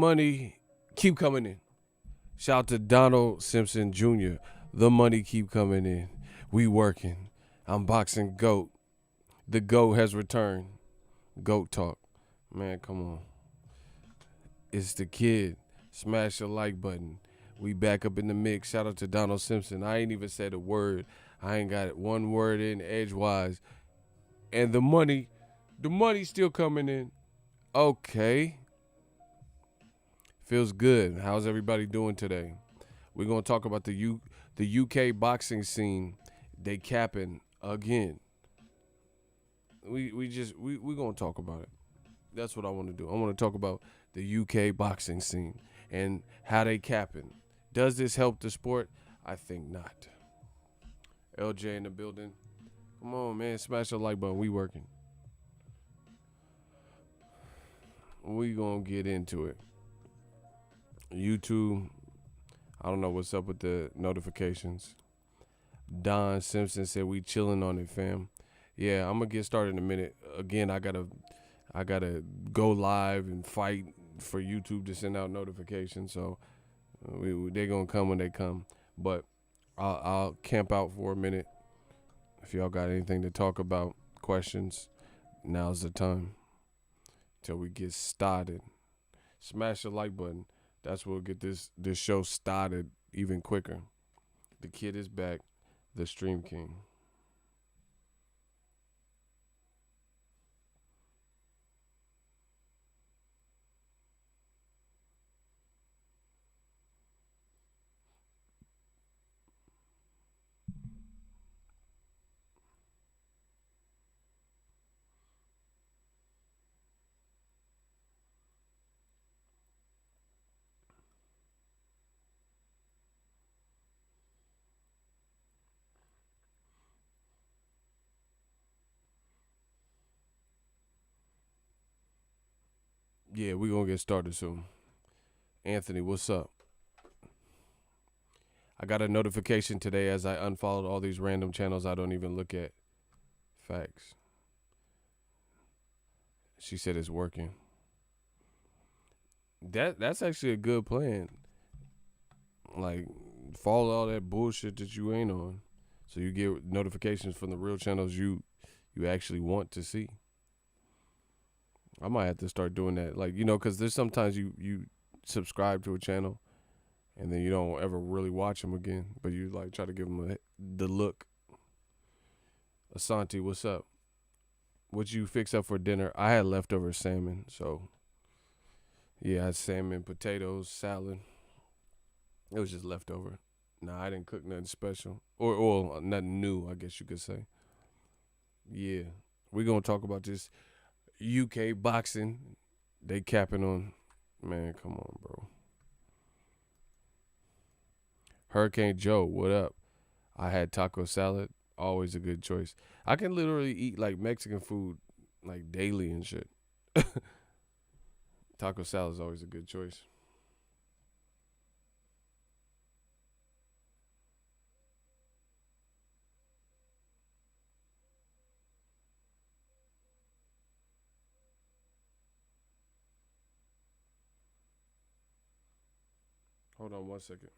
money keep coming in. Shout out to Donald Simpson Jr. The money keep coming in. We working. I'm boxing GOAT. The GOAT has returned. GOAT talk. Man, come on. It's the kid. Smash the like button. We back up in the mix. Shout out to Donald Simpson. I ain't even said a word. I ain't got one word in edgewise. And the money still coming in. Okay. Feels good. How's everybody doing today? We're going to talk about the UK boxing scene. They capping again. We're going to talk about it. That's what I want to do. I want to talk about the UK boxing scene and how they capping. Does this help the sport? I think not. LJ in the building. Come on, man. Smash the like button. We working. We going to get into it. YouTube, I don't know what's up with the notifications. Don Simpson said we chilling on it, fam. Yeah, I'm going to get started in a minute. Again, I gotta go live and fight for YouTube to send out notifications. So they're going to come when they come. But I'll camp out for a minute. If y'all got anything to talk about, questions, now's the time. Till we get started. Smash the like button. That's what will get this show started even quicker. The kid is back. The Stream King. Yeah, we're going to get started soon. Anthony, what's up? I got a notification today as I unfollowed all these random channels I don't even look at. Facts. She said it's working. That's actually a good plan. Like, follow all that bullshit that you ain't on. So you get notifications from the real channels you actually want to see. I might have to start doing that. Like, because there's sometimes you subscribe to a channel and then you don't ever really watch them again. But you, like, try to give them the look. Asante, what's up? What you fix up for dinner? I had leftover salmon. So, yeah, I had salmon, potatoes, salad. It was just leftover. Nah, I didn't cook nothing special. Or nothing new, I guess you could say. Yeah. We're going to talk about this UK boxing. They capping on. Man, come on, bro. Hurricane Joe, what up? I had taco salad. Always a good choice. I can literally eat, like, Mexican food, like, daily and shit. Taco salad is always a good choice. Hold on 1 second.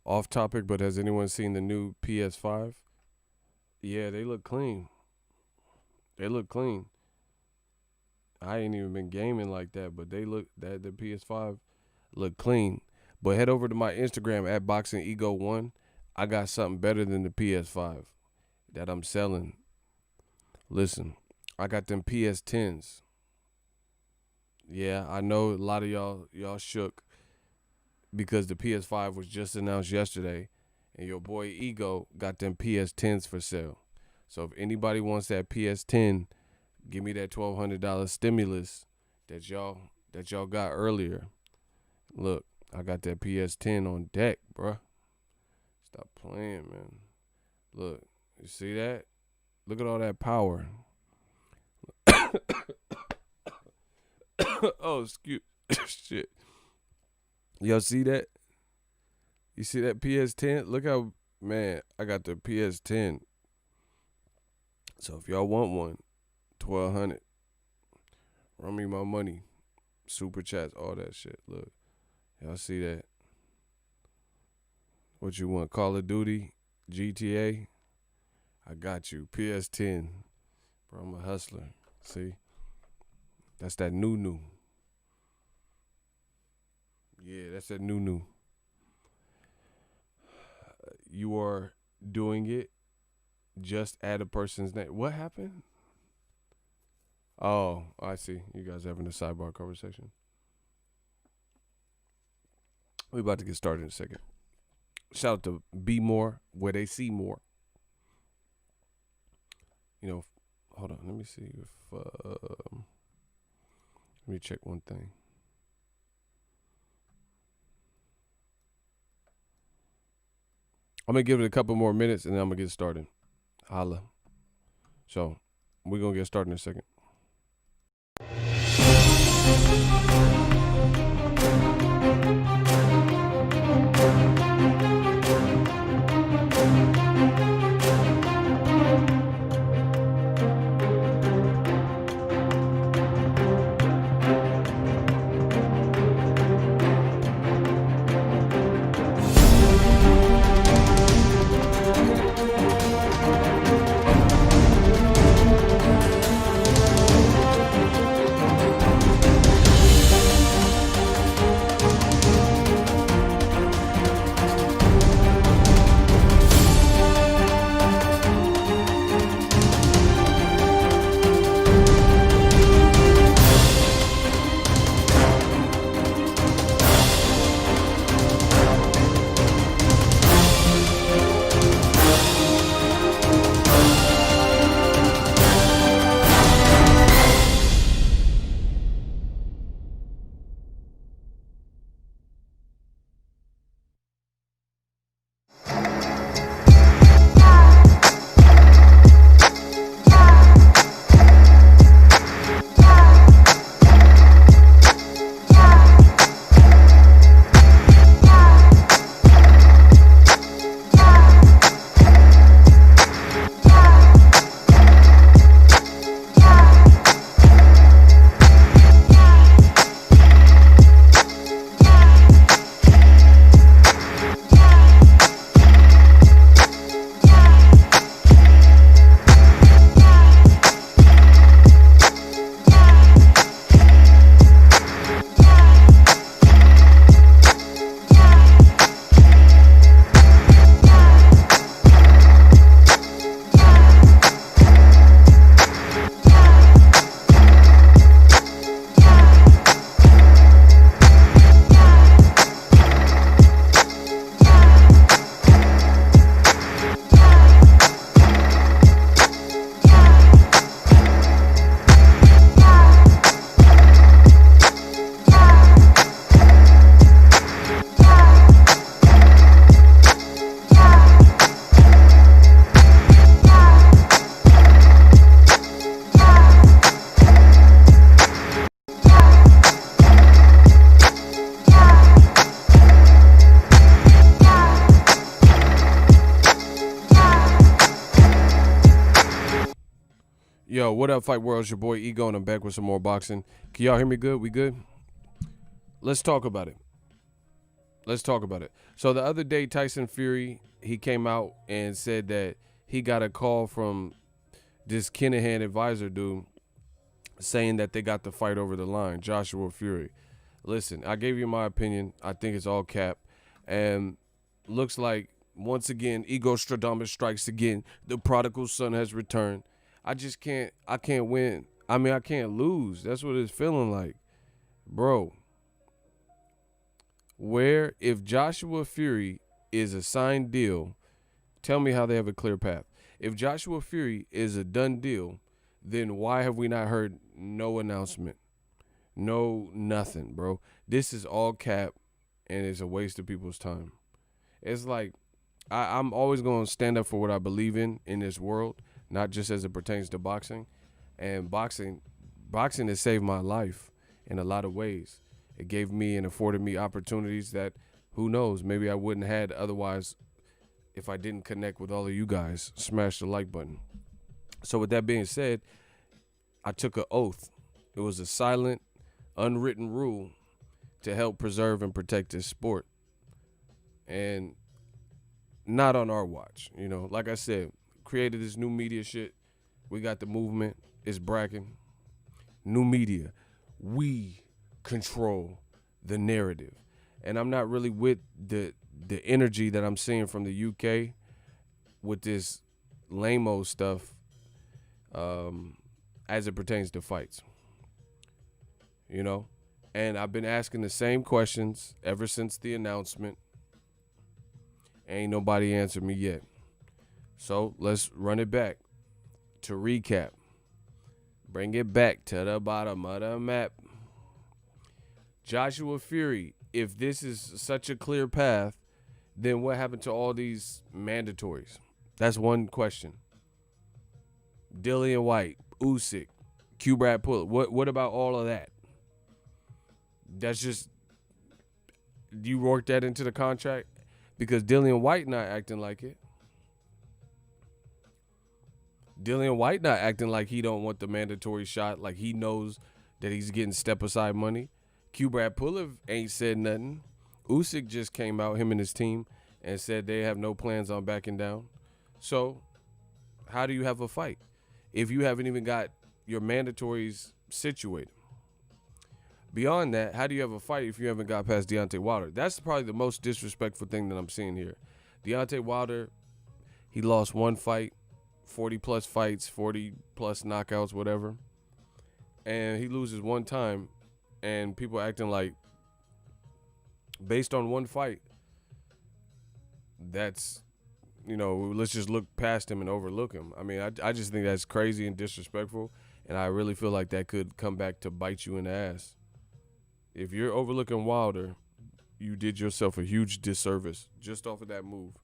Off topic, but has anyone seen the new PS5? Yeah, they look clean. They look clean. I ain't even been gaming like that, but the PS5 look clean. But head over to my Instagram at Boxingego1. I got something better than the PS5 that I'm selling. Listen, I got them PS10s. Yeah, I know a lot of y'all shook because the PS5 was just announced yesterday, and your boy Ego got them PS10s for sale. So if anybody wants that PS10, give me that $1,200 stimulus that y'all got earlier. Look, I got that PS10 on deck, bruh. It's Stop playing, man. Look, you see that? Look at all that power. Oh, excuse shit. Y'all see that? You see that PS10? Look how, man, I got the PS10. So if y'all want one, $1,200. Run me my money. Super chats, all that shit. Look. Y'all see that? What you want? Call of Duty? GTA? I got you. PS10. Bro, I'm a hustler. See? That's that new. Yeah, that's that new. You are doing it. Just add a person's name. What happened? Oh, I see. You guys having a sidebar conversation. We about to get started in a second. Shout out to Be More, where they see more. You know, hold on. Let me see if let me check one thing. I'm gonna give it a couple more minutes and then I'm gonna get started. Holla. So we're gonna get started in a second. Yo, what up, Fight World? It's your boy Ego, and I'm back with some more boxing. Can y'all hear me good? We good? Let's talk about it. So the other day, Tyson Fury, he came out and said that he got a call from this Kinahan advisor dude saying that they got the fight over the line, Joshua Fury. Listen, I gave you my opinion. I think it's all cap. And looks like, once again, Ego Stradamus strikes again. The prodigal son has returned. I can't win. I mean, I can't lose. That's what it's feeling like. Bro, if Joshua Fury is a signed deal, tell me how they have a clear path. If Joshua Fury is a done deal, then why have we not heard no announcement? No, nothing, bro. This is all cap, and it's a waste of people's time. It's like I'm always going to stand up for what I believe in this world, not just as it pertains to boxing. And boxing has saved my life in a lot of ways. It gave me and afforded me opportunities that, who knows, maybe I wouldn't have had otherwise if I didn't connect with all of you guys. Smash the like button. So with that being said, I took an oath. It was a silent, unwritten rule to help preserve and protect this sport. And not on our watch. You know, like I said, created this new media shit. We got the movement. It's bracking. New media. We control the narrative. And I'm not really with the energy that I'm seeing from the UK with this lame-o stuff as it pertains to fights. You know? And I've been asking the same questions ever since the announcement. Ain't nobody answered me yet. So let's run it back. To recap, bring it back to the bottom of the map. Joshua Fury, if this is such a clear path, then what happened to all these mandatories? That's one question. Dillian White, Usyk, Q-Brad Pullett. What about all of that? That's just, you work that into the contract? Because Dillian White not acting like it. Dillian White not acting like he don't want the mandatory shot, like he knows that he's getting step-aside money. Q-Brad Pullett ain't said nothing. Usyk just came out, him and his team, and said they have no plans on backing down. So how do you have a fight if you haven't even got your mandatories situated? Beyond that, how do you have a fight if you haven't got past Deontay Wilder? That's probably the most disrespectful thing that I'm seeing here. Deontay Wilder, he lost one fight, 40-plus fights, 40-plus knockouts, whatever. And he loses one time, and people acting like, based on one fight, that's, you know, let's just look past him and overlook him. I mean, I just think that's crazy and disrespectful, and I really feel like that could come back to bite you in the ass. If you're overlooking Wilder, you did yourself a huge disservice just off of that move.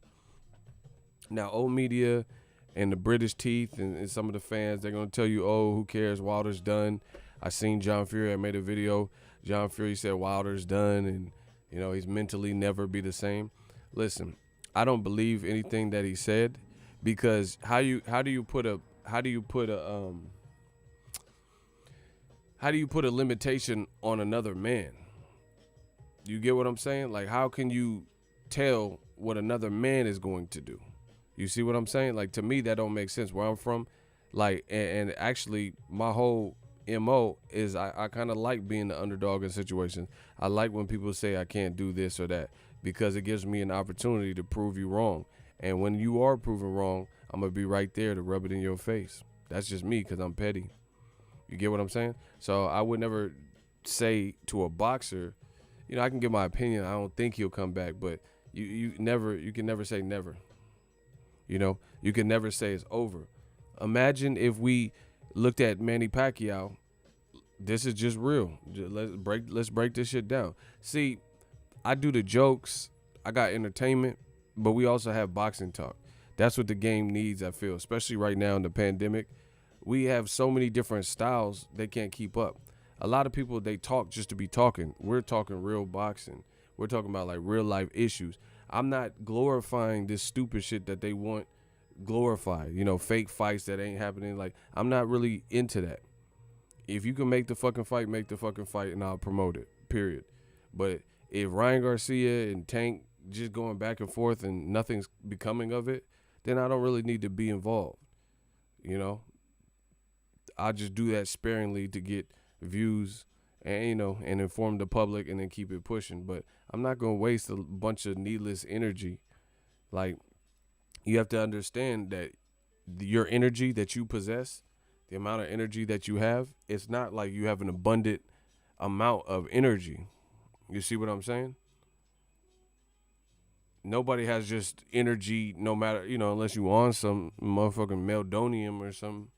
Now, old media and the British teeth and some of the fans, they're going to tell you, oh, who cares? Wilder's done. I seen John Fury. I made a video. John Fury said Wilder's done and, you know, he's mentally never be the same. Listen, I don't believe anything that he said because how do you put a limitation on another man? You get what I'm saying? Like, how can you tell what another man is going to do? You see what I'm saying? Like, to me, that don't make sense. Where I'm from, like, and actually, my whole MO is I kind of like being the underdog in situations. I like when people say I can't do this or that because it gives me an opportunity to prove you wrong. And when you are proven wrong, I'm going to be right there to rub it in your face. That's just me because I'm petty. You get what I'm saying? So I would never say to a boxer, you know, I can give my opinion. I don't think he'll come back, but you can never say never. You know, you can never say it's over. Imagine if we looked at Manny Pacquiao. This is just real. Let's break this shit down. See, I do the jokes. I got entertainment, but we also have boxing talk. That's what the game needs, I feel, especially right now in the pandemic. We have so many different styles, they can't keep up. A lot of people, they talk just to be talking. We're talking real boxing. We're talking about like real life issues. I'm not glorifying this stupid shit that they want glorified, you know, fake fights that ain't happening. Like, I'm not really into that. If you can make the fucking fight, make the fucking fight, and I'll promote it, period. But if Ryan Garcia and Tank just going back and forth and nothing's becoming of it, then I don't really need to be involved, you know? I'll just do that sparingly to get views and, you know, and inform the public and then keep it pushing. But I'm not going to waste a bunch of needless energy. Like, you have to understand that your energy that you possess, the amount of energy that you have, it's not like you have an abundant amount of energy. You see what I'm saying? Nobody has just energy no matter, you know, unless you on some motherfucking meldonium or something.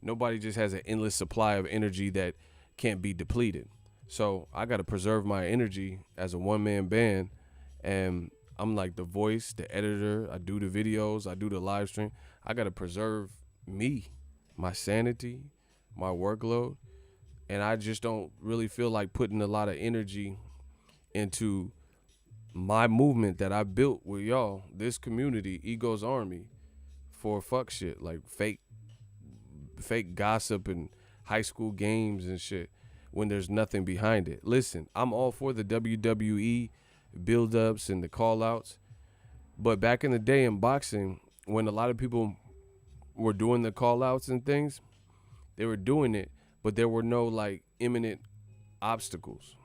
Nobody just has an endless supply of energy that can't be depleted. So I got to preserve my energy as a one-man band, and I'm like the voice, the editor. I do the videos. I do the live stream. I got to preserve me, my sanity, my workload. And I just don't really feel like putting a lot of energy into my movement that I built with y'all, this community, Ego's Army, for fuck shit, like fake gossip and high school games and shit when there's nothing behind it. Listen, I'm all for the WWE build-ups and the call-outs, but back in the day in boxing, when a lot of people were doing the call-outs and things, they were doing it, but there were no like imminent obstacles.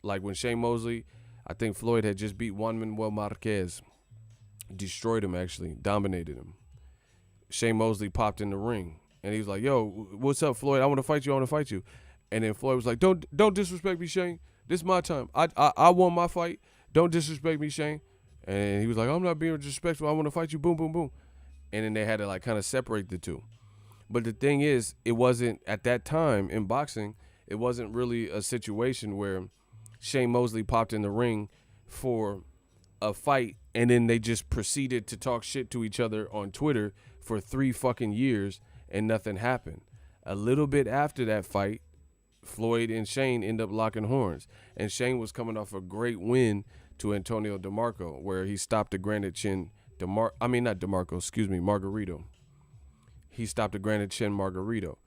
Like when Shane Mosley, I think Floyd had just beat Juan Manuel Marquez, destroyed him actually, dominated him. Shane Mosley popped in the ring and he was like, "Yo, what's up, Floyd? I want to fight you. I want to fight you." And then Floyd was like, "Don't disrespect me, Shane. This is my time. I won my fight. Don't disrespect me, Shane." And he was like, "I'm not being disrespectful. I want to fight you." Boom, boom, boom. And then they had to like kind of separate the two. But the thing is, it wasn't at that time in boxing, it wasn't really a situation where Shane Mosley popped in the ring for a fight and then they just proceeded to talk shit to each other on Twitter for 3 fucking years and nothing happened. A little bit after that fight, Floyd and Shane end up locking horns. And Shane was coming off a great win to Antonio DeMarco, where he stopped a granite chin Margarito. He stopped a granite chin Margarito.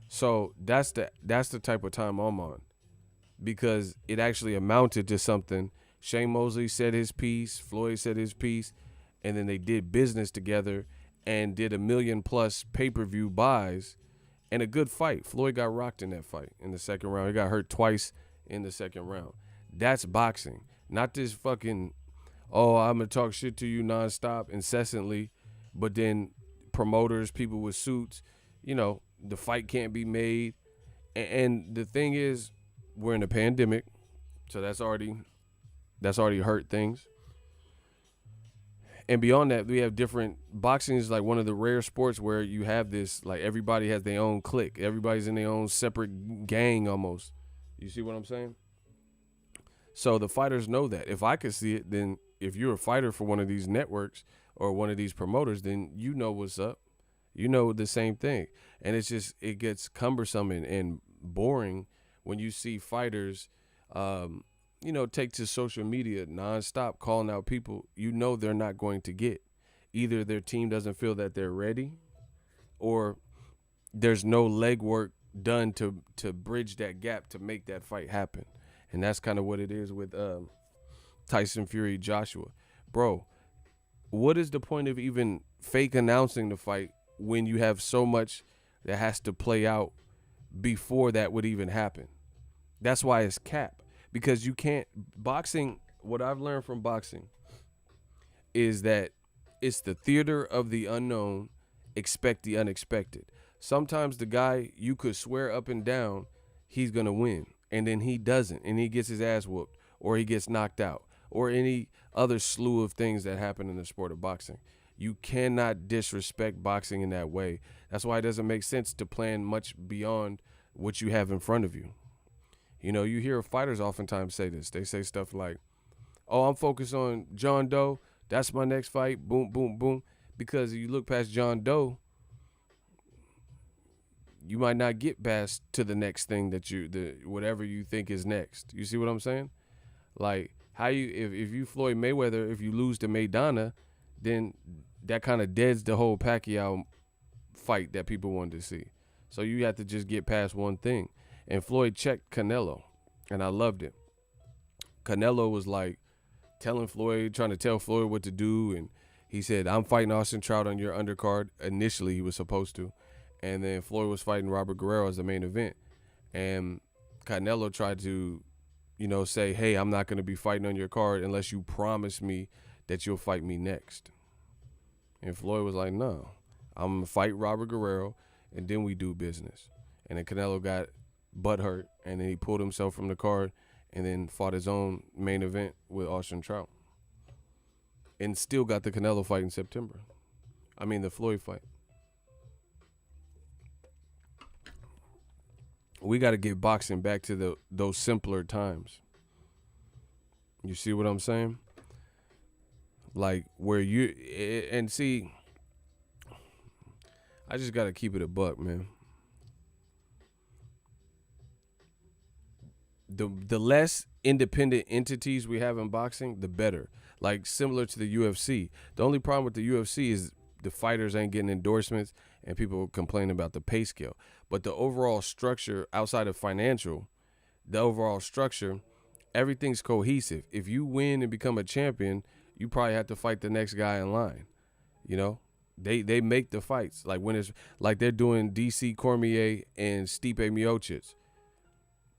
So that's the type of time I'm on, because it actually amounted to something. Shane Mosley said his piece, Floyd said his piece, and then they did business together and did 1 million+ pay-per-view buys and a good fight. Floyd got rocked in that fight in the second round. He got hurt twice in the second round. That's boxing, not this fucking, oh, I'm going to talk shit to you nonstop, incessantly, but then promoters, people with suits, the fight can't be made. And the thing is, we're in a pandemic, so that's already hurt things. And beyond that, we have different, boxing is like one of the rare sports where you have this, like everybody has their own clique. Everybody's in their own separate gang almost. You see what I'm saying? So the fighters know that. If I could see it, then if you're a fighter for one of these networks or one of these promoters, then you know what's up. You know the same thing. And it's just, it gets cumbersome and boring when you see fighters, take to social media nonstop calling out people they're not going to get. Either their team doesn't feel that they're ready, or there's no legwork done to bridge that gap to make that fight happen. And that's kind of what it is with Tyson Fury, Joshua. Bro, what is the point of even fake announcing the fight when you have so much that has to play out before that would even happen? That's why it's cap. Because you can't, boxing, what I've learned from boxing is that it's the theater of the unknown, expect the unexpected. Sometimes the guy, you could swear up and down he's going to win, and then he doesn't, and he gets his ass whooped, or he gets knocked out, or any other slew of things that happen in the sport of boxing. You cannot disrespect boxing in that way. That's why it doesn't make sense to plan much beyond what you have in front of you. You hear fighters oftentimes say this. They say stuff like, "Oh, I'm focused on John Doe. That's my next fight. Boom, boom, boom." Because if you look past John Doe, you might not get past to the next thing whatever you think is next. You see what I'm saying? Like how if you Floyd Mayweather, if you lose to Maidana, then that kind of deads the whole Pacquiao fight that people wanted to see. So you have to just get past one thing. And Floyd checked Canelo, and I loved it. Canelo was like trying to tell Floyd what to do, and he said, "I'm fighting Austin Trout on your undercard." Initially, he was supposed to, and then Floyd was fighting Robert Guerrero as the main event, and Canelo tried to, say, "Hey, I'm not going to be fighting on your card unless you promise me that you'll fight me next." And Floyd was like, "No, I'm going to fight Robert Guerrero, and then we do business." And then Canelo got butthurt, and then he pulled himself from the card and then fought his own main event with Austin Trout, and still got the Canelo fight in September. The Floyd fight. We got to get boxing back to those simpler times. You see what I'm saying? Like where you and see, I just gotta keep it a buck, man. The less independent entities we have in boxing, the better. Like similar to the UFC. The only problem with the UFC is the fighters ain't getting endorsements and people complain about the pay scale. But the overall structure outside of financial, the overall structure, everything's cohesive. If you win and become a champion, you probably have to fight the next guy in line. You know? They make the fights. Like when it's like they're doing DC Cormier and Stipe Miocic.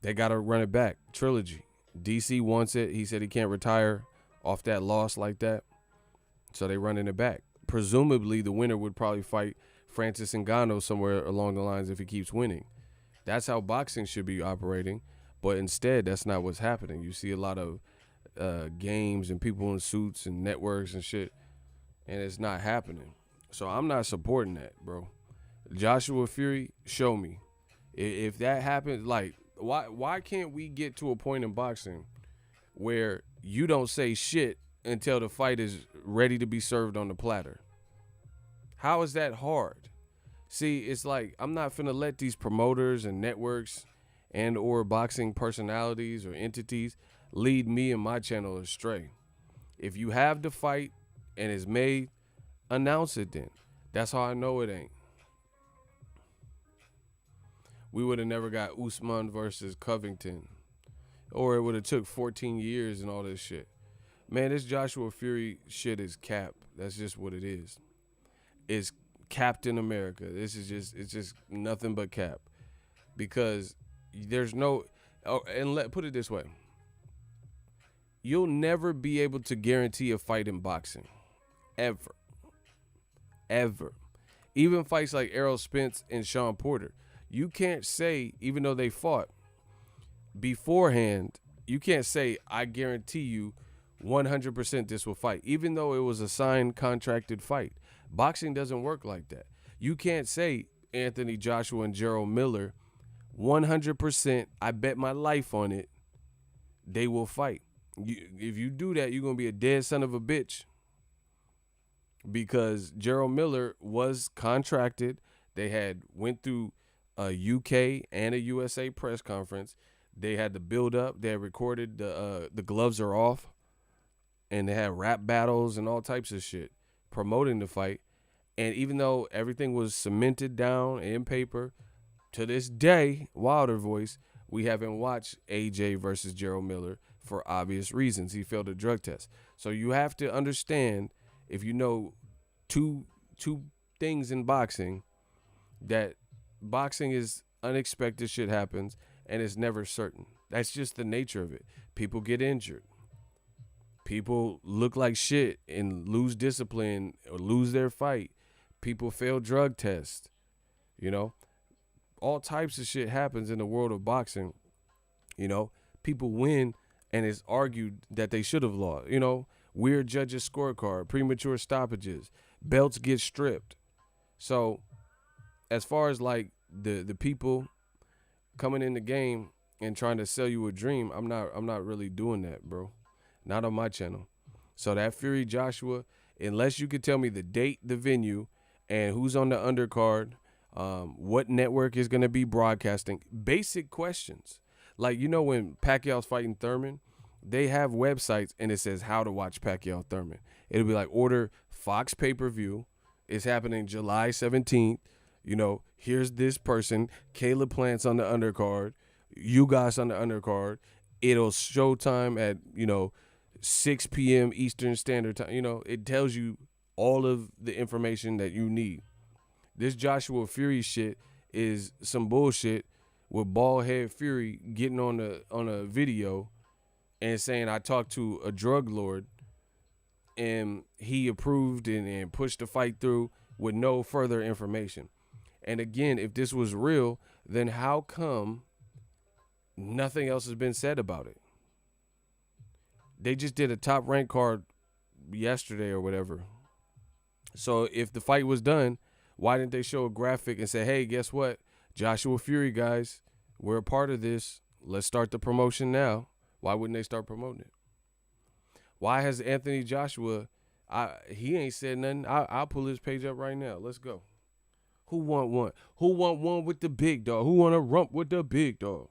They got to run it back. Trilogy. DC wants it. He said he can't retire off that loss like that. So they running it back. Presumably, the winner would probably fight Francis Ngannou somewhere along the lines if he keeps winning. That's how boxing should be operating. But instead, that's not what's happening. You see a lot of games and people in suits and networks and shit, and it's not happening. So I'm not supporting that, bro. Joshua Fury, show me. If that happens, like, why can't we get to a point in boxing where you don't say shit until the fight is ready to be served on the platter? How is that hard? See, it's like I'm not finna let these promoters and networks and or boxing personalities or entities lead me and my channel astray. If you have the fight and it's made, announce it then. That's how I know it ain't. We would have never got Usman versus Covington. Or it would have took 14 years and all this shit. Man, this Joshua Fury shit is cap. That's just what it is. It's Captain America. It's just nothing but cap. Because there's no, put it this way. You'll never be able to guarantee a fight in boxing. Ever. Ever. Even fights like Errol Spence and Sean Porter. You can't say, even though they fought beforehand, you can't say, I guarantee you 100% this will fight, even though it was a signed, contracted fight. Boxing doesn't work like that. You can't say Anthony Joshua and Gerald Miller, 100%, I bet my life on it, they will fight. If you do that, you're going to be a dead son of a bitch. Because Gerald Miller was contracted. They had went through a UK and a USA press conference. They had the build up. They had recorded the gloves are off, and they had rap battles and all types of shit promoting the fight. And even though everything was cemented down in paper, to this day, Wilder voice, we haven't watched AJ versus Gerald Miller for obvious reasons. He failed a drug test. So you have to understand, if you know two things in boxing, that boxing is unexpected shit happens and it's never certain. That's just the nature of it. People get injured. People look like shit and lose discipline or lose their fight. People fail drug tests. You know, all types of shit happens in the world of boxing. You know, people win and it's argued that they should have lost. You know, weird judges' scorecard, premature stoppages, belts get stripped. So as far as like the people coming in the game and trying to sell you a dream, I'm not really doing that, bro. Not on my channel. So that Fury Joshua, unless you could tell me the date, the venue, and who's on the undercard, what network is going to be broadcasting, basic questions. Like, you know, when Pacquiao's fighting Thurman, they have websites and it says how to watch Pacquiao Thurman. It'll be like, order Fox pay-per-view. It's happening July 17th. You know, here's this person, Caleb Plant's on the undercard, you guys on the undercard. It'll showtime at, 6 p.m. Eastern Standard Time. You know, it tells you all of the information that you need. This Joshua Fury shit is some bullshit with bald head Fury getting on a video and saying, I talked to a drug lord and he approved and pushed the fight through with no further information. And again, if this was real, then how come nothing else has been said about it? They just did a top rank card yesterday or whatever. So if the fight was done, why didn't they show a graphic and say, hey, guess what? Joshua Fury, guys, we're a part of this. Let's start the promotion now. Why wouldn't they start promoting it? Why has Anthony Joshua He ain't said nothing. I'll pull his page up right now. Let's go. Who want one? Who want one with the big dog? Who want to rump with the big dog?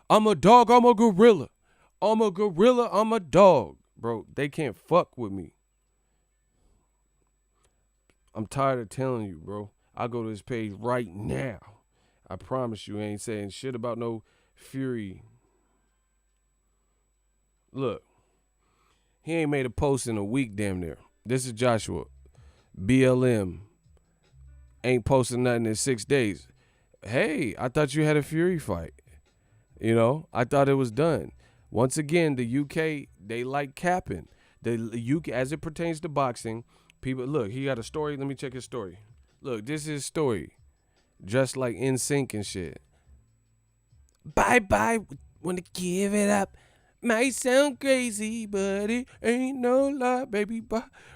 I'm a dog. I'm a gorilla. I'm a gorilla. I'm a dog. Bro, they can't fuck with me. I'm tired of telling you, bro. I'll go to his page right now. I promise you, I ain't saying shit about no Fury. Look, he ain't made a post in a week, damn near. This is Joshua. BLM. Ain't posting nothing in 6 days. Hey, I thought you had a Fury fight. You know, I thought it was done. Once again, the UK, they like Cappin. The UK, as it pertains to boxing, people, look, he got a story. Let me check his story. Look, this is his story. Dressed like NSYNC and shit. Bye-bye, wanna give it up. Might sound crazy, but it ain't no lie, baby.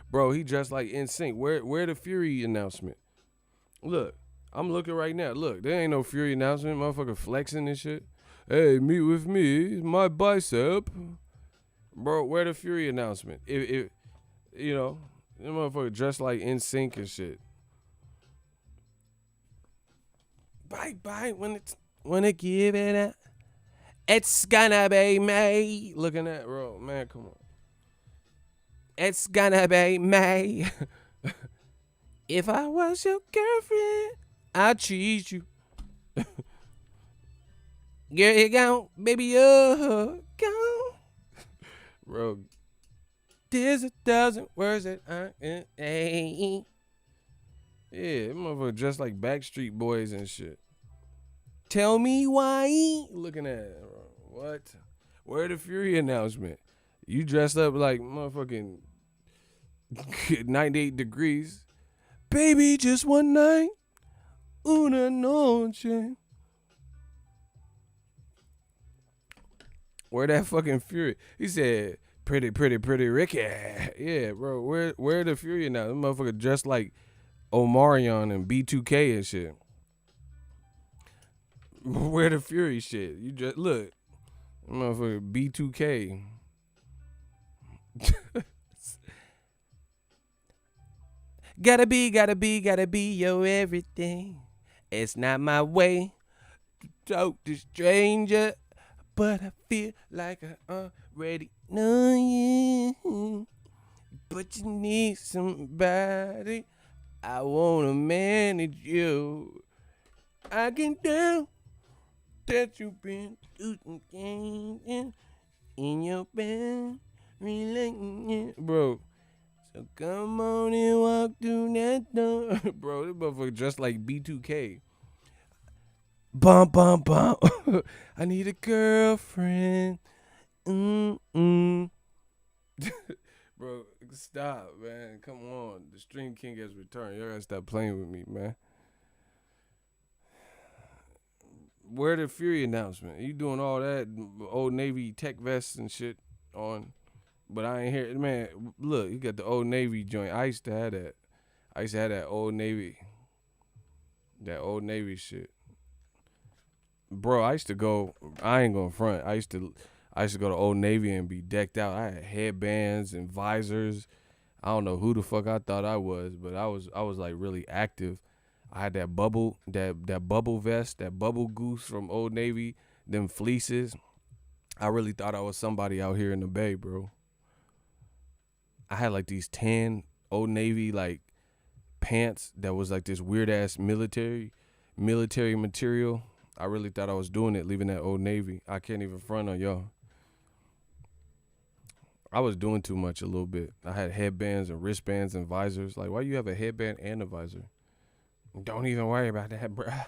Bro, he dressed like NSYNC. Where the Fury announcement? Look, I'm looking right now. Look, there ain't no Fury announcement. Motherfucker flexing and shit. Hey, meet with me. My bicep. Bro, where the Fury announcement? If you know, that motherfucker dressed like NSYNC and shit. Bye, wanna give it up. It's gonna be me. Looking at, bro, man, come on. It's gonna be me. If I was your girlfriend, I'd cheat you. Here you go, baby, you're gone. Bro, there's 1,000 words that I can say. Yeah, motherfucker dressed like Backstreet Boys and shit. Tell me why. Looking at it, bro. What? Where the Fury announcement? You dressed up like motherfucking 98 degrees. Baby, just one night. Una noche. Where that fucking Fury? He said, pretty Ricky. Yeah, bro. Where the Fury now? That motherfucker dressed like Omarion and B2K and shit. Where the Fury shit? You just look. Motherfucker B2K. Gotta be your everything. It's not my way to talk to stranger, but I feel like I already know you. But you need somebody. I wanna manage you. I can tell that you've been doing things in your bed, bro. So come on and walk through that door. Bro, this motherfucker dressed like B2K. Bum. I need a girlfriend. Bro, stop, man. Come on. The Stream King has returned. Y'all gotta stop playing with me, man. Where the Fury announcement? You doing all that Old Navy tech vests and shit on, but I ain't hear, man. Look, you got the Old Navy joint. I used to have that. I used to have that Old Navy shit. Bro, I used to go. I ain't gonna front. I used to go to Old Navy and be decked out. I had headbands and visors. I don't know who the fuck I thought I was, but I was like really active. I had that bubble vest, that bubble goose from Old Navy, them fleeces. I really thought I was somebody out here in the Bay, bro. I had like these tan Old Navy like pants that was like this weird ass military material. I really thought I was doing it, leaving that Old Navy. I can't even front on y'all. I was doing too much a little bit. I had headbands and wristbands and visors. Like, why you have a headband and a visor? Don't even worry about that, bruh.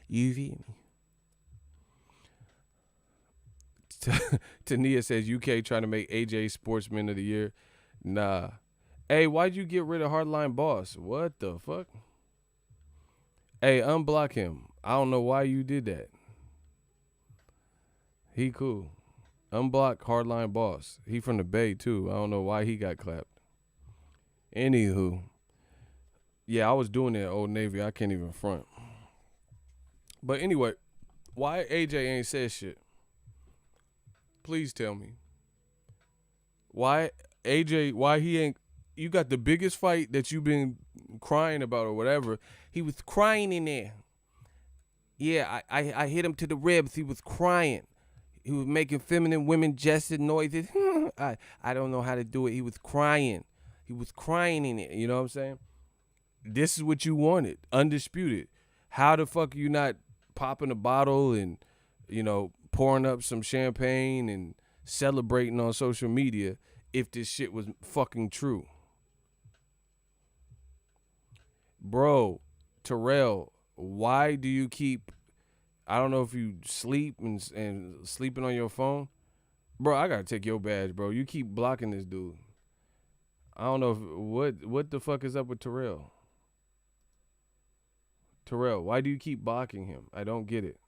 You feel me? Tania says UK trying to make AJ Sportsman of the Year. Nah. Hey, why'd you get rid of Hardline Boss? What the fuck? Hey, unblock him. I don't know why you did that. He cool. Unblock Hardline Boss. He from the Bay, too. I don't know why he got clapped. Anywho. Yeah, I was doing it at Old Navy. I can't even front. But anyway, why AJ ain't said shit? Please tell me. Why AJ, why he ain't you got the biggest fight that you've been crying about or whatever. He was crying in there. Yeah, I hit him to the ribs. He was crying. He was making feminine women gesture noises. I don't know how to do it. He was crying. He was crying in it. You know what I'm saying? This is what you wanted. Undisputed. How the fuck are you not popping a bottle and, pouring up some champagne and celebrating on social media if this shit was fucking true? Bro, Terrell, why do you keep, I don't know if you sleep and sleeping on your phone. Bro, I gotta take your badge, bro. You keep blocking this dude. I don't know what the fuck is up with Terrell. Terrell, why do you keep blocking him? I don't get it.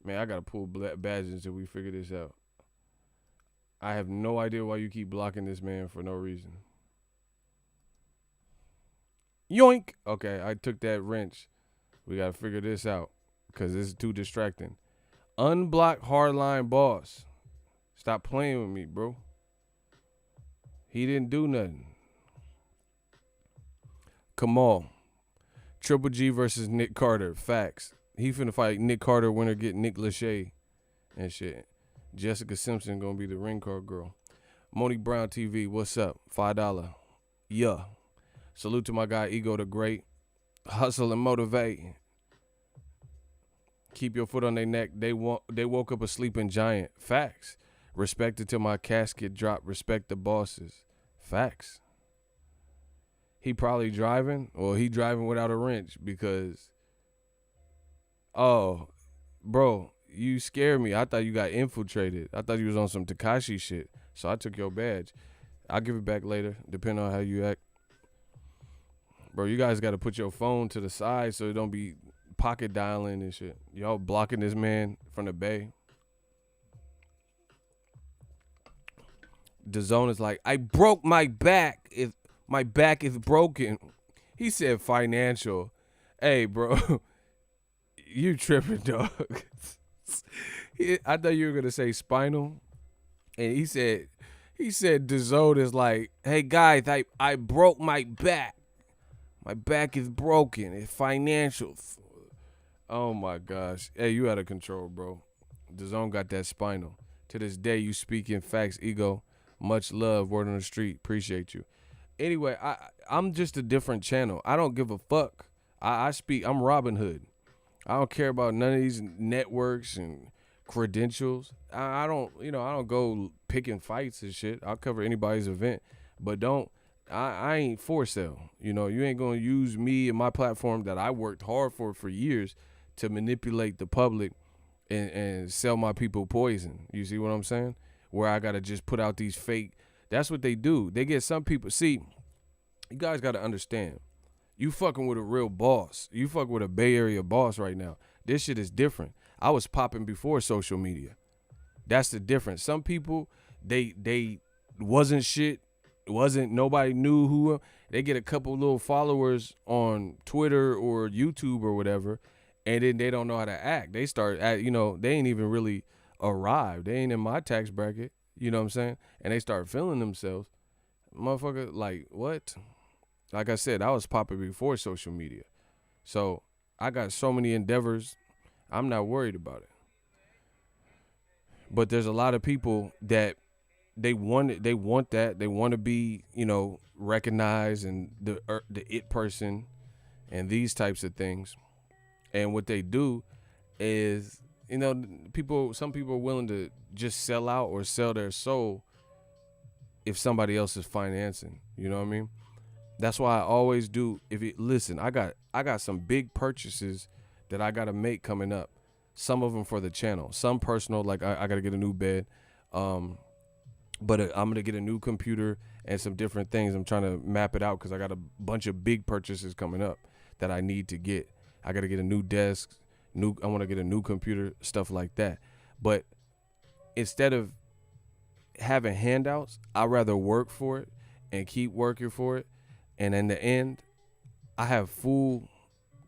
Man, I gotta pull badges until we figure this out. I have no idea why you keep blocking this man for no reason. Yoink. Okay, I took that wrench. We gotta figure this out because this is too distracting. Unblock hardline boss. Stop playing with me, bro. He didn't do nothing. Kamal. Triple G versus Nick Carter. Facts. He finna fight Nick Carter, winner get Nick Lachey and shit. Jessica Simpson gonna be the ring card girl. Monique Brown TV, what's up? $5. Yeah. Salute to my guy Ego the Great. Hustle and motivate. Keep your foot on their neck. They woke up a sleeping giant. Facts. Respect until my casket drop. Respect the bosses. Facts. He probably driving, or he driving without a wrench because, oh, bro, you scared me. I thought you got infiltrated. I thought you was on some Tekashi shit. So I took your badge. I'll give it back later, depending on how you act. Bro, you guys got to put your phone to the side so it don't be pocket dialing and shit. Y'all blocking this man from the bay. DAZN is like, I broke my back. If my back is broken. He said financial. Hey, bro, you tripping, dog. I thought you were going to say spinal. And he said DAZN is like, hey, guys, I broke my back. My back is broken. It's financial. Oh, my gosh. Hey, you out of control, bro. DAZN got that spinal. To this day, you speaking facts, Ego. Much love. Word on the street. Appreciate you. Anyway, I'm just a different channel. I don't give a fuck. I speak. I'm Robin Hood. I don't care about none of these networks and credentials. I don't go picking fights and shit. I'll cover anybody's event. But I ain't for sale. You ain't going to use me and my platform that I worked hard for years to manipulate the public and sell my people poison. You see what I'm saying? Where I got to just put out these fake. That's what they do. They get some people. See, you guys got to understand. You fucking with a real boss. You fucking with a Bay Area boss right now. This shit is different. I was popping before social media. That's the difference. Some people, they wasn't shit. Nobody knew who. They get a couple little followers on Twitter or YouTube or whatever, and then they don't know how to act. They start, they ain't even really arrived. They ain't in my tax bracket. You know what I'm saying? And they start feeling themselves. Motherfucker, like, what? Like I said, I was popping before social media. So I got so many endeavors. I'm not worried about it. But there's a lot of people that they want that. They want to be, recognized and the it person and these types of things. And what they do is, some people are willing to just sell out or sell their soul if somebody else is financing. You know what I mean? That's why I always do. Listen, I got some big purchases that I got to make coming up. Some of them for the channel, some personal, like I got to get a new bed. But I'm going to get a new computer and some different things. I'm trying to map it out because I got a bunch of big purchases coming up that I need to get. I got to get a new desk. I want to get a new computer, stuff like that. But instead of having handouts, I'd rather work for it and keep working for it. And in the end, I have full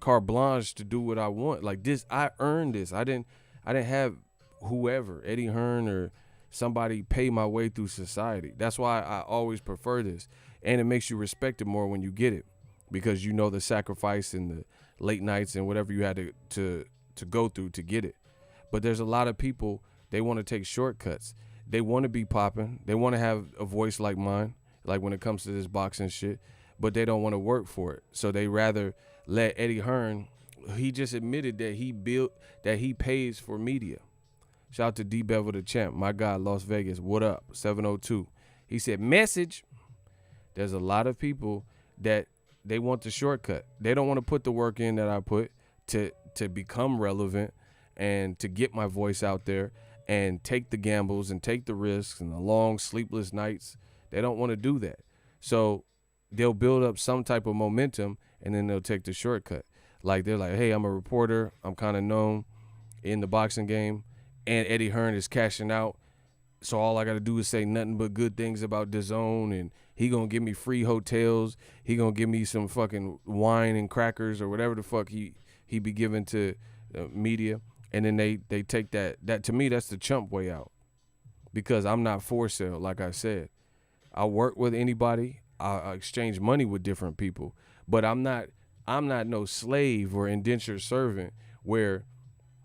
carte blanche to do what I want. Like this, I earned this. I didn't have whoever, Eddie Hearn or somebody pay my way through society. That's why I always prefer this. And it makes you respect it more when you get it, because you know the sacrifice and the late nights and whatever you had to go through to get it. But there's a lot of people, they want to take shortcuts. They want to be popping. They want to have a voice like mine, like when it comes to this boxing shit, but they don't want to work for it. So they rather let Eddie Hearn, he just admitted that he pays for media. Shout out to D Bevel the champ, my guy, Las Vegas. What up? 702. He said, message. There's a lot of people that they want the shortcut. They don't want to put the work in that I put to become relevant and to get my voice out there and take the gambles and take the risks and the long sleepless nights. They don't want to do that. So they'll build up some type of momentum and then they'll take the shortcut. Like they're like, hey, I'm a reporter. I'm kind of known in the boxing game, and Eddie Hearn is cashing out. So all I got to do is say nothing but good things about DAZN, and he going to give me free hotels. He going to give me some fucking wine and crackers or whatever the fuck he be giving to media. And then they take that to me, that's the chump way out, because I'm not for sale. Like I said, I work with anybody. I exchange money with different people, but I'm not no slave or indentured servant where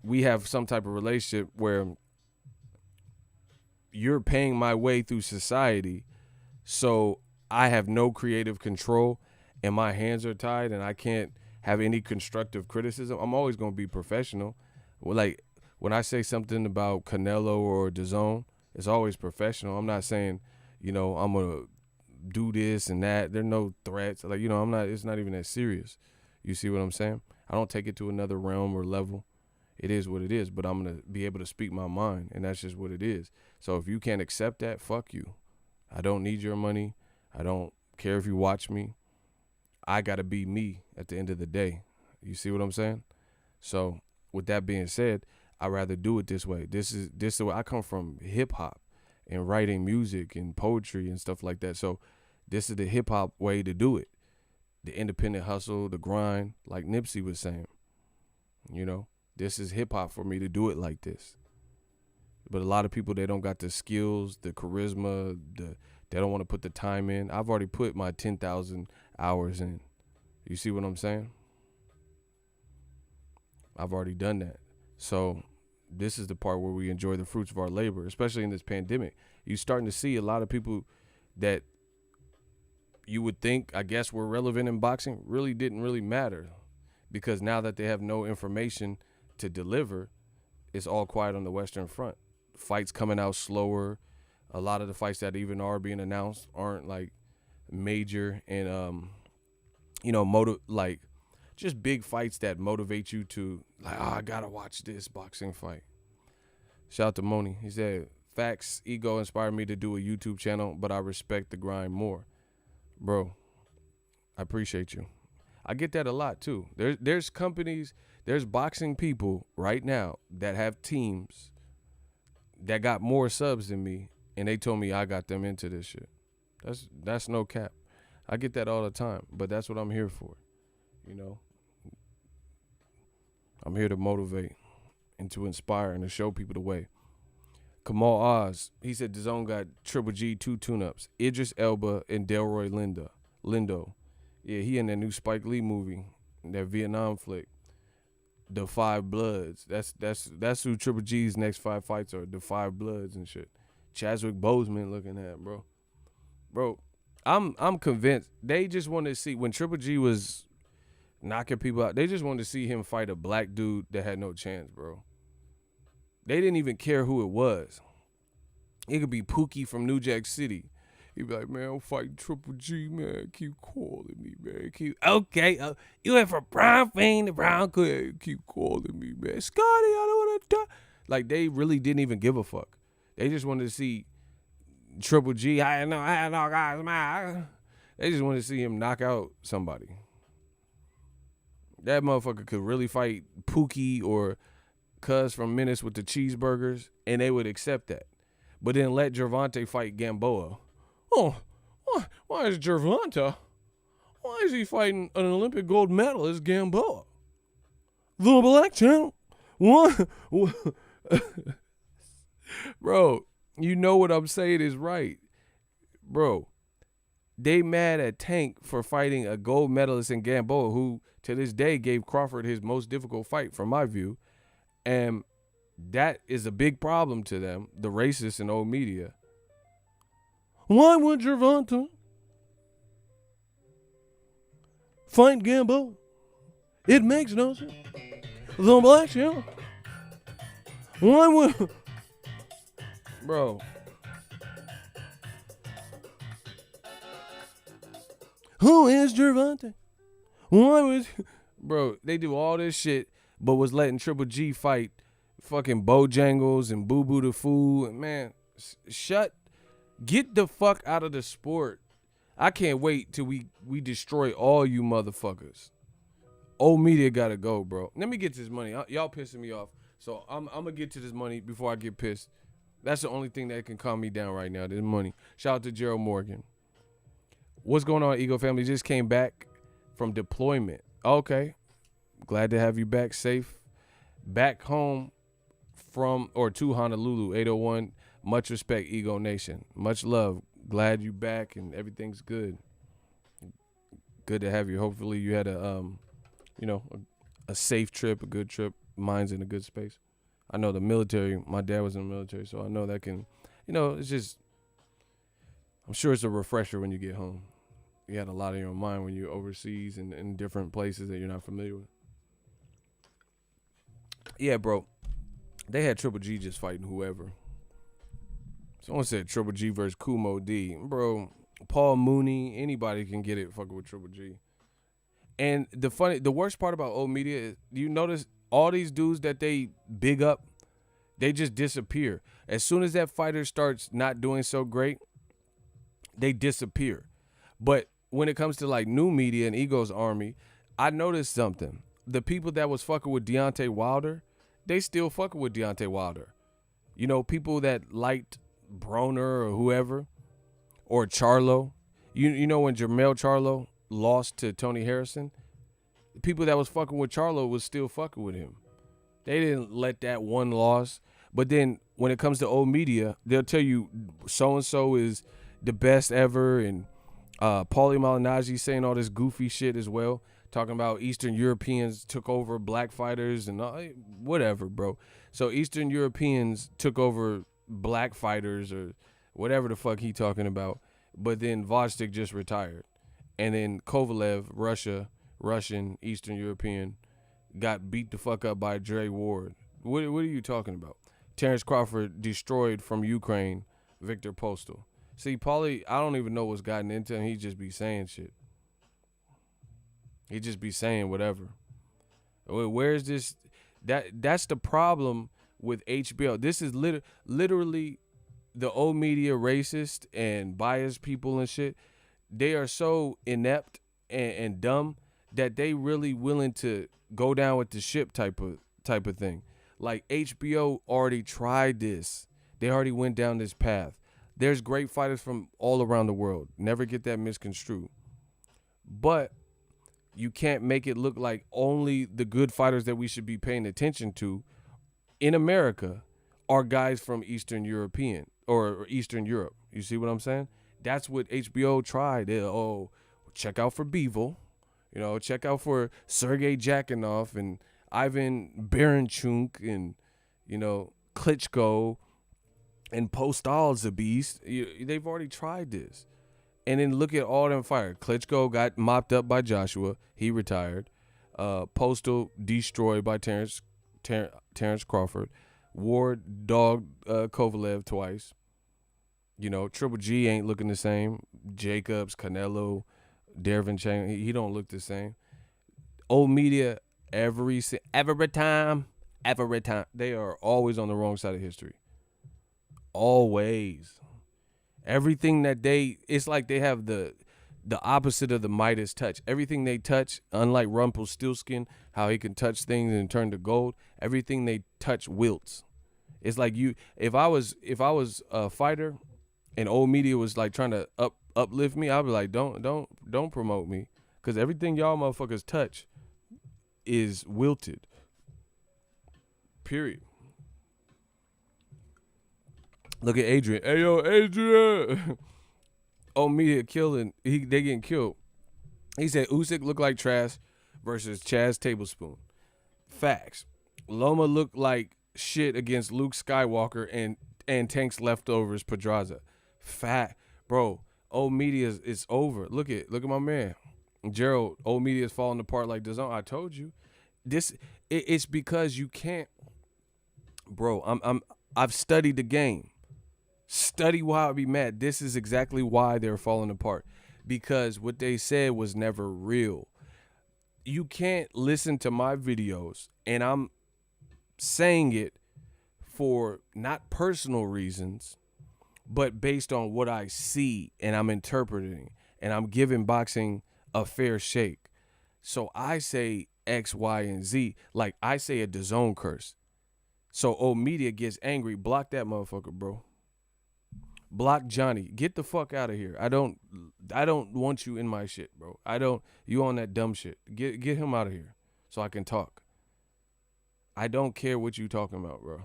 we have some type of relationship where you're paying my way through society, so I have no creative control and my hands are tied and I can't have any constructive criticism. I'm always going to be professional. Like when I say something about Canelo or DAZN, it's always professional. I'm not saying, I'm going to do this and that. There are no threats. Like, it's not even that serious. You see what I'm saying? I don't take it to another realm or level. It is what it is, but I'm going to be able to speak my mind, and that's just what it is. So if you can't accept that, fuck you. I don't need your money. I don't care if you watch me. I got to be me at the end of the day. You see what I'm saying? So with that being said, I'd rather do it this way. This is the way I come from, hip hop and writing music and poetry and stuff like that. So this is the hip hop way to do it. The independent hustle, the grind, like Nipsey was saying. This is hip hop for me to do it like this. But a lot of people, they don't got the skills, the charisma, they don't want to put the time in. I've already put my 10,000 hours in. You see what I'm saying? I've already done that. So this is the part where we enjoy the fruits of our labor, especially in this pandemic. You're starting to see a lot of people that you would think, I guess, were relevant in boxing really didn't really matter, because now that they have no information to deliver, it's all quiet on the Western Front. Fights coming out slower. A lot of the fights that even are being announced aren't like major and like just big fights that motivate you to like, I gotta watch this boxing fight. Shout out to Moni. He said, facts, ego inspired me to do a YouTube channel, but I respect the grind more. Bro, I appreciate you. I get that a lot too. There's companies, there's boxing people right now that have teams that got more subs than me, and they told me I got them into this shit. That's no cap. I get that all the time, but that's what I'm here for. I'm here to motivate and to inspire and to show people the way. Kamal Oz, he said DAZN got Triple G 2 tune-ups, Idris Elba and Delroy Lindo. Yeah, he in that new Spike Lee movie, that Vietnam flick, The Five Bloods. That's who Triple G's next 5 fights are, The Five Bloods and shit. Chadwick Boseman looking at, bro. Bro, I'm convinced they just wanted to see, when Triple G was knocking people out, they just wanted to see him fight a black dude that had no chance, bro. They didn't even care who it was. It could be Pookie from New Jack City. He'd be like, man, I'm fighting Triple G, man. Keep calling me, man. Okay, you went from Brown Fiend to Brown Clear. Keep calling me, man. Scotty, I don't want to die. Like, they really didn't even give a fuck. They just wanted to see Triple G. I had no guys, man. They just wanted to see him knock out somebody. That motherfucker could really fight Pookie or Cuz from Menace with the cheeseburgers, and they would accept that. But then let Gervonta fight Gamboa. Oh, why is Gervonta? Why is he fighting an Olympic gold medalist, Gamboa? The Black Channel. What? Bro, you know what I'm saying is right. Bro, They mad at Tank for fighting a gold medalist in Gamboa, who to this day gave Crawford his most difficult fight, from my view. And that is a big problem to them, the racists and old media. Why would Gervonta fight Gamboa? It makes no sense. The black show. Why would... Bro. Who is Gervonta? Why was... Bro, they do all this shit, but was letting Triple G fight fucking Bojangles and Boo Boo the Fool. Man, get the fuck out of the sport. I can't wait till we destroy all you motherfuckers. Old media gotta go, bro. Let me get this money. Y'all pissing me off. So I'm gonna get to this money before I get pissed. That's the only thing that can calm me down right now, this money. Shout out to Gerald Morgan. What's going on, Ego family? Just came back from deployment. Okay. Glad to have you back safe. Back home to Honolulu, 801. Much respect, Ego Nation. Much love. Glad you back and everything's good. Good to have you. Hopefully you had a safe trip, a good trip. Mine's in a good space. I know the military, my dad was in the military, so I know that can, it's just, I'm sure it's a refresher when you get home. You had a lot on your mind when you're overseas and in different places that you're not familiar with. Yeah, bro. They had Triple G just fighting whoever. Someone said Triple G versus Kumo D. Bro, Paul Mooney, anybody can get it fucking with Triple G. And the worst part about old media is, you notice all these dudes that they big up, they just disappear. As soon as that fighter starts not doing so great, they disappear. But when it comes to like new media and Ego's army, I noticed something. The people that was fucking with Deontay Wilder, they still fucking with Deontay Wilder. People that liked Broner or whoever, or Charlo. You know when Jermell Charlo lost to Tony Harrison, the people that was fucking with Charlo was still fucking with him. They didn't let that one loss. But then when it comes to old media, they'll tell you so-and-so is the best ever, and Paulie Malignaggi saying all this goofy shit as well, talking about Eastern Europeans took over black fighters and whatever, bro. So Eastern Europeans took over black fighters or whatever the fuck he talking about, but then Vodstik just retired. And then Kovalev, Russian, Eastern European, got beat the fuck up by Dre Ward. What are you talking about? Terrence Crawford destroyed from Ukraine, Victor Postal. See, Paulie, I don't even know what's gotten into him. He just be saying shit. He just be saying whatever. Where's this? That's the problem with HBO. This is literally the old media racist and biased people and shit. They are so inept and dumb that they really willing to go down with the ship type of thing. Like HBO already tried this. They already went down this path. There's great fighters from all around the world. Never get that misconstrued. But you can't make it look like only the good fighters that we should be paying attention to in America are guys from Eastern European or Eastern Europe. You see what I'm saying? That's what HBO tried. Check out for Bevel. Check out for Sergey Jakinov and Ivan Baranchuk and, Klitschko and Postal's a beast. They've already tried this. And then look at all them fighters. Klitschko got mopped up by Joshua. He retired. Postal destroyed by Terrence Crawford. Ward dogged Kovalev twice. Triple G ain't looking the same. Jacobs, Canelo, Dervin Chang, he don't look the same. Old media, every time, they are always on the wrong side of history. Always. Everything that it's like they have the opposite of the Midas touch. Everything they touch, unlike Rumpelstiltskin, how he can touch things and turn to gold, everything they touch wilts. It's like if I was a fighter and old media was like trying to uplift me, I'd be like, don't promote me, because everything y'all motherfuckers touch is wilted. Period. Look at Adrian. Hey, yo, Adrian. old media killing. They getting killed. He said Usyk looked like trash versus Chaz Tablespoon. Facts. Loma looked like shit against Luke Skywalker and Tank's leftovers Pedraza. Fact, bro. Old media is over. Look at my man. Gerald, old media is falling apart like DAZN. I told you. It's because you can't, bro. I've studied the game. Study why I'd be mad. This is exactly why they're falling apart. Because what they said was never real. You can't listen to my videos, and I'm saying it for not personal reasons, but based on what I see and I'm interpreting, and I'm giving boxing a fair shake. So I say X, Y, and Z. Like I say a DAZN curse. So old media gets angry. Block that motherfucker, bro. Block Johnny. Get the fuck out of here. I don't want you in my shit, bro. You on that dumb shit. Get him out of here so I can talk. I don't care what you talking about, bro.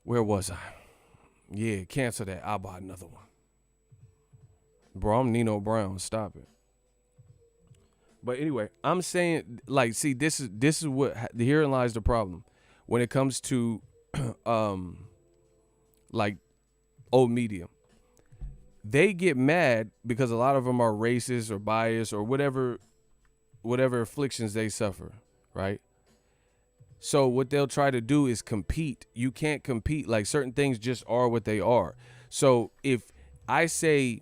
Where was I? Yeah, cancel that. I'll buy another one. Bro, I'm Nino Brown. Stop it. But anyway, I'm saying, like, see, this is what, herein lies the problem when it comes to like old media. They get mad because a lot of them are racist or biased or whatever afflictions they suffer, right? So what they'll try to do is compete. You can't compete. Like certain things just are what they are. So if I say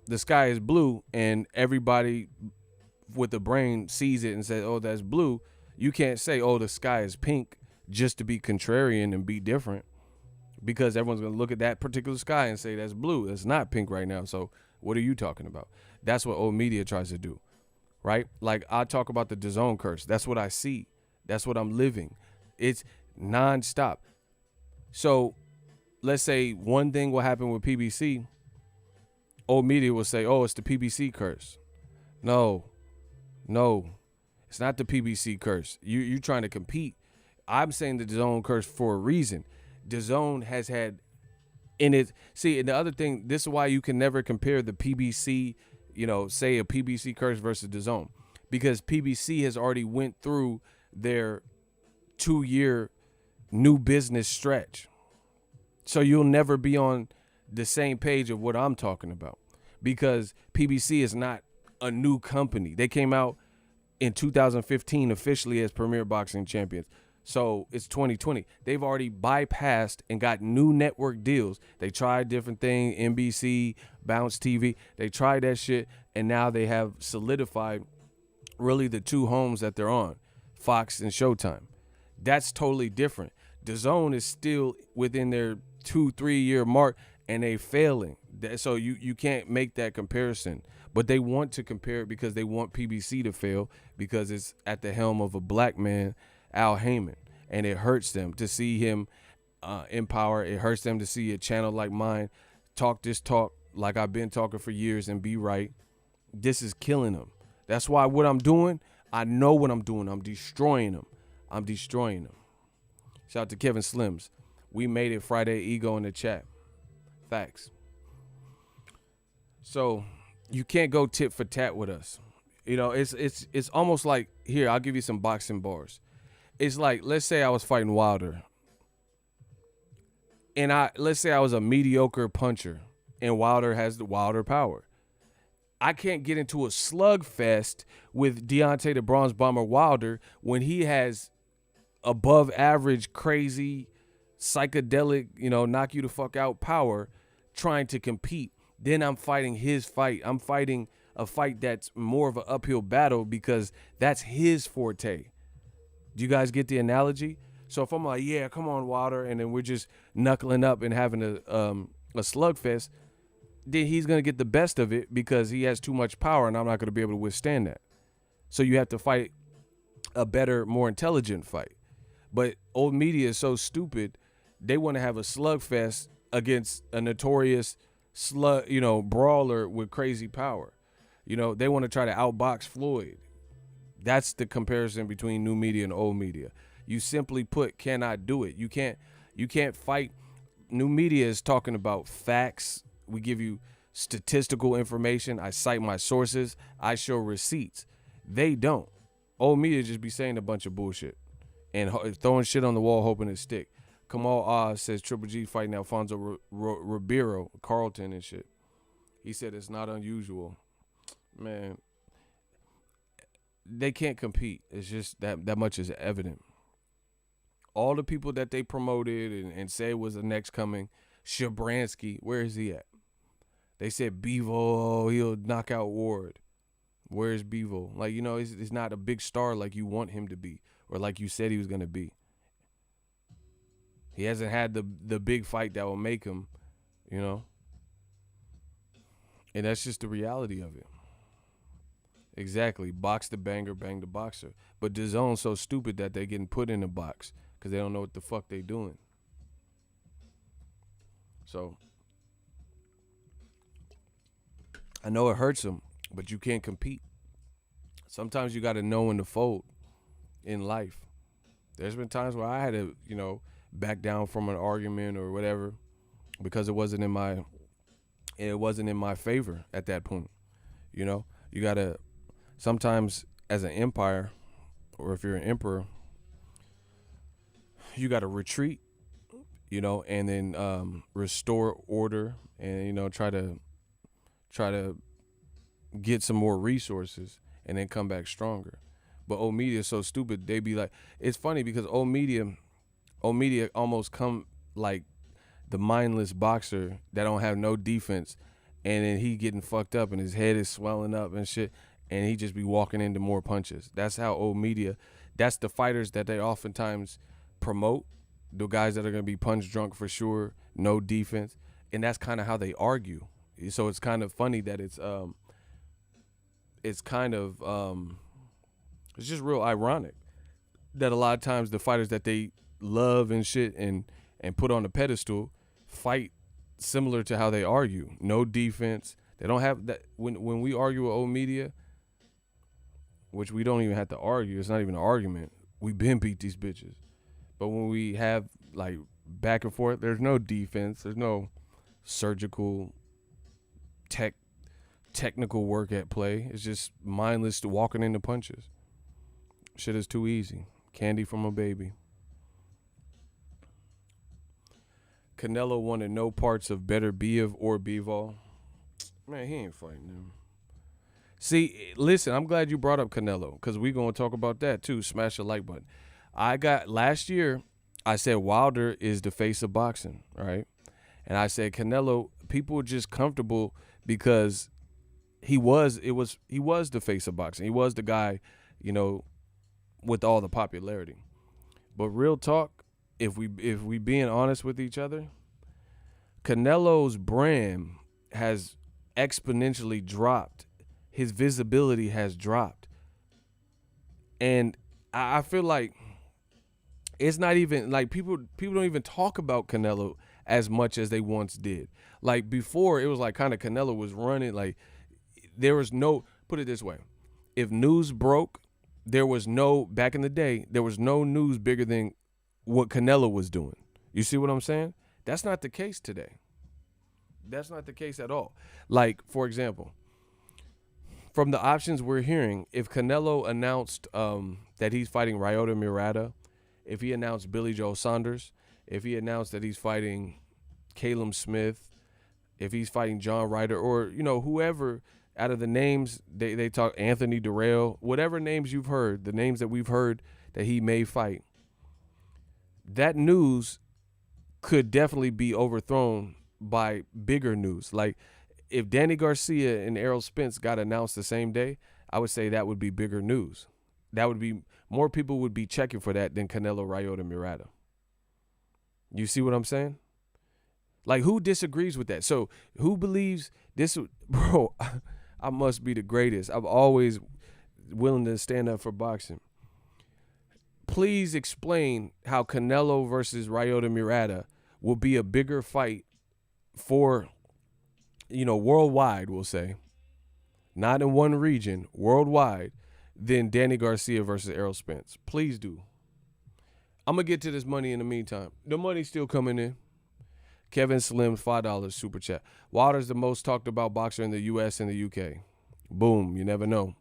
the sky is blue and everybody with the brain sees it and says, oh, that's blue, you can't say, oh, the sky is pink just to be contrarian and be different, because everyone's going to look at that particular sky and say that's blue. It's not pink right now. So what are you talking about? That's what old media tries to do, right? Like I talk about the DAZN curse. That's what I see. That's what I'm living. It's nonstop. So let's say one thing will happen with PBC. Old media will say, oh, it's the PBC curse. No, it's not the PBC curse. You're trying to compete. I'm saying the DAZN curse for a reason. DAZN has had in it. See, and the other thing, this is why you can never compare the PBC, say a PBC curse versus DAZN, because PBC has already went through their 2-year new business stretch. So you'll never be on the same page of what I'm talking about, because PBC is not a new company. They came out in 2015 officially as Premier Boxing Champions. So it's 2020. They've already bypassed and got new network deals. They tried different things, NBC, Bounce TV. They tried that shit, and now they have solidified really the two homes that they're on, Fox and Showtime. That's totally different. DAZN is still within their 2-3 year mark, and they failing. So you can't make that comparison. But they want to compare it because they want PBC to fail, because it's at the helm of a black man, Al Heyman, and it hurts them to see him in power. It hurts them to see a channel like mine talk this talk like I've been talking for years and be right. This is killing them. That's why what I'm doing, I know what I'm doing. I'm destroying them. Shout out to Kevin Slims. We made it. Friday Ego in the chat. Facts. So you can't go tit for tat with us. It's almost like, here, I'll give you some boxing bars. It's like, let's say I was fighting Wilder, and let's say I was a mediocre puncher, and Wilder has the Wilder power. I can't get into a slugfest with Deontay the Bronze Bomber Wilder when he has above average, crazy, psychedelic, knock you the fuck out power, trying to compete. Then I'm fighting his fight. I'm fighting a fight that's more of an uphill battle because that's his forte. Do you guys get the analogy? So if I'm like, yeah, come on, Wilder, and then we're just knuckling up and having a slugfest, then he's going to get the best of it because he has too much power, and I'm not going to be able to withstand that. So you have to fight a better, more intelligent fight. But old media is so stupid, they want to have a slugfest against a notorious brawler with crazy power. They want to try to outbox Floyd. That's the comparison between new media and old media. You simply put cannot do it. You can't fight New media is talking about facts. We give you statistical information. I cite my sources. I show receipts. They don't. Old media just be saying a bunch of bullshit and throwing shit on the wall hoping it stick. Kamal Oz says Triple G fighting Alfonso Ribeiro, Carlton and shit. He said it's not unusual. Man, they can't compete. It's just that much is evident. All the people that they promoted and said was the next coming, Shabransky, where is he at? They said Bevo, he'll knock out Ward. Where's Bevo? Like, he's not a big star like you want him to be or like you said he was going to be. He hasn't had the big fight that will make him, And that's just the reality of it. Exactly. Box the banger, bang the boxer. But DAZN's so stupid that they getting put in a box because they don't know what the fuck they doing. So, I know it hurts them, but you can't compete. Sometimes you got to know when to fold in life. There's been times where I had to, back down from an argument or whatever because it wasn't in my favor at that point. You got to, sometimes as an empire or if you're an emperor, you got to retreat, and then restore order and, try to get some more resources and then come back stronger. But old media is so stupid. They be like, it's funny because old media almost come like the mindless boxer that don't have no defense, and then he getting fucked up and his head is swelling up and shit, and he just be walking into more punches. That's how old media, that's the fighters that they oftentimes promote, the guys that are going to be punch drunk for sure, no defense, and that's kind of how they argue. So it's kind of funny that it's just real ironic that a lot of times the fighters that they love and shit and put on a pedestal fight similar to how they argue. No defense. They don't have that. When we argue with old media, which we don't even have to argue, it's not even an argument. We been beat these bitches. But when we have like back and forth, there's no defense. There's no surgical technical work at play. It's just mindless walking into punches. Shit is too easy. Candy from a baby. Canelo wanted no parts of Better Biev or Bivol. Man, he ain't fighting them. See, listen, I'm glad you brought up Canelo because we're going to talk about that too. Smash the like button. Last year, I said Wilder is the face of boxing, right? And I said Canelo, people were just comfortable because he was the face of boxing. He was the guy, with all the popularity. But real talk, if we being honest with each other, Canelo's brand has exponentially dropped. His visibility has dropped. And I feel like it's not even like people don't even talk about Canelo as much as they once did. Like before, it was like kind of Canelo was running. Like there was no, put it this way, if news broke, back in the day, there was no news bigger than what Canelo was doing. You see what I'm saying? That's not the case today. That's not the case at all. Like, for example, from the options we're hearing, if Canelo announced that he's fighting Ryota Murata, if he announced Billy Joe Saunders, if he announced that he's fighting Caleb Smith, if he's fighting John Ryder, or, whoever out of the names, they talk Anthony Durrell, whatever names you've heard, the names that we've heard that he may fight, that news could definitely be overthrown by bigger news. Like if Danny Garcia and Errol Spence got announced the same day, I would say that would be bigger news. That would be, more people would be checking for that than Canelo Ryota Murata. You see what I'm saying? Like, who disagrees with that? So who believes this? Bro, I must be the greatest. I'm always willing to stand up for boxing. Please explain how Canelo versus Ryota Murata will be a bigger fight for, worldwide, we'll say. Not in one region, worldwide, than Danny Garcia versus Errol Spence. Please do. I'm going to get to this money in the meantime. The money's still coming in. Kevin Slim, $5 super chat. Wilder's the most talked about boxer in the U.S. and the U.K. Boom, you never know.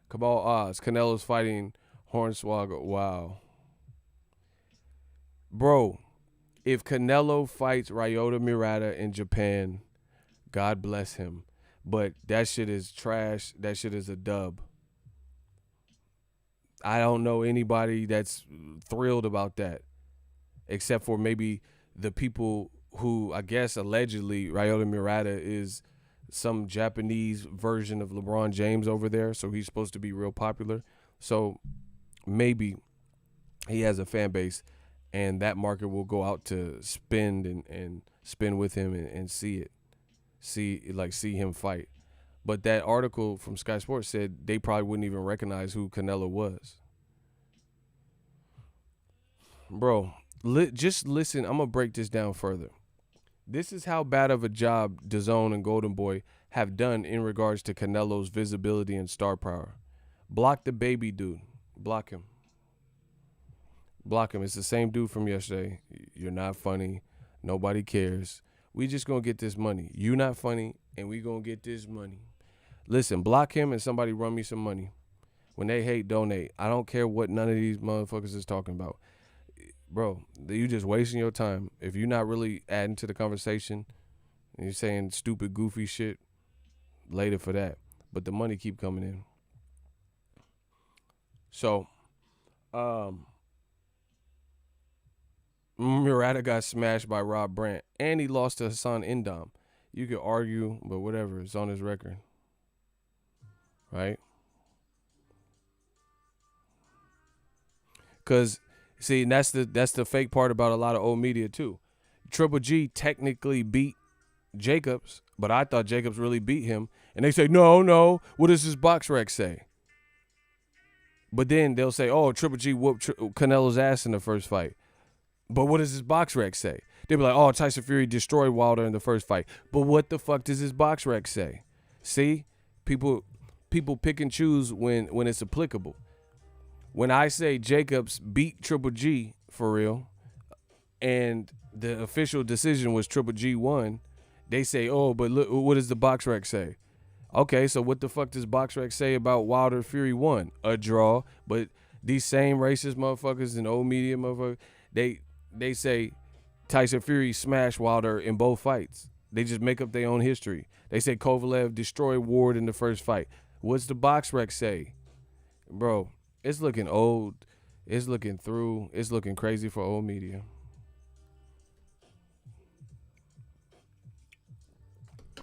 Cabal Oz, Canelo's fighting Hornswoggle. Wow. Bro, if Canelo fights Ryota Murata in Japan, God bless him. But that shit is trash. That shit is a dub. I don't know anybody that's thrilled about that, except for maybe the people who, I guess, allegedly Ryota Murata is some Japanese version of LeBron James over there, so he's supposed to be real popular. So maybe he has a fan base, and that market will go out to spend and spend with him and see it, see him fight. But that article from Sky Sports said they probably wouldn't even recognize who Canelo was. Bro, just listen. I'm going to break this down further. This is how bad of a job DAZN and Golden Boy have done in regards to Canelo's visibility and star power. Block the baby dude. Block him. Block him. It's the same dude from yesterday. You're not funny. Nobody cares. We just going to get this money. You not funny, and we going to get this money. Listen, block him and somebody run me some money. When they hate, donate. I don't care what none of these motherfuckers is talking about. Bro, you just wasting your time. If you're not really adding to the conversation and you're saying stupid, goofy shit, later for that. But the money keep coming in. So, Murata got smashed by Rob Brandt, and he lost to Hassan Indam. You could argue, but whatever. It's on his record. Right? Because, see, that's the fake part about a lot of old media, too. Triple G technically beat Jacobs, but I thought Jacobs really beat him. And they say, no, what does this box rec say? But then they'll say, oh, Triple G whooped Canelo's ass in the first fight. But what does this box rec say? They'll be like, oh, Tyson Fury destroyed Wilder in the first fight. But what the fuck does this box rec say? See? People pick and choose when it's applicable. When I say Jacobs beat Triple G for real, and the official decision was Triple G won, they say, oh, but look, what does the box rec say? Okay, so what the fuck does box rec say about Wilder Fury won? A draw. But these same racist motherfuckers and old media motherfuckers, they say Tyson Fury smashed Wilder in both fights. They just make up their own history. They say Kovalev destroyed Ward in the first fight. What's the box rec say? Bro, it's looking old. It's looking through. It's looking crazy for old media.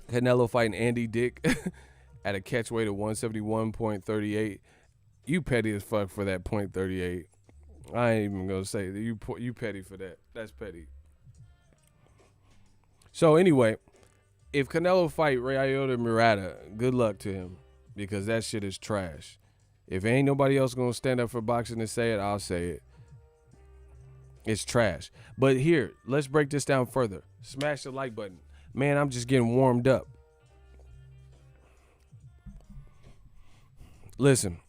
Canelo fighting Andy Dick at a catch weight of 171.38. You petty as fuck for that .38. I ain't even gonna say that you petty for that. That's petty. So anyway, if Canelo fight Ryota Murata, good luck to him, because that shit is trash. If ain't nobody else gonna stand up for boxing and say it, I'll say it. It's trash. But here, let's break this down further. Smash the like button. Man, I'm just getting warmed up. Listen,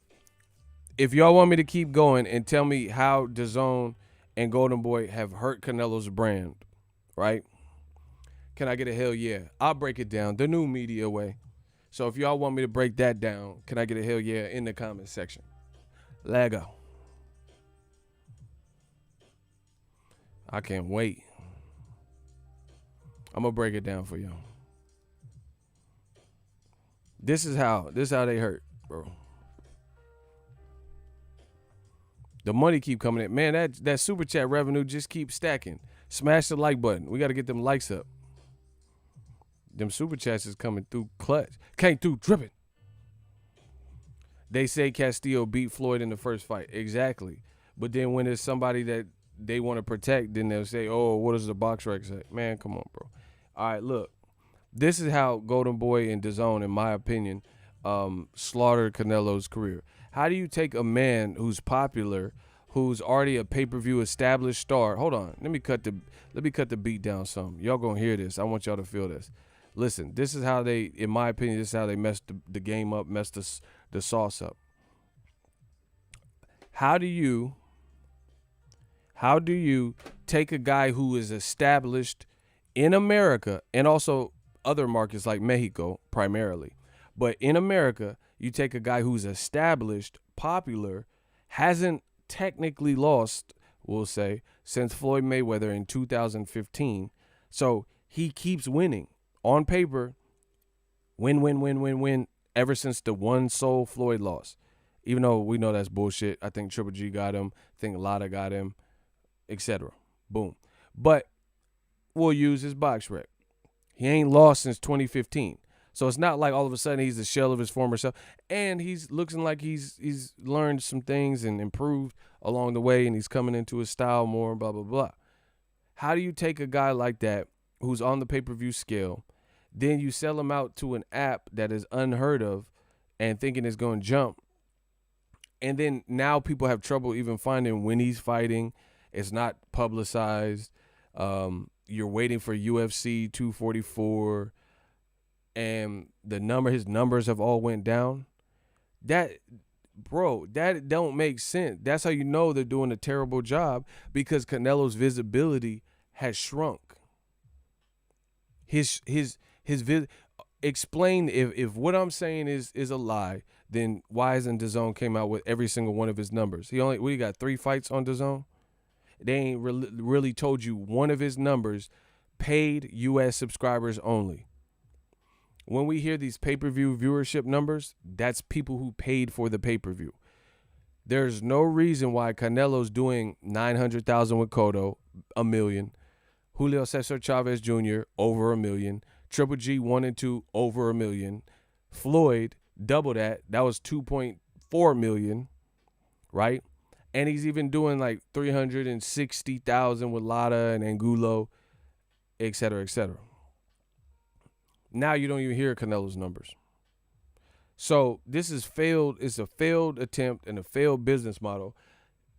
if y'all want me to keep going and tell me how DAZN and Golden Boy have hurt Canelo's brand, right? Can I get a hell yeah? I'll break it down the new media way. So if y'all want me to break that down, can I get a hell yeah in the comment section? Lego. I can't wait. I'm gonna break it down for y'all. This is how they hurt, bro. The money keep coming in. Man, that super chat revenue just keeps stacking. Smash the like button. We gotta get them likes up. Them super chats is coming through clutch. Came through dripping. They say Castillo beat Floyd in the first fight. Exactly. But then when it's somebody that they want to protect, then they'll say, oh, what does the box rec say? Man, come on, bro. All right, look. This is how Golden Boy and DAZN, in my opinion, slaughtered Canelo's career. How do you take a man who's popular, who's already a pay-per-view established star? Hold on. Let me cut the beat down some. Y'all gonna hear this. I want y'all to feel this. Listen, this is how they, in my opinion, this is how they messed the game up, messed the sauce up. How do you take a guy who is established In America, and also other markets like Mexico primarily, but in America, you take a guy who's established, popular, hasn't technically lost, we'll say, since Floyd Mayweather in 2015. So he keeps winning. On paper, win, ever since the one sole Floyd loss. Even though we know that's bullshit. I think Triple G got him. I think Lotta got him, etc. Boom. But we'll use his box rec. He ain't lost since 2015. So it's not like all of a sudden he's a shell of his former self. And he's looking like he's learned some things and improved along the way, and he's coming into his style more, blah, blah, blah. How do you take a guy like that who's on the pay-per-view scale, then you sell him out to an app that is unheard of and thinking it's going to jump, and then now people have trouble even finding when he's fighting. It's not publicized. You're waiting for UFC 244, and his numbers have all went down. That don't make sense. That's how you know they're doing a terrible job, because Canelo's visibility has shrunk. Explain if what I'm saying is a lie, then why isn't DAZN came out with every single one of his numbers? We got 3 fights on DAZN. They ain't really told you one of his numbers, paid U.S. subscribers only. When we hear these pay-per-view viewership numbers, that's people who paid for the pay-per-view. There's no reason why Canelo's doing 900,000 with Cotto, 1 million. Julio Cesar Chavez Jr., over 1 million. Triple G 1 and 2, over 1 million. Floyd, double that. That was 2.4 million, right? And he's even doing like 360,000 with Lotta and Angulo, et cetera, et cetera. Now you don't even hear Canelo's numbers. So this is failed. It's a failed attempt and a failed business model.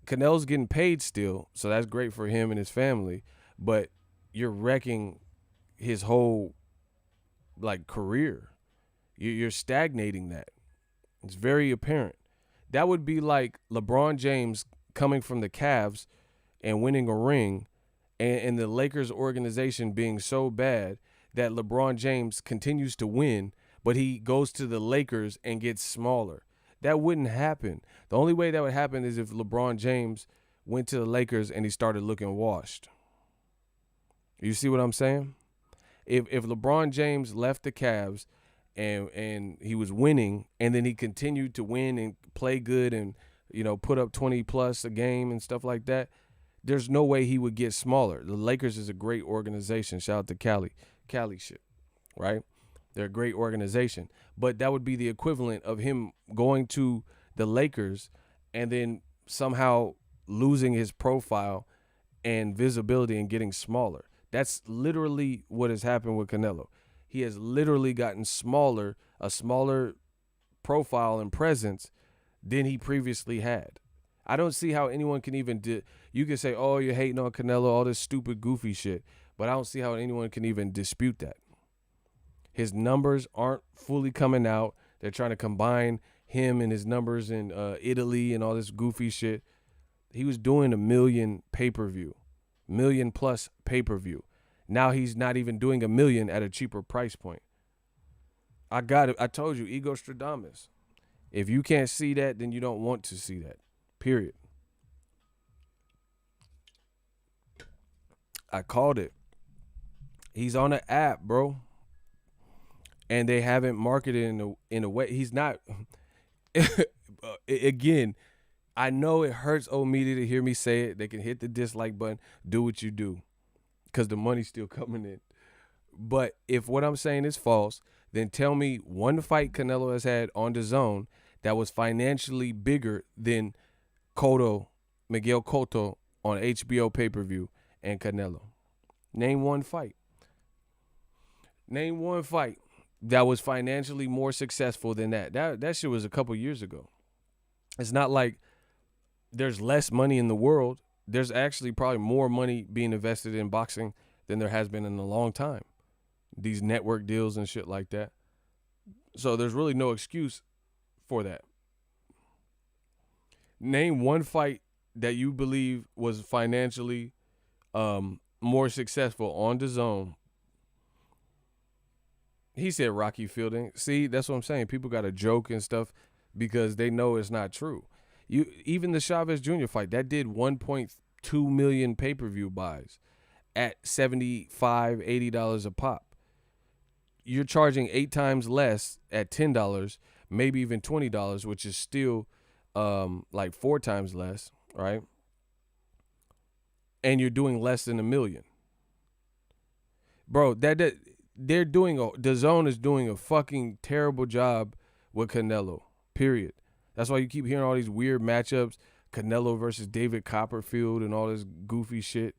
Canelo's getting paid still, so that's great for him and his family. But you're wrecking his whole career. You're stagnating that. It's very apparent. That would be like LeBron James coming from the Cavs and winning a ring, and the Lakers organization being so bad that LeBron James continues to win, but he goes to the Lakers and gets smaller. That wouldn't happen. The only way that would happen is if LeBron James went to the Lakers and he started looking washed. You see what I'm saying? If LeBron James left the Cavs and he was winning, and then he continued to win and play good and, put up 20 plus a game and stuff like that, there's no way he would get smaller. The Lakers is a great organization. Shout out to Cali shit, right? They're a great organization. But that would be the equivalent of him going to the Lakers and then somehow losing his profile and visibility and getting smaller. That's literally what has happened with Canelo. He has literally gotten smaller, a smaller profile and presence than he previously had. I don't see how anyone can even you can say, oh, you're hating on Canelo, all this stupid, goofy shit, but I don't see how anyone can even dispute that. His numbers aren't fully coming out. They're trying to combine him and his numbers in Italy and all this goofy shit. He was doing 1 million pay-per-view, 1 million plus pay-per-view. Now he's not even doing 1 million at a cheaper price point. I got it. I told you, Ego Stradamus. If you can't see that, then you don't want to see that. Period. I called it. He's on an app, bro. And they haven't marketed in a way. He's not. Again, I know it hurts old media to hear me say it. They can hit the dislike button. Do what you do, because the money's still coming in. But if what I'm saying is false, then tell me one fight Canelo has had on DAZN that was financially bigger than Miguel Cotto on HBO pay-per-view and Canelo. Name one fight. Name one fight that was financially more successful than that. That shit was a couple years ago. It's not like there's less money in the world. There's actually probably more money being invested in boxing than there has been in a long time. These network deals and shit like that. So there's really no excuse for that. Name one fight that you believe was financially more successful on DAZN He said Rocky Fielding. See, that's what I'm saying. People got a joke and stuff because they know it's not true. Even the Chavez Jr. fight that did 1.2 million pay-per-view buys at $75, $80 a pop. You're charging 8 times less at $10, maybe even $20, which is still like 4 times less, right? And you're doing less than $1 million. Bro, they're doing DAZN is doing a fucking terrible job with Canelo. Period. That's why you keep hearing all these weird matchups, Canelo versus David Copperfield and all this goofy shit.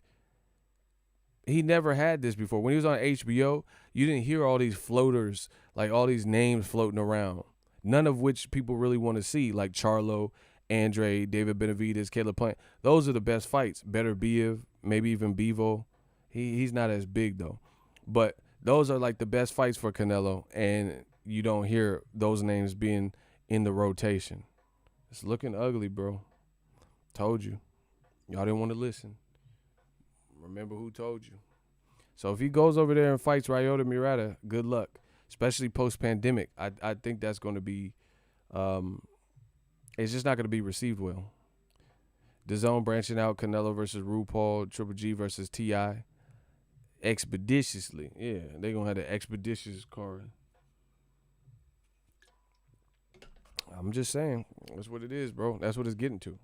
He never had this before. When he was on HBO, you didn't hear all these floaters, like all these names floating around. None of which people really want to see, like Charlo, Andre, David Benavidez, Caleb Plant. Those are the best fights. Better Biev, maybe even Bevo. He's not as big though. But those are like the best fights for Canelo, and you don't hear those names being in the rotation. It's looking ugly, bro. Told you. Y'all didn't want to listen. Remember who told you. So if he goes over there and fights Ryota Murata, good luck, especially post-pandemic. I think that's going to be it's just not going to be received well. DAZN branching out Canelo versus RuPaul, Triple G versus T.I. Expeditiously. Yeah, they're going to have the expeditious card. I'm just saying. That's what it is, bro. That's what it's getting to.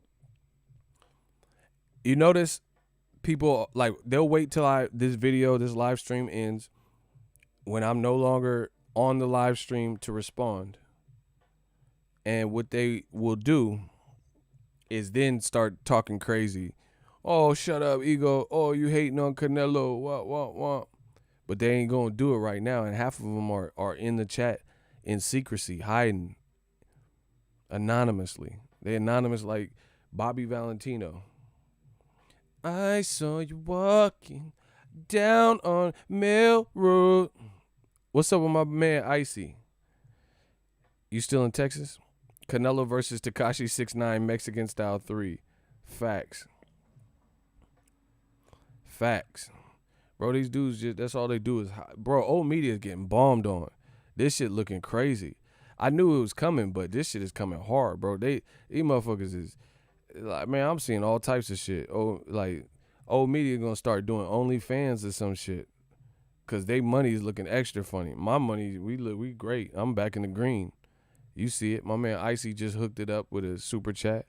You notice people, like, they'll wait till this live stream ends when I'm no longer on the live stream to respond. And what they will do is then start talking crazy. Oh, shut up, ego. Oh, you hating on Canelo. What. But they ain't going to do it right now. And half of them are in the chat in secrecy, hiding anonymously. They anonymous like Bobby Valentino. I saw you walking down on Mill Road. What's up with my man Icy? You still in Texas? Canelo versus Tekashi 6ix9ine Mexican style 3. Facts. Bro, these dudes that's all they do is bro, old media is getting bombed on. This shit looking crazy. I knew it was coming, but this shit is coming hard, bro. These motherfuckers is like, man, I'm seeing all types of shit. Oh, like old media gonna start doing OnlyFans or some shit, cause they money is looking extra funny. My money, we great. I'm back in the green. You see it. My man Icy just hooked it up with a super chat.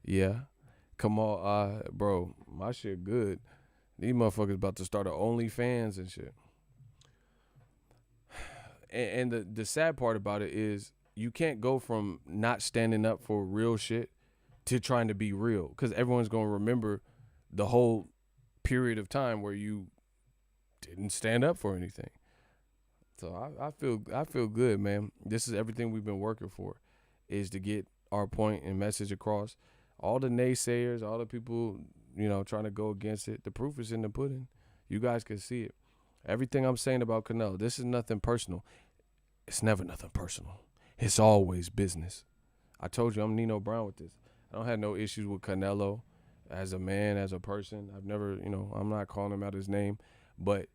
Yeah, come on, bro, my shit good. These motherfuckers about to start a OnlyFans and shit. And the sad part about it is you can't go from not standing up for real shit to trying to be real, because everyone's going to remember the whole period of time where you didn't stand up for anything. So I feel good, man. This is everything we've been working for, is to get our point and message across. All the naysayers, all the people, trying to go against it, the proof is in the pudding. You guys can see it. Everything I'm saying about Canelo, this is nothing personal. It's never nothing personal. It's always business. I told you I'm Nino Brown with this. I don't have no issues with Canelo as a man, as a person. I've never, I'm not calling him out his name. But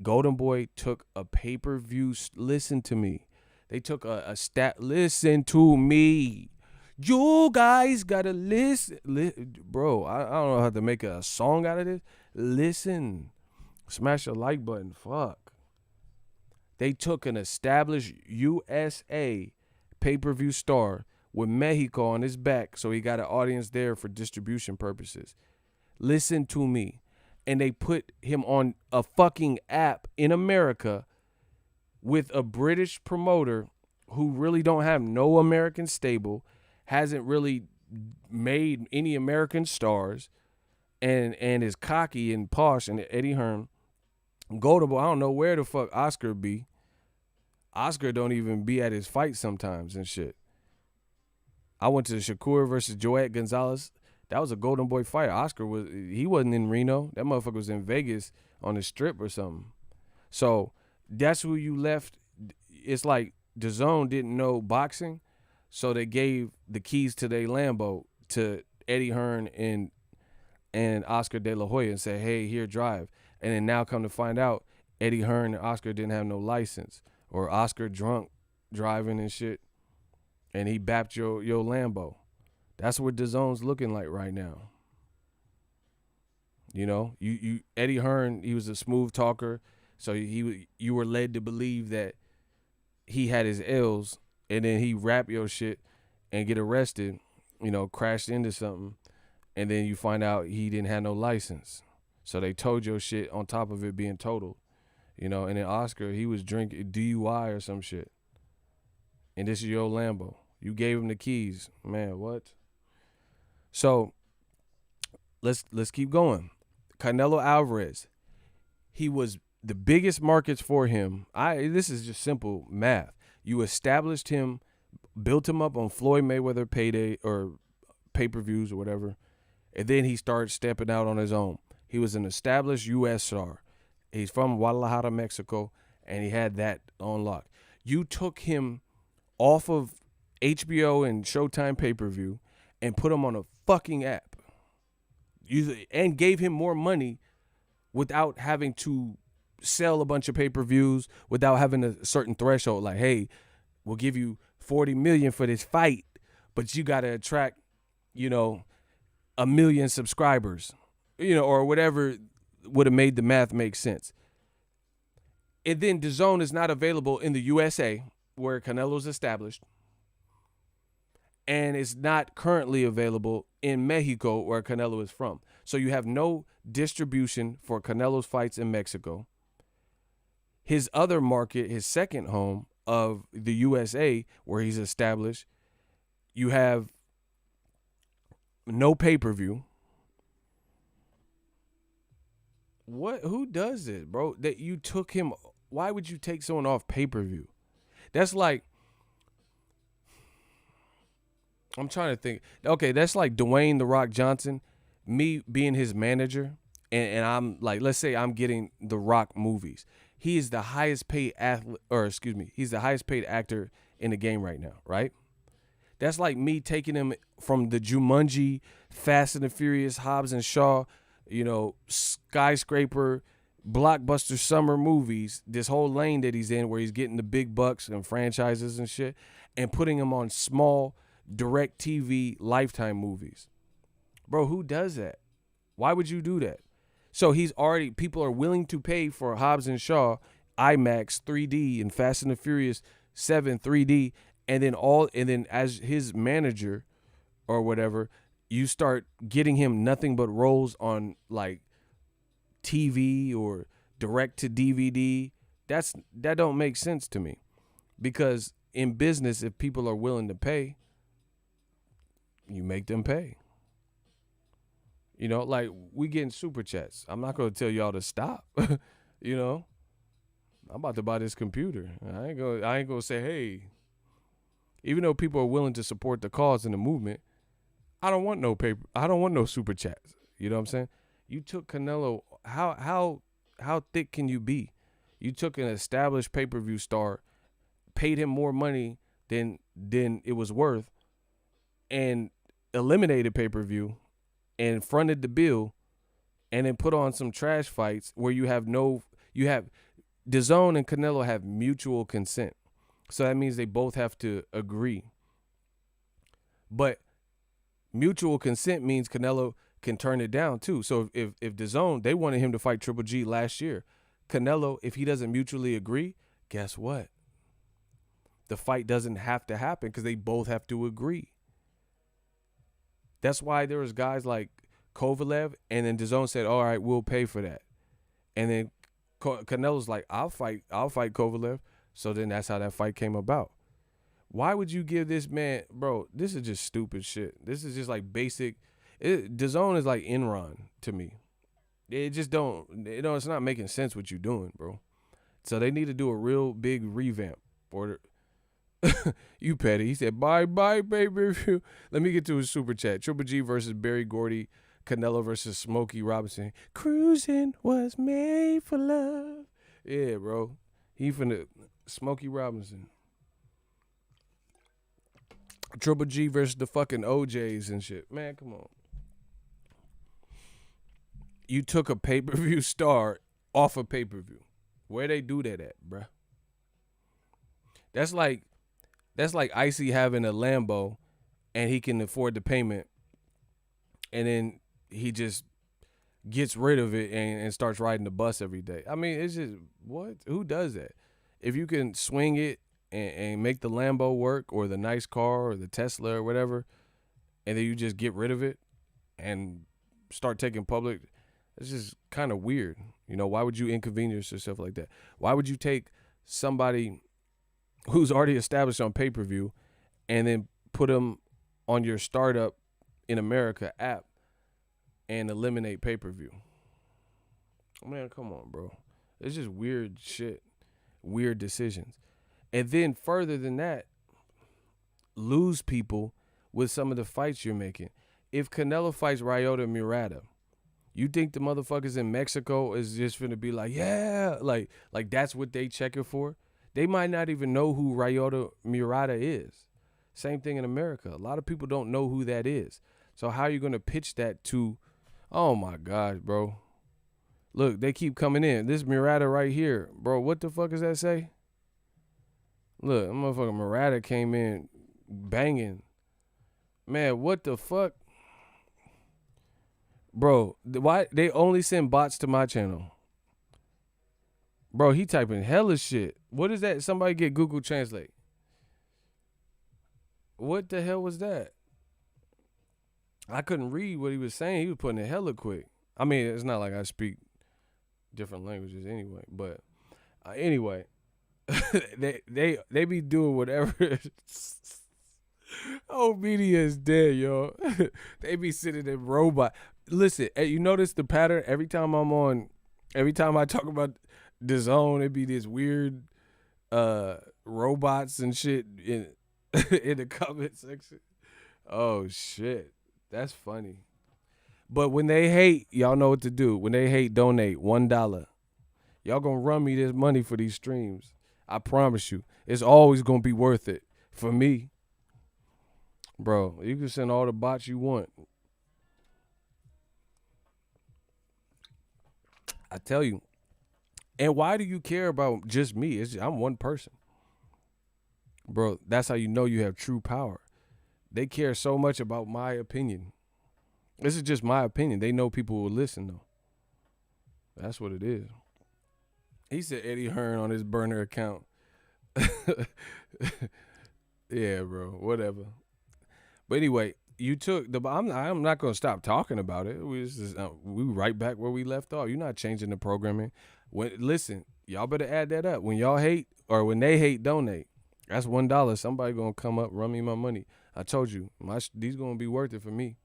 Golden Boy took a pay-per-view. Listen to me. They took a stat. Listen to me. You guys got to listen. Bro, I don't know how to make a song out of this. Listen. Smash the like button. Fuck. They took an established USA pay-per-view star with Mexico on his back, so he got an audience there for distribution purposes. Listen to me. And they put him on a fucking app in America with a British promoter who really don't have no American stable, hasn't really made any American stars, and is cocky and posh, and Eddie Hearn. Golden Boy, I don't know where the fuck Oscar be. Oscar don't even be at his fight sometimes and shit. I went to Shakur versus Joet Gonzalez. That was a Golden Boy fight. Oscar wasn't in Reno. That motherfucker was in Vegas on the strip or something. So that's who you left. It's like DAZN didn't know boxing, so they gave the keys to their Lambo to Eddie Hearn and Oscar De La Hoya and said, hey, here, drive. And then now come to find out, Eddie Hearn and Oscar didn't have no license. or Oscar drunk driving and shit, and he bapped your Lambo. That's what DAZN's looking like right now. You know, you Eddie Hearn, he was a smooth talker, so you were led to believe that he had his L's, and then he rap your shit and get arrested, you know, crashed into something, and then you find out he didn't have no license. So they towed your shit on top of it being totaled, you know, and then Oscar, he was drinking DUI or some shit. And this is your Lambo. You gave him the keys. Man, what? So let's keep going. Canelo Alvarez, he was the biggest markets for him. This is just simple math. You established him, built him up on Floyd Mayweather payday or pay-per-views or whatever, and then he started stepping out on his own. He was an established U.S. star. He's from Guadalajara, Mexico, and he had that on lock. You took him off of HBO and Showtime pay-per-view and put him on a fucking app. And gave him more money without having to sell a bunch of pay-per-views, without having a certain threshold. Like, hey, we'll give you $40 million for this fight, but you got to attract, you know, 1 million subscribers, you know, or whatever would have made the math make sense. And then DAZN is not available in the USA, where Canelo's established, and it's not currently available in Mexico, where Canelo is from. So you have no distribution for Canelo's fights in Mexico. His other market, his second home of the USA, where he's established, you have no pay-per-view. What? Who does it, bro? That you took him. Why would you take someone off pay-per-view? That's like, I'm trying to think. Okay, that's like Dwayne "The Rock" Johnson, me being his manager, and I'm like, let's say I'm getting The Rock movies. He is the highest paid athlete, or excuse me, he's the highest paid actor in the game right now, right? That's like me taking him from the Jumanji, Fast and the Furious, Hobbs and Shaw, you know, Skyscraper, blockbuster summer movies, this whole lane that he's in where he's getting the big bucks and franchises and shit, and putting him on small direct TV Lifetime movies. Bro, who does that? Why would you do that? So people are willing to pay for Hobbs and Shaw, IMAX 3D, and Fast and the Furious 7 3D, and then as his manager or whatever, you start getting him nothing but roles on like TV or direct to DVD. That don't make sense to me, because in business, if people are willing to pay, you make them pay. You know, like we getting super chats. I'm not going to tell y'all to stop. You know, I'm about to buy this computer. I ain't going to say, hey, even though people are willing to support the cause and the movement, I don't want no paper. I don't want no super chats. You know what I'm saying? You took Canelo. How thick can you be? You took an established pay-per-view star, paid him more money than it was worth, and eliminated pay-per-view and fronted the bill, and then put on some trash fights where you have DAZN and Canelo have mutual consent. So that means they both have to agree. But mutual consent means Canelo can turn it down too. So if DAZN, they wanted him to fight Triple G last year, Canelo, if he doesn't mutually agree, guess what? The fight doesn't have to happen because they both have to agree. That's why there was guys like Kovalev, and then DAZN said, all right, we'll pay for that. And then Canelo's like, I'll fight Kovalev. So then that's how that fight came about. Why would you give this man, bro, this is just stupid shit. This is just like basic. DAZN is like Enron to me. It just don't, it's not making sense what you're doing, bro. So they need to do a real big revamp. Or you petty. He said, bye, baby. Let me get to his super chat. Triple G versus Barry Gordy. Canelo versus Smokey Robinson. Cruising was made for love. Yeah, bro. He finna Smokey Robinson. Triple G versus the fucking OJs and shit. Man, come on. You took a pay-per-view star off a pay-per-view. Where they do that at, bruh? That's like Icy having a Lambo and he can afford the payment, and then he just gets rid of it and starts riding the bus every day. I mean, it's just, what? Who does that? If you can swing it and make the Lambo work, or the nice car, or the Tesla, or whatever, and then you just get rid of it and start taking public, it's just kind of weird. You know, why would you inconvenience yourself like that? Why would you take somebody who's already established on pay-per-view and then put them on your Startup in America app and eliminate pay-per-view? Man, come on, bro. It's just weird shit, weird decisions. And then further than that, lose people with some of the fights you're making. If Canelo fights Ryota Murata, you think the motherfuckers in Mexico is just finna be like, yeah, like that's what they checking for? They might not even know who Ryota Murata is. Same thing in America. A lot of people don't know who that is. So how are you gonna pitch that to, oh my gosh, bro. Look, they keep coming in. This Murata right here, bro, what the fuck does that say? Look, motherfucker Murata came in banging. Man, what the fuck? Bro, why they only send bots to my channel? Bro, he typing hella shit. What is that? Somebody get Google Translate. What the hell was that? I couldn't read what he was saying. He was putting it hella quick. I mean, it's not like I speak different languages anyway, but anyway, they be doing whatever. Oh, media is dead, yo. They be sitting in robot. Listen, you notice the pattern every time I talk about DAZN, it be this weird robots and shit in in the comment section. Oh shit, that's funny. But when they hate, y'all know what to do. When they hate, donate $1. Y'all gonna run me this money for these streams. I promise you, it's always gonna be worth it for me. Bro, you can send all the bots you want. I tell you. And why do you care about just me? I'm one person. Bro, that's how you know you have true power. They care so much about my opinion. This is just my opinion. They know people will listen, though. That's what it is. He said Eddie Hearn on his burner account. Yeah, bro, whatever. But anyway, you took the. I'm not gonna stop talking about it. We right back where we left off. You're not changing the programming. Listen, y'all better add that up. When y'all hate, or when they hate, donate. That's $1. Somebody gonna come up, run me my money. I told you, these gonna be worth it for me.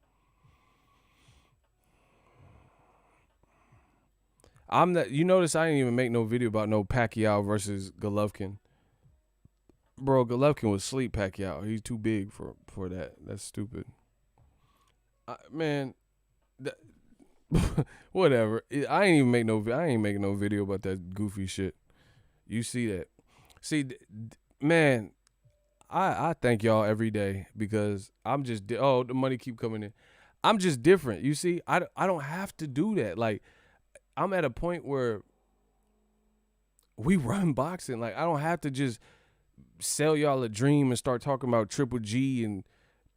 You notice I didn't even make no video about no Pacquiao versus Golovkin. Bro, Golovkin was sleep Pacquiao. He's too big for that. That's stupid. Man, whatever. I ain't making no video about that goofy shit. You see that? See, man, I thank y'all every day because I'm just the money keep coming in. I'm just different. You see, I don't have to do that. Like, I'm at a point where we run boxing. Like, I don't have to just sell y'all a dream and start talking about Triple G and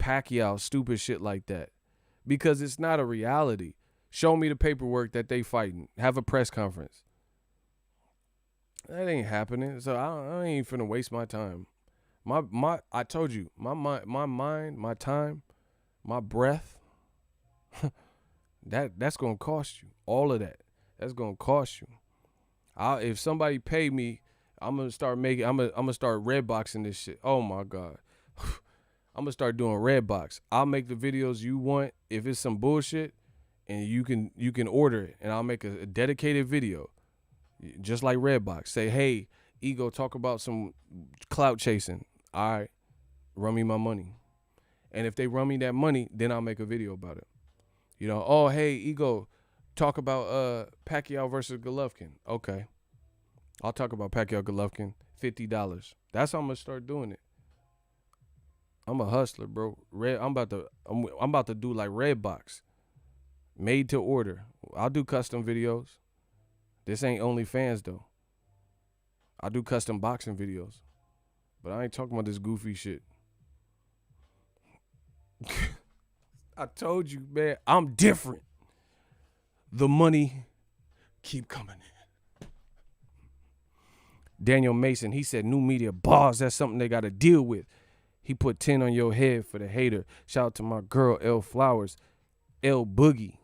Pacquiao, stupid shit like that, because it's not a reality. Show me the paperwork that they fighting. Have a press conference. That ain't happening. So I ain't finna waste my time. I told you, my mind, my time, my breath. That's gonna cost you. All of that. That's gonna cost you. If somebody pay me, I'm gonna start red boxing this shit. Oh my God. I'm gonna start doing red box. I'll make the videos you want. If it's some bullshit, and you can order it, and I'll make a dedicated video, just like Redbox. Say, hey, Ego, talk about some clout chasing. All right, run me my money. And if they run me that money, then I'll make a video about it. You know, oh, hey, Ego, talk about Pacquiao versus Golovkin. Okay, I'll talk about Pacquiao Golovkin. $50. That's how I'm gonna start doing it. I'm a hustler, bro. I'm about to do like Redbox, made to order. I'll do custom videos. This ain't OnlyFans though. I do custom boxing videos, But I ain't talking about this goofy shit. I told you, man, I'm different. The money keep coming in. Daniel Mason, he said new media bars, that's something they got to deal with. He put 10 on your head for the hater. Shout out to my girl, L Flowers, L Boogie.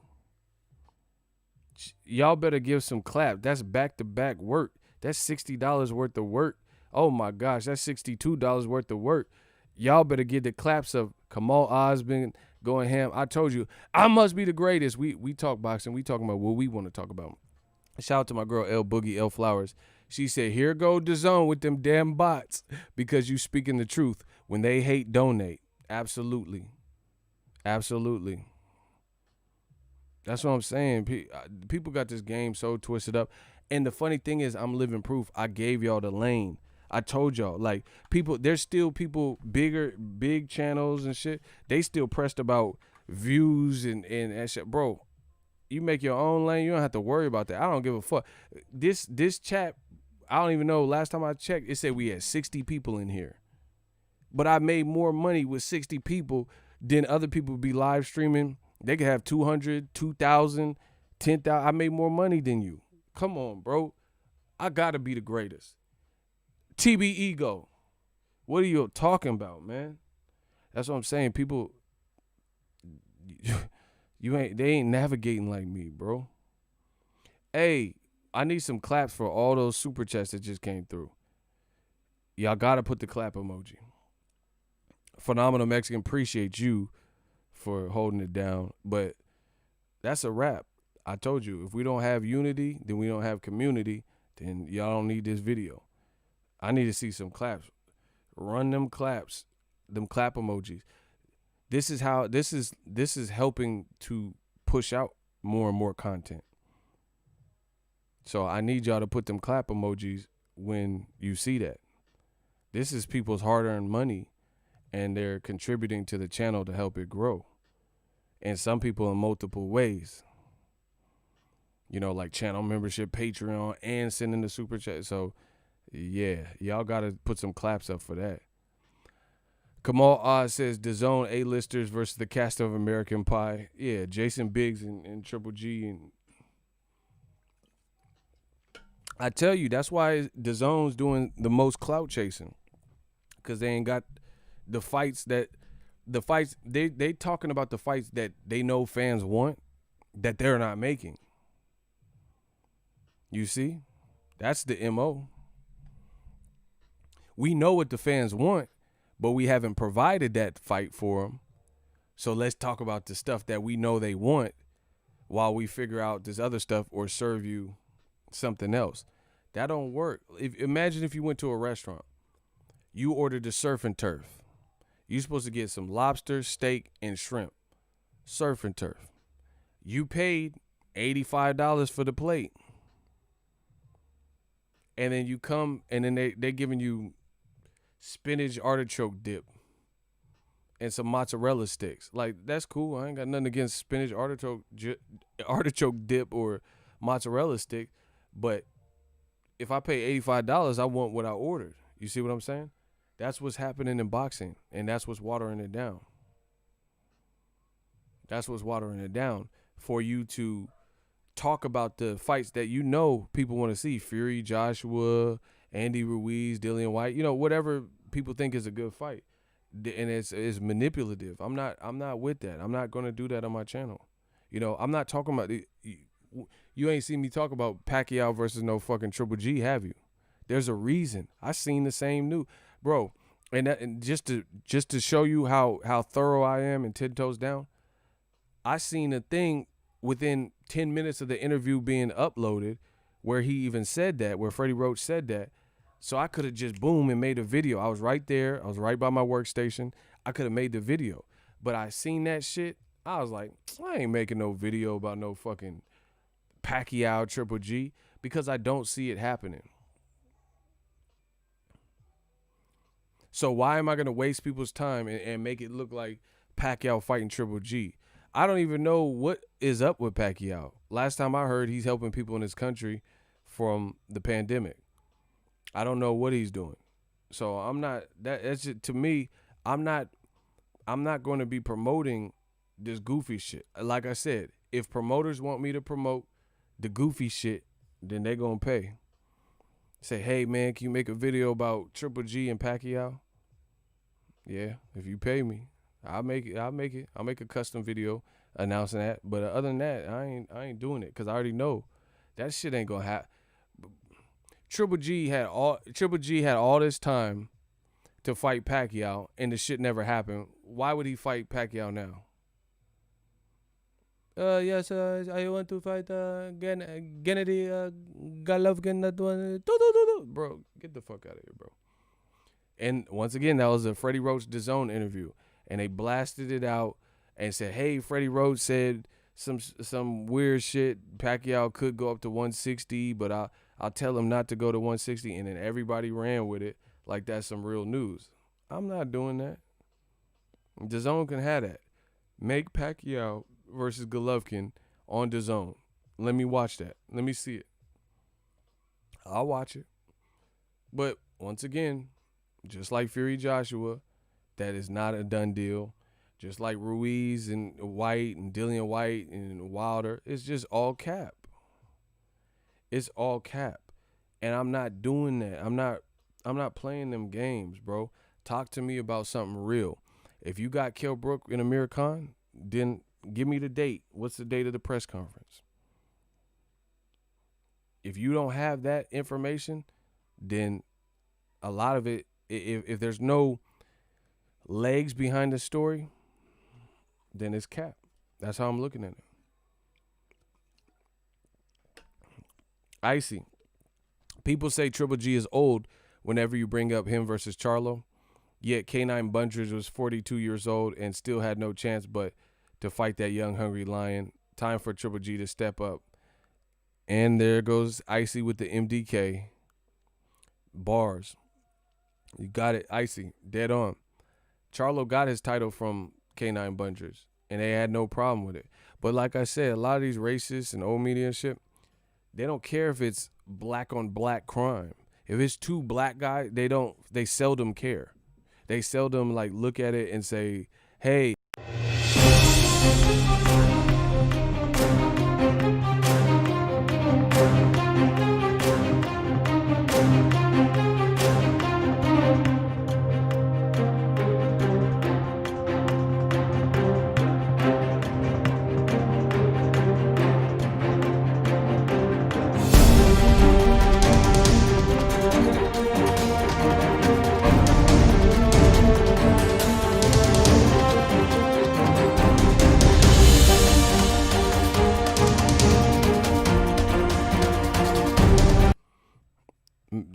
Y'all better give some clap. That's back-to-back work. That's $60 worth of work. Oh, my gosh, that's $62 worth of work. Y'all better get the claps of Kamal Osmond going ham. I told you, I must be the greatest. We talk boxing. We talking about what we want to talk about. Shout out to my girl, L Boogie, L Flowers. She said, here go DAZN with them damn bots because you speaking the truth. When they hate, donate. Absolutely. Absolutely. That's what I'm saying. People got this game so twisted up. And the funny thing is, I'm living proof. I gave y'all the lane. I told y'all, like, people, there's still people, big channels and shit. They still pressed about views and shit. Bro, you make your own lane. You don't have to worry about that. I don't give a fuck. This chat, I don't even know. Last time I checked, it said we had 60 people in here. But I made more money with 60 people than other people be live streaming. They could have 200, 2,000, 10,000. I made more money than you. Come on, bro. I got to be the greatest. TB Ego. What are you talking about, man? That's what I'm saying. People, they ain't navigating like me, bro. Hey, I need some claps for all those super chats that just came through. Y'all got to put the clap emoji. Phenomenal Mexican, appreciate you for holding it down. But that's a wrap. I told you, if we don't have unity, then we don't have community, then y'all don't need this video. I need to see some claps. Run them claps, them clap emojis. This is how this is helping to push out more and more content. So I need y'all to put them clap emojis when you see that. This is people's hard-earned money, and they're contributing to the channel to help it grow. And some people in multiple ways. You know, like channel membership, Patreon, and sending the super chat. So, yeah, y'all got to put some claps up for that. Kamal Oz says, DAZN A-listers versus the cast of American Pie. Yeah, Jason Biggs and Triple G. And I tell you, that's why DAZN's doing the most clout chasing. Because they ain't got the fights, they talking about the fights that they know fans want that they're not making. You see? That's the MO. We know what the fans want, but we haven't provided that fight for them. So let's talk about the stuff that we know they want while we figure out this other stuff or serve you something else. That don't work. Imagine if you went to a restaurant. You ordered the surf and turf. You're supposed to get some lobster, steak, and shrimp. Surf and turf. You paid $85 for the plate. And then you come, and then they giving you spinach artichoke dip and some mozzarella sticks. Like, that's cool. I ain't got nothing against spinach artichoke dip or mozzarella stick. But if I pay $85, I want what I ordered. You see what I'm saying? That's what's happening in boxing, and that's what's watering it down. That's what's watering it down for you to talk about the fights that you know people want to see. Fury, Joshua, Andy Ruiz, Dillian White, you know, whatever people think is a good fight. And it's manipulative. I'm not with that. I'm not going to do that on my channel. You know, I'm not talking about you ain't seen me talk about Pacquiao versus no fucking Triple G, have you? There's a reason. I seen the same news. Bro, and just to show you how thorough I am and 10 toes down, I seen a thing within 10 minutes of the interview being uploaded where he even said that, where Freddie Roach said that. So I could have just boom and made a video. I was right there. I was right by my workstation. I could have made the video. But I seen that shit. I was like, I ain't making no video about no fucking Pacquiao Triple G because I don't see it happening. So why am I going to waste people's time and make it look like Pacquiao fighting Triple G? I don't even know what is up with Pacquiao. Last time I heard, he's helping people in his country from the pandemic. I don't know what he's doing. So I'm not that's just, to me, I'm not I'm not going to be promoting this goofy shit. Like I said, if promoters want me to promote the goofy shit, then they going to pay. Say, "Hey man, can you make a video about Triple G and Pacquiao?" Yeah, if you pay me, I'll make it. I'll make a custom video announcing that. But other than that, I ain't doing it because I already know that shit ain't gonna happen. Triple G had all this time to fight Pacquiao, and the shit never happened. Why would he fight Pacquiao now? Yes, I want to fight Gennady Golovkin. That one, bro, get the fuck out of here, bro. And once again, that was a Freddie Roach DAZN interview, and they blasted it out and said, "Hey, Freddie Roach said some weird shit. Pacquiao could go up to 160, but I'll tell him not to go to 160." And then everybody ran with it like that's some real news. I'm not doing that. DAZN can have that. Make Pacquiao versus Golovkin on DAZN. Let me watch that. Let me see it. I'll watch it. But once again, just like Fury Joshua, that is not a done deal. Just like Ruiz and White and Dillian White and Wilder, it's just all cap. It's all cap. And I'm not doing that. I'm not playing them games, bro. Talk to me about something real. If you got Kell Brook and Amir Khan, then give me the date. What's the date of the press conference? If you don't have that information, then a lot of it, if there's no legs behind the story, then it's cap. That's how I'm looking at it. Icy. People say Triple G is old whenever you bring up him versus Charlo. Yet K9 Bundridge was 42 years old and still had no chance but to fight that young, hungry lion. Time for Triple G to step up. And there goes Icy with the MDK. Bars. You got it, Icy. Dead on. Charlo got his title from K9 Bundridge, and they had no problem with it. But like I said, a lot of these racists and old media and shit, they don't care if it's black on black crime. If it's two black guys, they seldom care. They seldom like look at it and say, "Hey,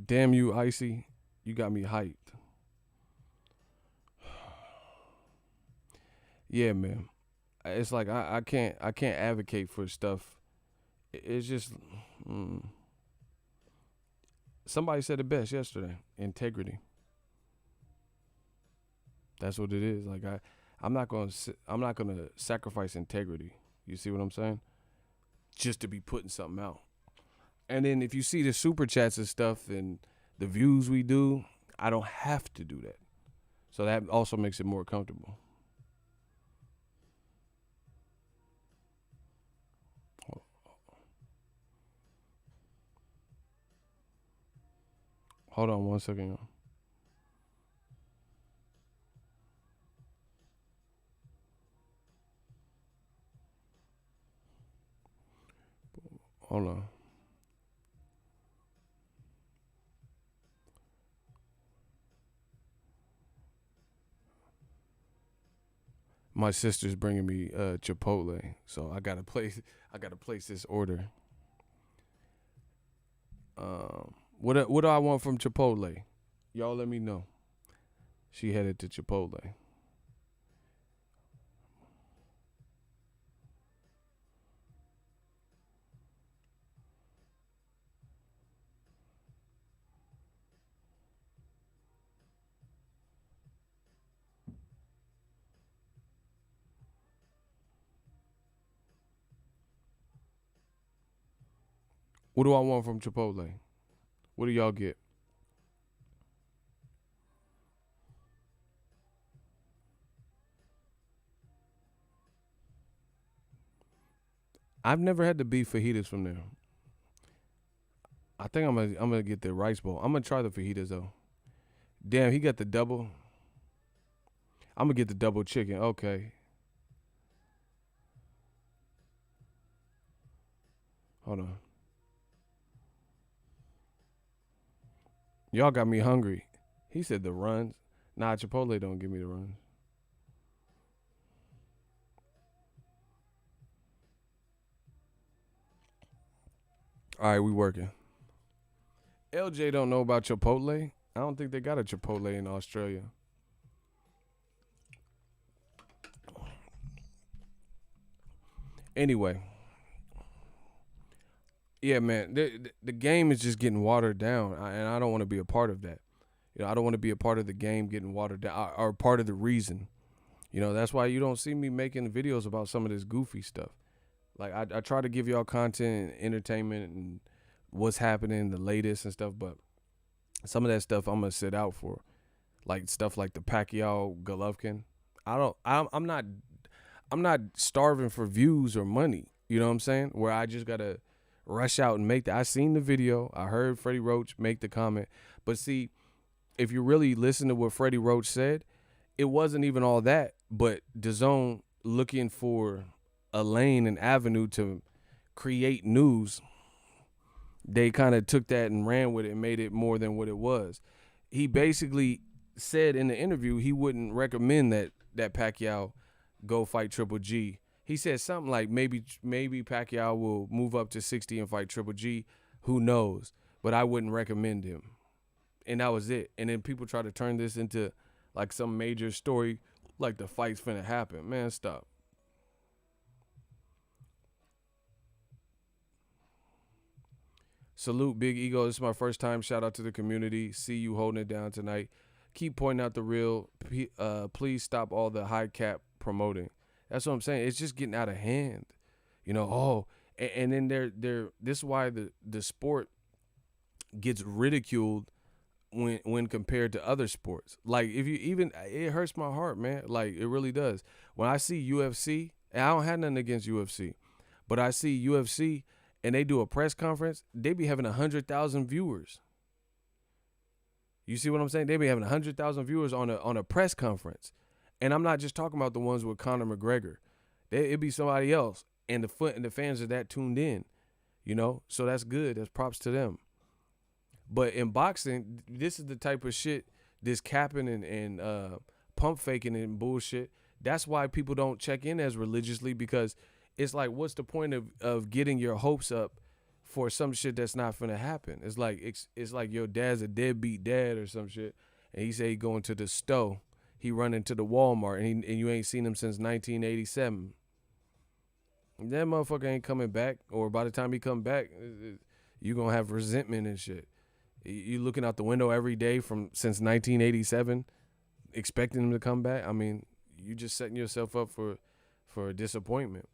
damn you, Icy, you got me hyped." Yeah, man. It's like I can't advocate for stuff. It's just somebody said it best yesterday. Integrity. That's what it is. Like I'm not gonna sacrifice integrity. You see what I'm saying? Just to be putting something out. And then if you see the super chats and stuff and the views we do, I don't have to do that. So that also makes it more comfortable. Hold on 1 second, y'all. Hold on. My sister's bringing me Chipotle, so I gotta place this order. What do I want from Chipotle? Y'all let me know. She headed to Chipotle. What do I want from Chipotle? What do y'all get? I've never had the beef fajitas from there. I think I'm gonna get the rice bowl. I'm gonna try the fajitas though. Damn, he got the double. I'm gonna get the double chicken. Okay, hold on. Y'all got me hungry. He said the runs. Nah, Chipotle don't give me the runs. All right, we working. LJ don't know about Chipotle. I don't think they got a Chipotle in Australia. Anyway, yeah, man, the game is just getting watered down, and I don't want to be a part of that. I don't want to be a part of the game getting watered down, or part of the reason. That's why you don't see me making videos about some of this goofy stuff. Like I try to give y'all content and entertainment and what's happening, the latest and stuff, but some of that stuff I'm gonna sit out for, like stuff like the Pacquiao Golovkin. I don't. I'm not. I'm not starving for views or money. You know what I'm saying? Where I just gotta rush out and make that. I seen the video. I heard Freddie Roach make the comment, but see, if you really listen to what Freddie Roach said, it wasn't even all that. But DAZN looking for a lane and avenue to create news, they kind of took that and ran with it and made it more than what it was. He basically said in the interview he wouldn't recommend that Pacquiao go fight Triple G. He said something like maybe Pacquiao will move up to 60 and fight Triple G. Who knows? But I wouldn't recommend him. And that was it. And then people try to turn this into like some major story, like the fight's finna happen. Man, stop. Salute, Big Ego. This is my first time. Shout out to the community. See you holding it down tonight. Keep pointing out the real. Please stop all the high cap promoting. That's what I'm saying. It's just getting out of hand. And then they're this is why the sport gets ridiculed when compared to other sports. Like if you even it hurts my heart, man. Like it really does. When I see UFC, and I don't have nothing against UFC, but I see UFC and they do a press conference, they be having 100,000 viewers. You see what I'm saying? They be having 100,000 viewers on a press conference. And I'm not just talking about the ones with Conor McGregor. It'd be somebody else. And the fans are that tuned in, So that's good. That's props to them. But in boxing, this is the type of shit, this capping and pump faking and bullshit. That's why people don't check in as religiously, because it's like, what's the point of getting your hopes up for some shit that's not finna happen? It's like your dad's a deadbeat dad or some shit, and he say he going to the store. He run into the Walmart, and you ain't seen him since 1987. That motherfucker ain't coming back, or by the time he come back, you gonna have resentment and shit. You looking out the window every day since 1987, expecting him to come back. I mean, you just setting yourself up for a disappointment.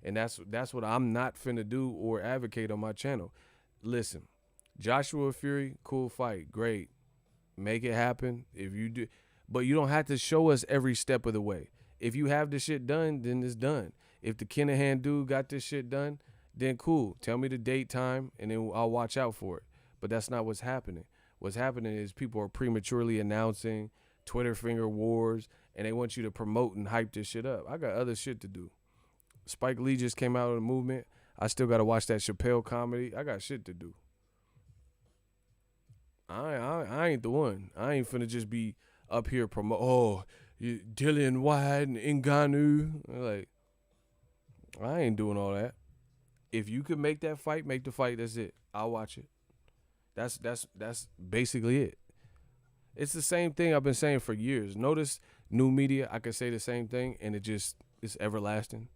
And that's what I'm not finna do or advocate on my channel. Listen, Joshua Fury, cool fight, great. Make it happen if you do. But you don't have to show us every step of the way. If you have the shit done, then it's done. If the Kinahan dude got this shit done, then cool. Tell me the date, time, and then I'll watch out for it. But that's not what's happening. What's happening is people are prematurely announcing Twitter finger wars, and they want you to promote and hype this shit up. I got other shit to do. Spike Lee just came out of the movement. I still got to watch that Chappelle comedy. I got shit to do. I ain't the one. I ain't finna just be up here promote. Oh, Dillian White and Ngannou. Like, I ain't doing all that. If you could make that fight, make the fight. That's it. I'll watch it. That's basically it. It's the same thing I've been saying for years. Notice new media, I could say the same thing, and it's everlasting.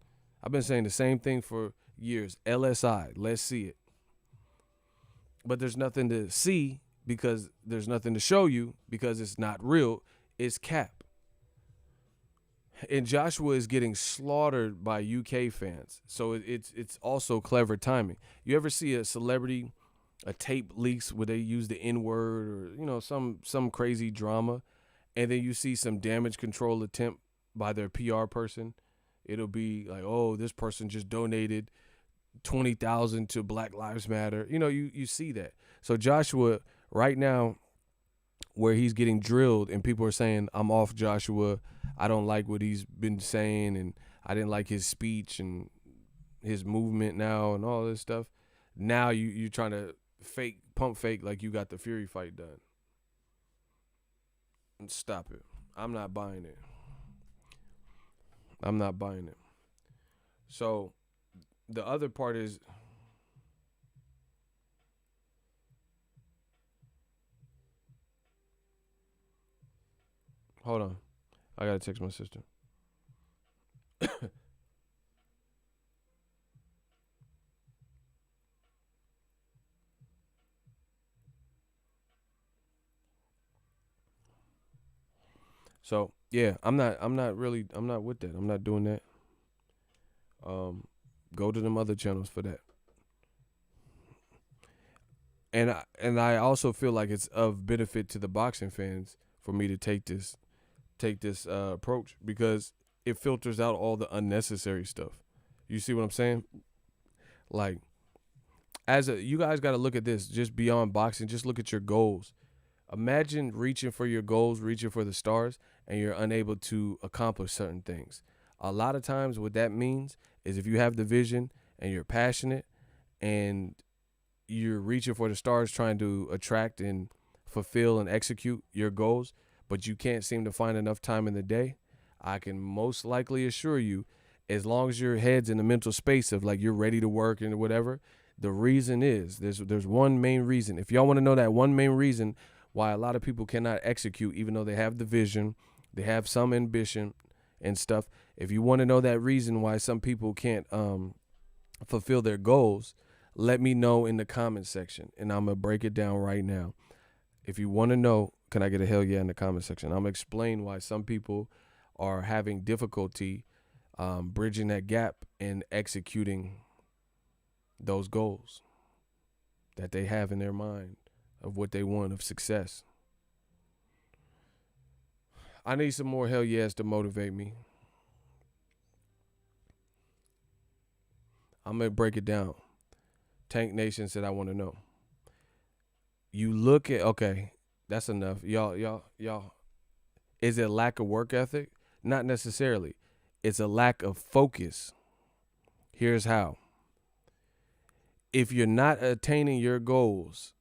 I've been saying the same thing for years. LSI, let's see it. But there's nothing to see because there's nothing to show you because it's not real. It's cap. And Joshua is getting slaughtered by UK fans. So it's also clever timing. You ever see a celebrity, a tape leaks where they use the N-word or, some crazy drama, and then you see some damage control attempt by their PR person? It'll be like, oh, this person just donated 20,000 to Black Lives Matter. You see that. So Joshua right now, where he's getting drilled and people are saying, I'm off Joshua. I don't like what he's been saying, and I didn't like his speech and his movement now and all this stuff. Now you're trying to pump fake like you got the Fury fight done. Stop it. I'm not buying it. I'm not buying it. So the other part is, hold on, I gotta text my sister. So yeah, I'm not with that. I'm not doing that. Go to them other channels for that. And I also feel like it's of benefit to the boxing fans for me to take this approach, because it filters out all the unnecessary stuff. You see what I'm saying? Like, you guys got to look at this just beyond boxing. Just look at your goals. Imagine reaching for your goals, reaching for the stars, and you're unable to accomplish certain things. A lot of times what that means is if you have the vision and you're passionate and you're reaching for the stars, trying to attract and fulfill and execute your goals, but you can't seem to find enough time in the day, I can most likely assure you, as long as your head's in the mental space of like you're ready to work and whatever, the reason is there's one main reason. If y'all want to know that one main reason why a lot of people cannot execute, even though they have the vision, they have some ambition and stuff. If you want to know that reason why some people can't fulfill their goals, let me know in the comment section, and I'm going to break it down right now. If you want to know, can I get a hell yeah in the comment section? I'm going to explain why some people are having difficulty bridging that gap and executing those goals that they have in their mind of what they want, of success. I need some more hell yes to motivate me. I'm going to break it down. Tank Nation said, I want to know. You look at, okay, that's enough. Y'all. Is it lack of work ethic? Not necessarily. It's a lack of focus. Here's how. If you're not attaining your goals,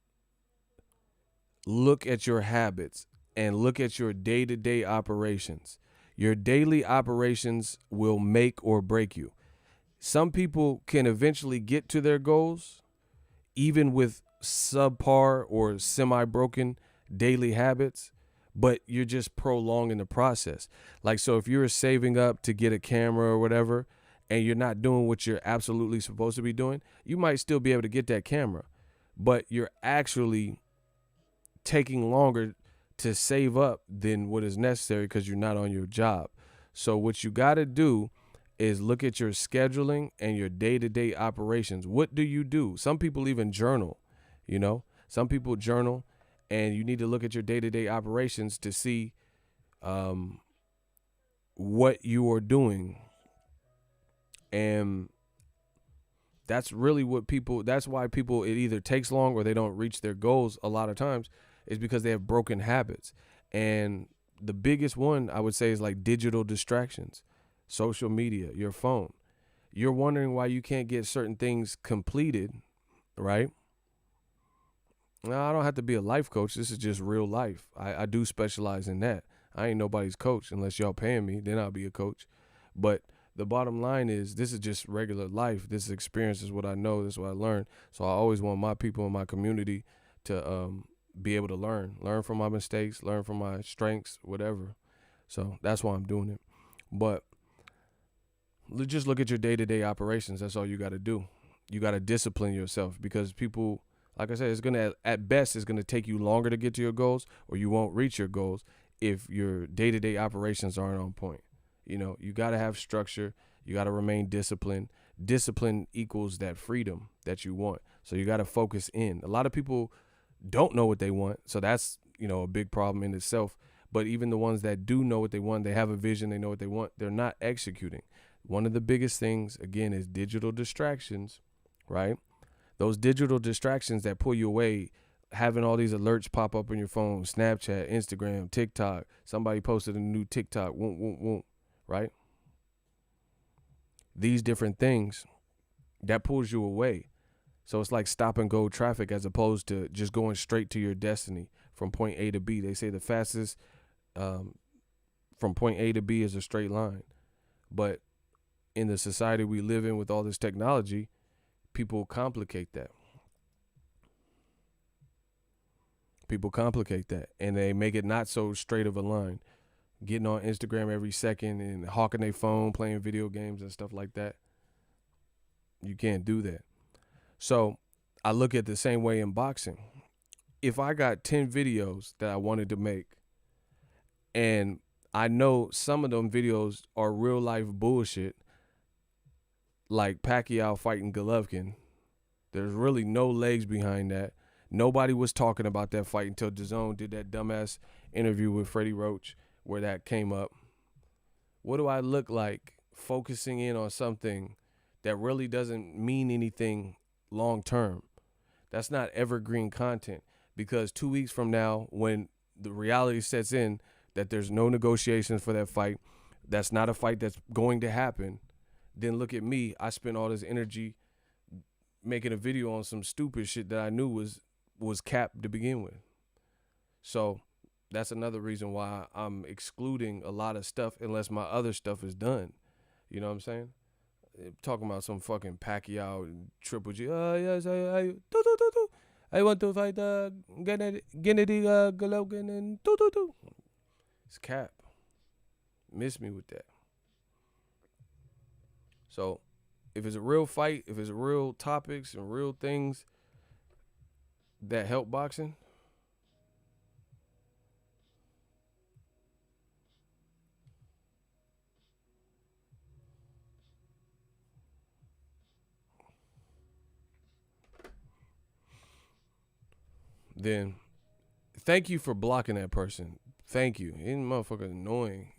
look at your habits and look at your day-to-day operations. Your daily operations will make or break you. Some people can eventually get to their goals, even with subpar or semi-broken daily habits, but you're just prolonging the process. Like, so if you're saving up to get a camera or whatever, and you're not doing what you're absolutely supposed to be doing, you might still be able to get that camera, but you're actually taking longer to save up than what is necessary because you're not on your job. So what you got to do is look at your scheduling and your day-to-day operations. What do you do? Some people even journal, some people journal, and you need to look at your day-to-day operations to see what you are doing. And that's really that's why people, it either takes long or they don't reach their goals a lot of times, is because they have broken habits. And the biggest one I would say is like digital distractions, social media, your phone. You're wondering why you can't get certain things completed, right? Now, I don't have to be a life coach. This is just real life. I do specialize in that. I ain't nobody's coach unless y'all paying me. Then I'll be a coach. But the bottom line is, this is just regular life. This experience is what I know. This is what I learned. So I always want my people in my community to be able to learn from my mistakes, learn from my strengths, whatever. So that's why I'm doing it. But just look at your day-to-day operations. That's all you got to do. You got to discipline yourself, because people, like I said, at best, it's going to take you longer to get to your goals, or you won't reach your goals if your day-to-day operations aren't on point. You got to have structure. You got to remain disciplined. Discipline equals that freedom that you want. So you got to focus in. A lot of people don't know what they want. So that's, a big problem in itself. But even the ones that do know what they want, they have a vision, they know what they want, they're not executing. One of the biggest things, again, is digital distractions right? Those digital distractions that pull you away, having all these alerts pop up on your phone, Snapchat, Instagram, TikTok, somebody posted a new TikTok, right? These different things that pulls you away. So it's like stop and go traffic as opposed to just going straight to your destiny from point A to B. They say the fastest from point A to B is a straight line. But in the society we live in with all this technology, people complicate that. People complicate that, and they make it not so straight of a line. Getting on Instagram every second and hawking their phone, playing video games and stuff like that. You can't do that. So I look at the same way in boxing. If I got 10 videos that I wanted to make, and I know some of them videos are real life bullshit, like Pacquiao fighting Golovkin, there's really no legs behind that. Nobody was talking about that fight until DAZN did that dumbass interview with Freddie Roach where that came up. What do I look like focusing in on something that really doesn't mean anything long term? That's not evergreen content, because 2 weeks from now, when the reality sets in that there's no negotiations for that fight, that's not a fight that's going to happen, then look at me. I spent all this energy making a video on some stupid shit that I knew was cap to begin with. So that's another reason why I'm excluding a lot of stuff unless my other stuff is done. You know what I'm saying? Talking about some fucking Pacquiao and Triple G. Yes, I want to fight Gennady Golovkin and It's cap. Miss me with that. So if it's a real fight, if it's real topics and real things that help boxing, then thank you for blocking that person. Thank you. It's motherfucking annoying.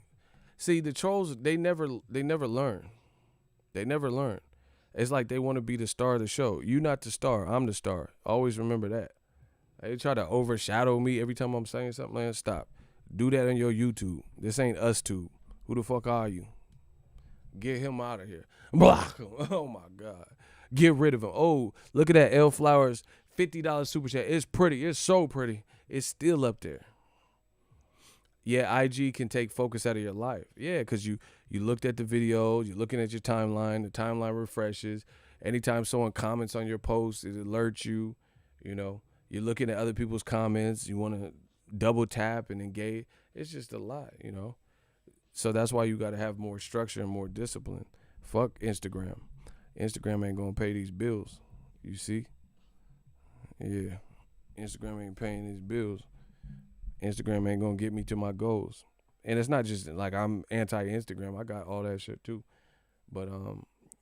See, the trolls, they never learn. They never learn. It's like they want to be the star of the show. You not the star. I'm the star. Always remember that. They try to overshadow me every time I'm saying something. Man, stop. Do that on your YouTube. This ain't us tube. Who the fuck are you? Get him out of here. Block him. Oh, my God. Get rid of him. Oh, look at that L Flowers $50 super chat. It's pretty. It's so pretty. It's still up there. Yeah, IG can take focus out of your life. Yeah, because you looked at the videos, you're looking at your timeline, the timeline refreshes. Anytime someone comments on your post, it alerts you. You know, you're looking at other people's comments. You want to double tap and engage. It's just a lot, you know. So that's why you got to have more structure and more discipline. Fuck Instagram. Instagram ain't going to pay these bills. You see? Yeah. Instagram ain't paying these bills. Instagram ain't going to get me to my goals. And it's not just like I'm anti-Instagram. I got all that shit too. But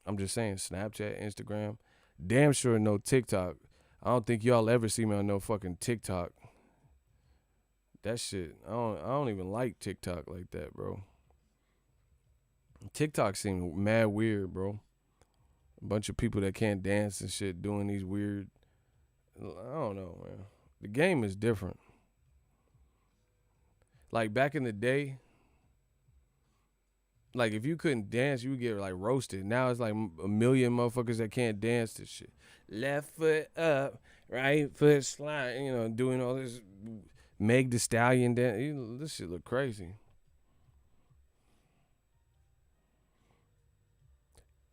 I'm just saying Snapchat, Instagram, damn sure no TikTok. I don't think y'all ever see me on no fucking TikTok. That shit, I don't even like TikTok like that, bro. TikTok seems mad weird, bro. A bunch of people that can't dance and shit doing these weird, I don't know, man. The game is different. Like back in the day, like if you couldn't dance, you would get like roasted. Now it's like a million motherfuckers that can't dance to shit. Left foot up, right foot slide, you know, doing all this Meg the Stallion dance. You know, this shit look crazy.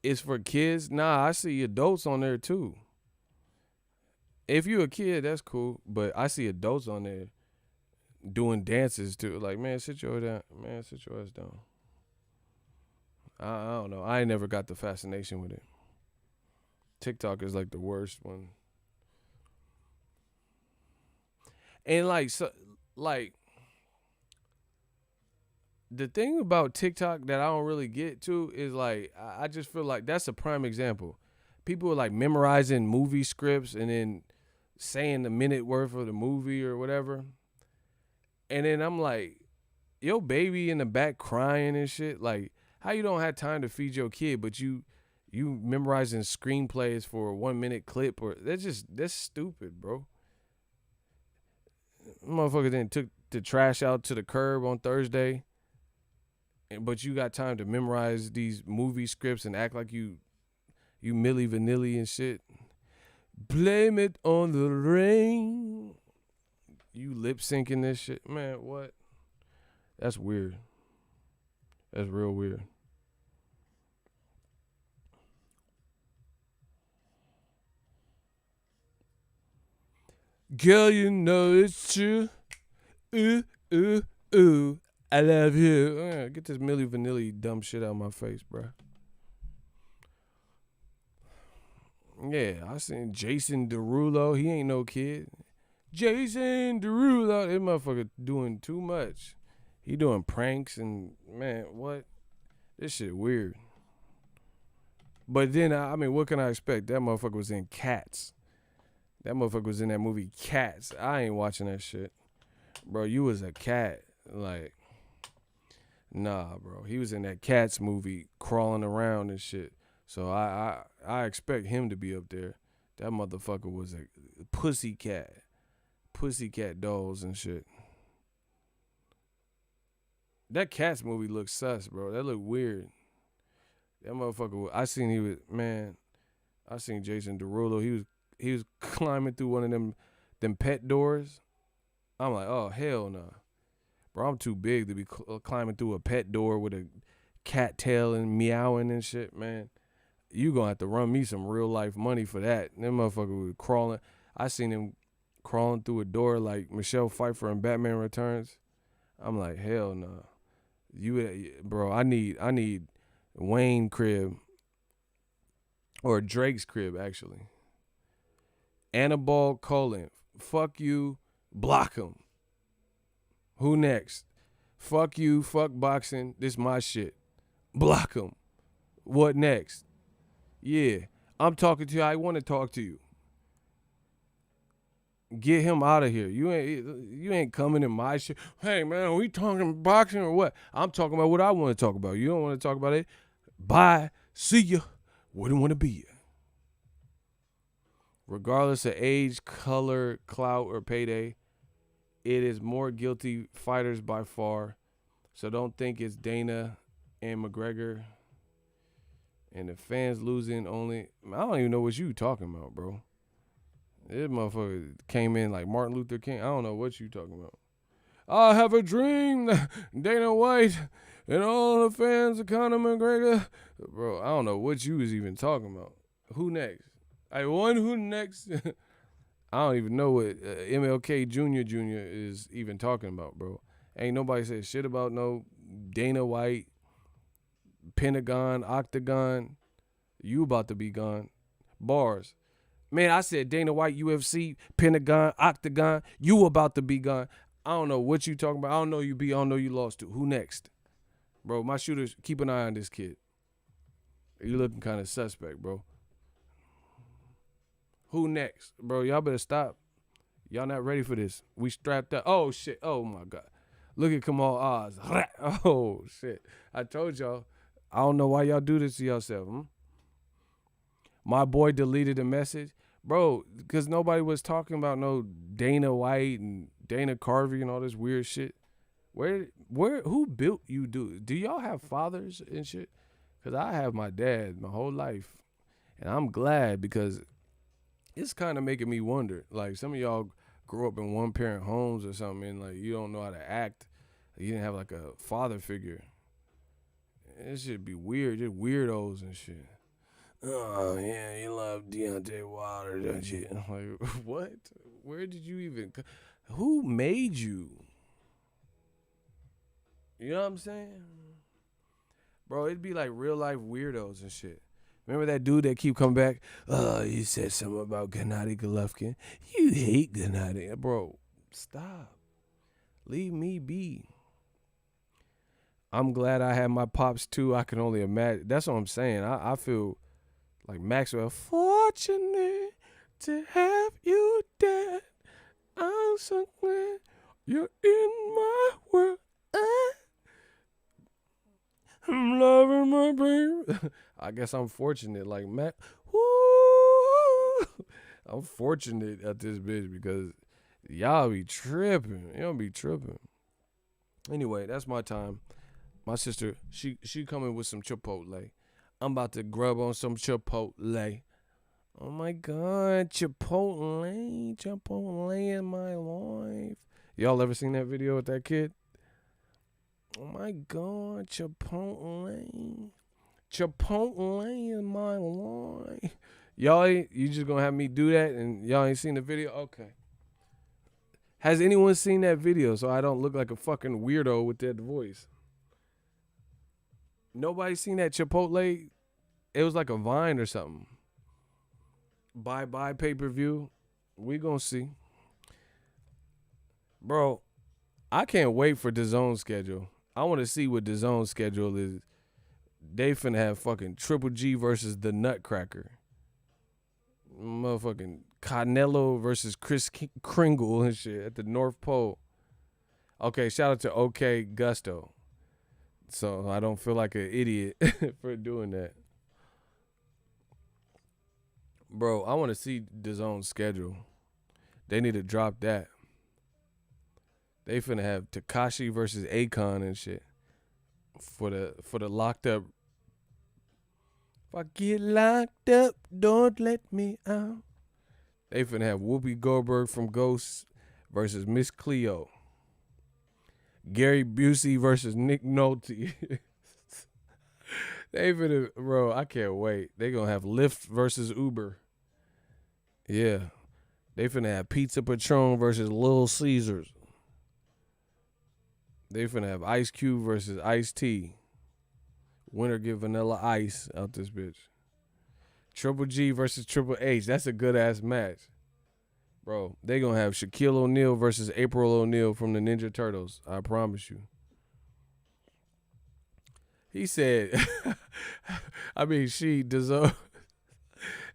It's for kids. Nah, I see adults on there too. If you a kid, that's cool. But I see adults on there doing dances too. Like, man, sit your ass down. I don't know. I ain't never got the fascination with it. TikTok is like the worst one. And like the thing about TikTok that I don't really get to is like I just feel like that's a prime example. People are like memorizing movie scripts and then saying the minute worth of the movie or whatever. And then I'm like, yo, baby in the back crying and shit. Like, how you don't have time to feed your kid, but you You memorizing screenplays for a 1 minute clip, or that's stupid, bro. Motherfucker then took the trash out to the curb on Thursday, but you got time to memorize these movie scripts and act like you Milli Vanilli and shit. Blame it on the rain. You lip syncing this shit, man. What? That's weird. That's real weird. Girl, you know it's true. Ooh, ooh, ooh. I love you. Get this Milli Vanilli dumb shit out of my face, bro. Yeah, I seen Jason Derulo. He ain't no kid. Jason Derulo. That motherfucker doing too much. He doing pranks and, man, what? This shit weird. But then, I mean, what can I expect? That motherfucker was in Cats. That motherfucker was in that movie Cats. I ain't watching that shit. Bro, you was a cat. Like, nah, bro. He was in that Cats movie crawling around and shit. So I expect him to be up there. That motherfucker was a pussycat. Pussycat dolls and shit. That Cats movie looks sus, bro. That look weird. That motherfucker, I seen Jason Derulo. He was climbing through one of them pet doors. I'm like, oh, hell no. Nah. Bro, I'm too big to be climbing through a pet door with a cat tail and meowing and shit, man. You gonna have to run me some real life money for that. That motherfucker was crawling. I seen him crawling through a door like Michelle Pfeiffer in Batman Returns. I'm like, hell no. Nah. Bro, I need Wayne crib or Drake's crib, actually. Annabelle Colin, fuck you, block him. Who next? Fuck you, fuck boxing, this my shit. Block him. What next? Yeah, I'm talking to you. I want to talk to you. Get him out of here. You ain't coming in my shit. Hey, man, are we talking boxing or what? I'm talking about what I want to talk about. You don't want to talk about it? Bye. See ya. Wouldn't want to be here. Regardless of age, color, clout, or payday, it is more guilty fighters by far. So don't think it's Dana and McGregor and the fans losing only. I don't even know what you talking about, bro. This motherfucker came in like Martin Luther King. I don't know what you talking about. I have a dream that Dana White and all the fans of Conor McGregor. Bro, I don't know what you was even talking about. Who next? Who next? I don't even know what MLK Jr. is even talking about, bro. Ain't nobody said shit about no Dana White, Pentagon, Octagon. You about to be gone. Bars. Man, I said Dana White, UFC, Pentagon, Octagon. You about to be gone. I don't know what you talking about. I don't know you beat. I don't know you lost to. Who next? Bro, my shooters, keep an eye on this kid. You looking kind of suspect, bro. Who next? Bro, y'all better stop. Y'all not ready for this. We strapped up. Oh, shit. Oh, my God. Look at Kamal Oz. Oh, shit. I told y'all. I don't know why y'all do this to yourself. My boy deleted a message. Bro, because nobody was talking about no Dana White and Dana Carvey and all this weird shit. Who built you dudes? Do y'all have fathers and shit? Because I have my dad my whole life. And I'm glad because it's kind of making me wonder. Like, some of y'all grew up in one-parent homes or something, and, like, you don't know how to act. You didn't have, like, a father figure. It should be weird. Just weirdos and shit. Oh, yeah, you love Deontay Wilder, don't you? I'm like, what? Where did you even... Who made you? You know what I'm saying? Bro, it'd be like real-life weirdos and shit. Remember that dude that keep coming back? You said something about Gennady Golovkin. You hate Gennady. Bro, stop. Leave me be. I'm glad I had my pops too. I can only imagine. That's what I'm saying. I feel like Maxwell. Fortunate to have you, Dad. I'm so glad you're in my world. I'm loving my baby. I guess I'm fortunate, like Matt. Woo! I'm fortunate at this bitch because y'all be tripping. Y'all be tripping. Anyway, that's my time. My sister, she coming with some Chipotle. I'm about to grub on some Chipotle. Oh my God, Chipotle in my life. Y'all ever seen that video with that kid? Oh my God, Chipotle in my life. You just gonna have me do that and y'all ain't seen the video? Okay. Has anyone seen that video so I don't look like a fucking weirdo with that voice? Nobody seen that Chipotle? It was like a Vine or something. Bye pay-per-view. We gonna see. Bro, I can't wait for DAZN schedule. I want to see what DAZN schedule is. They finna have fucking Triple G versus the Nutcracker. Motherfucking Canelo versus Chris Kringle and shit at the North Pole. Okay, shout out to OK Gusto. So I don't feel like an idiot for doing that. Bro, I want to see DAZN schedule. They need to drop that. They finna have Tekashi versus Akon and shit for the locked up. If I get locked up, don't let me out. They finna have Whoopi Goldberg from Ghost versus Miss Cleo. Gary Busey versus Nick Nolte. They finna, bro, I can't wait. They gonna have Lyft versus Uber. Yeah. They finna have Pizza Patron versus Little Caesars. They finna have Ice Cube versus Ice-T. Winner get Vanilla Ice out this bitch. Triple G versus Triple H. That's a good ass match. Bro, they gonna have Shaquille O'Neal versus April O'Neal from the Ninja Turtles. I promise you. He said, DAZN.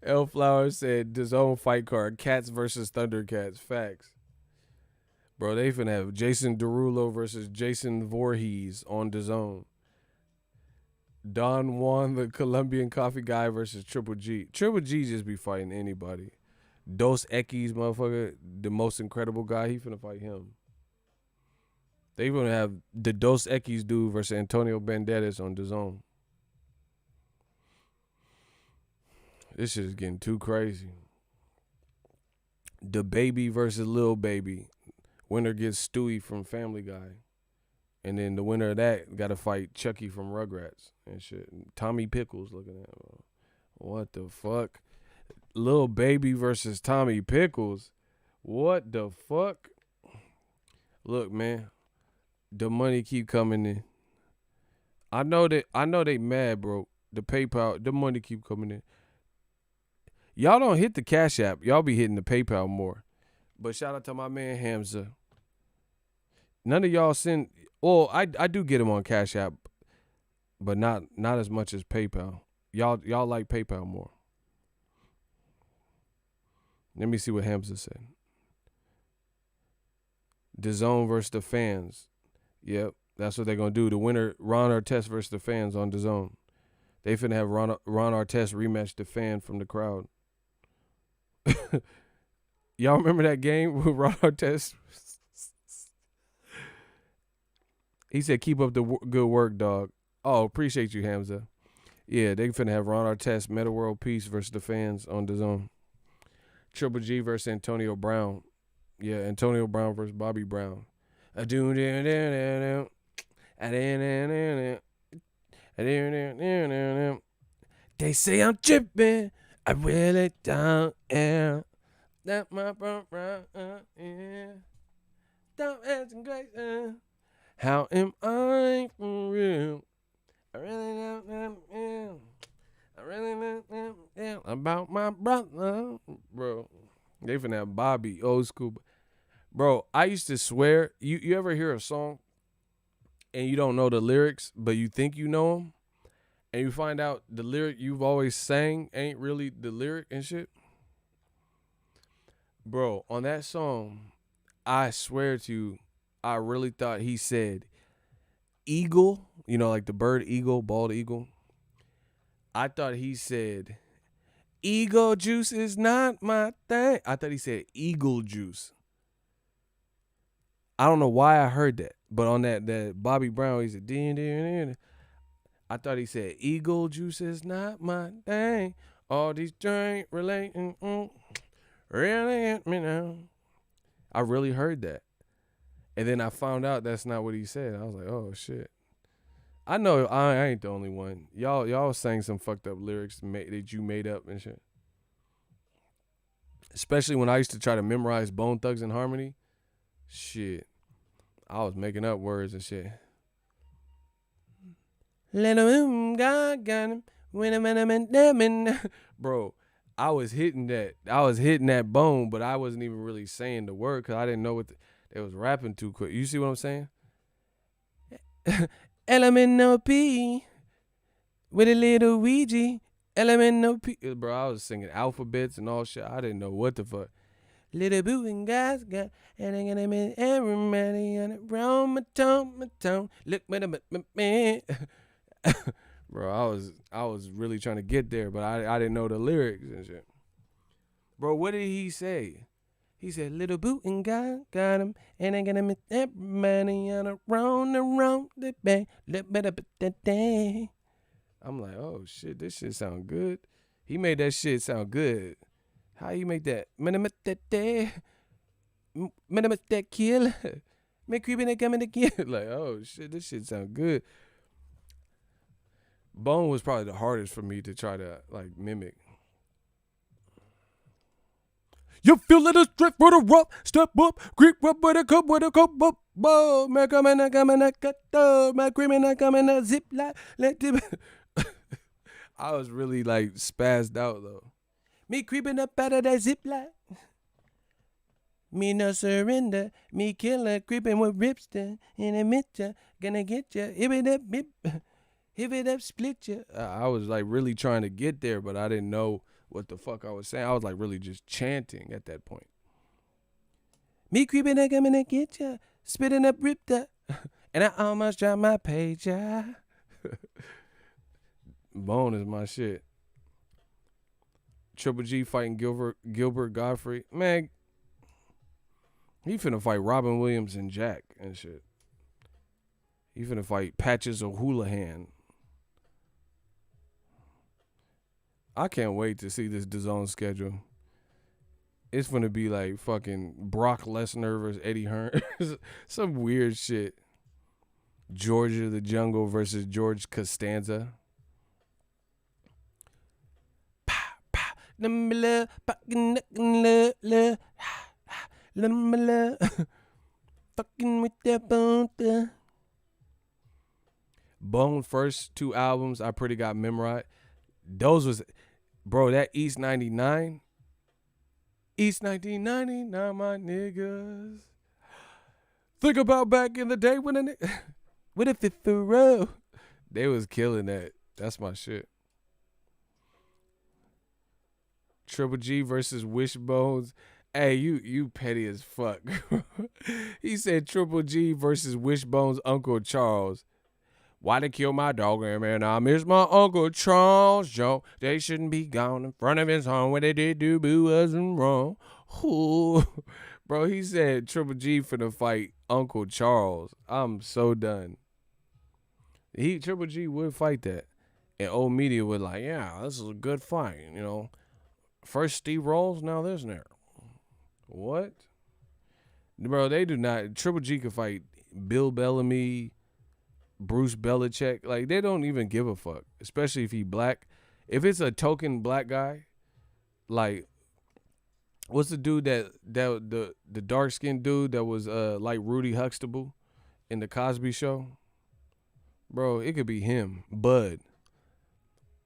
L Flower said, DAZN fight card, Cats versus Thundercats. Facts. Bro, they finna have Jason Derulo versus Jason Voorhees on DAZN. Don Juan, the Colombian coffee guy versus Triple G. Triple G just be fighting anybody. Dos Equis, motherfucker, the most incredible guy, he finna fight him. They gonna have the Dos Equis dude versus Antonio Banderas on DAZN. This shit is getting too crazy. The Baby versus Lil Baby. Winner gets Stewie from Family Guy. And then the winner of that got to fight Chucky from Rugrats and shit. Tommy Pickles looking at him. What the fuck? Lil Baby versus Tommy Pickles. What the fuck? Look, man. The money keep coming in. I know they mad, bro. The PayPal, the money keep coming in. Y'all don't hit the Cash App. Y'all be hitting the PayPal more. But shout out to my man Hamza. None of y'all send. Well, I do get him on Cash App, but not as much as PayPal. Y'all like PayPal more. Let me see what Hamza said. DAZN versus the fans. Yep, that's what they're gonna do. The winner, Ron Artest versus the fans on DAZN. They finna have Ron Artest rematch the fan from the crowd. Y'all remember that game with Ron Artest? He said, keep up the good work, dog. Oh, appreciate you, Hamza. Yeah, they finna have Ron Artest, Meta World Peace versus the fans on DAZN. Triple G versus Antonio Brown. Yeah, Antonio Brown versus Bobby Brown. They say I'm tripping. I really don't am. That my brown, yeah. Don't ask great. How am I for real? I really don't know. I really don't know about my brother. Bro, they finna have Bobby, old school. Bro, I used to swear, you ever hear a song and you don't know the lyrics, but you think you know them? And you find out the lyric you've always sang ain't really the lyric and shit? Bro, on that song, I swear to you, I really thought he said, eagle, like the bird eagle, bald eagle. I thought he said, "Eagle juice is not my thing." I thought he said eagle juice. I don't know why I heard that, but on that Bobby Brown, he said, "Din." I thought he said, "Eagle juice is not my thing. All these drink relating, really hit me now." I really heard that. And then I found out that's not what he said. I was like, oh, shit. I know I ain't the only one. Y'all sang some fucked up lyrics that you made up and shit. Especially when I used to try to memorize Bone Thugs and Harmony. Shit. I was making up words and shit. Bro, I was hitting that bone, but I wasn't even really saying the word because I didn't know what they was rapping too quick. You see what I'm saying? LMNOP with a little Ouija. LMNOP. Bro, I was singing alphabets and all shit. I didn't know what the fuck. Little boo and guys got, and I'm gonna be everybody on it. Round my tone. Look, man. Bro, I was really trying to get there, but I didn't know the lyrics and shit. Bro, what did he say? He said, "Little boot and got him, and I'm gonna meet everybody on a round the bank. I'm like, oh shit, this shit sound good. He made that shit sound good. How you make that? That kill. Me creeping and coming to kill. Like, oh shit, this shit sound good. Bone was probably the hardest for me to try to like mimic. You feel it a strip for the rough, step up, creep up with a cup up. Man, come in, cut up, my cream and I come in a zip line. I was really like spazzed out though. Me creeping up out of that zip line. Me no surrender, me killer creeping with ripster in a mitcha, gonna get ya, Hip it up, split ya. I was like really trying to get there, but I didn't know what the fuck I was saying. I was like really just chanting at that point. Me creeping up, coming to get ya, spitting up, ripped up, and I almost dropped my page. Bone is my shit. Triple G fighting Gilbert Godfrey. Man, he finna fight Robin Williams and Jack and shit. He finna fight Patches O'Houlihan. I can't wait to see this DAZN schedule. It's gonna be like fucking Brock Lesnar versus Eddie Hearn. Some weird shit. Georgia the Jungle versus George Costanza. Fucking with that bone. Bone first 2 albums I pretty got memorized. Those was, bro, that East 99. East 1999, my niggas. Think about back in the day when with a fifth row. They was killing that. That's my shit. Triple G versus Wishbones. Hey, you petty as fuck. He said Triple G versus Wishbone's Uncle Charles. Why they kill my dog, man? I miss my Uncle Charles, Joe. They shouldn't be gone in front of his home. What they did do wasn't wrong. Ooh. Bro, he said Triple G finna fight Uncle Charles. I'm so done. Triple G would fight that. And old media would like, yeah, this is a good fight, you know. First Steve Rolls, now this there. What? Bro, they do not. Triple G could fight Bill Bellamy, Bruce Belichick. Like, they don't even give a fuck, especially if he black. If it's a token black guy, like, what's the dude the dark-skinned dude that was like Rudy Huxtable in the Cosby Show? Bro, it could be him, Bud.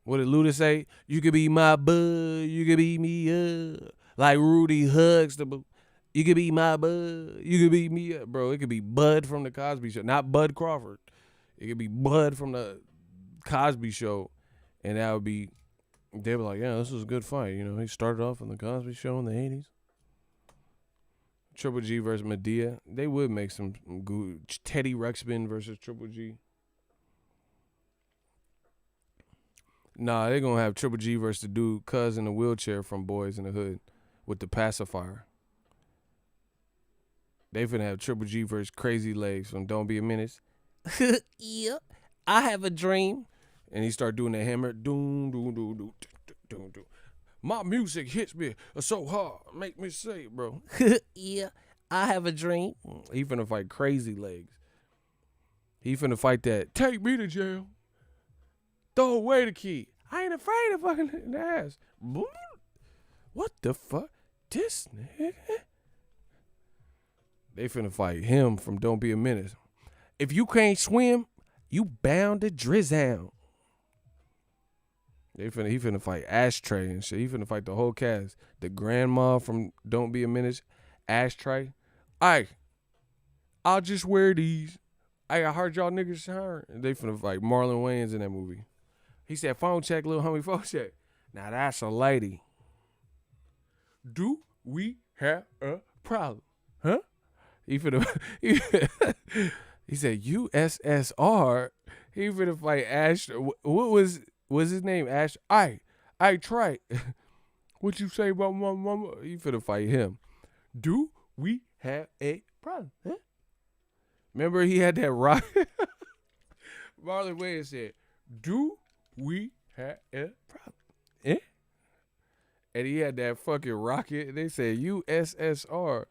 What did Luda say? You could be my bud, you could be me up. Like Rudy Huxtable. You could be my bud, you could be me up. Bro, it could be Bud from the Cosby Show. Not Bud Crawford. It could be Bud from the Cosby Show. And that would be, they were like, yeah, this was a good fight. You know, he started off in the Cosby Show in the 80s. Triple G versus Medea. They would make some good. Teddy Ruxpin versus Triple G. Nah, they gonna have Triple G versus the dude cuz in the wheelchair from Boys in the Hood with the pacifier. They finna have Triple G versus Crazy Legs from Don't Be a Menace. Yeah, I have a dream. And he start doing the hammer. Doom, doom, doom, doom, doom, doom. My music hits me so hard, make me say, bro. Yeah, I have a dream. He finna fight Crazy Legs. He finna fight that. Take me to jail. Throw away the key. I ain't afraid of fucking the ass. What the fuck? This nigga. They finna fight him from Don't Be a Menace. If you can't swim, you bound to drizzle. He finna fight Ashtray and shit. He finna fight the whole cast. The grandma from Don't Be a Menace, Ashtray. I'll just wear these. I heard y'all niggas hiring. And they finna fight Marlon Wayans in that movie. He said, phone check, little homie, phone check. Now that's a lady. Do we have a problem? Huh? He finna, he said, USSR. He finna fight Ash. What was his name? Ash. I try. What you say about my mama? He finna fight him. Do we have a problem? Huh? Remember he had that rock. Marlon Wayans said, do we have a problem? Eh? And he had that fucking rocket. They said USSR.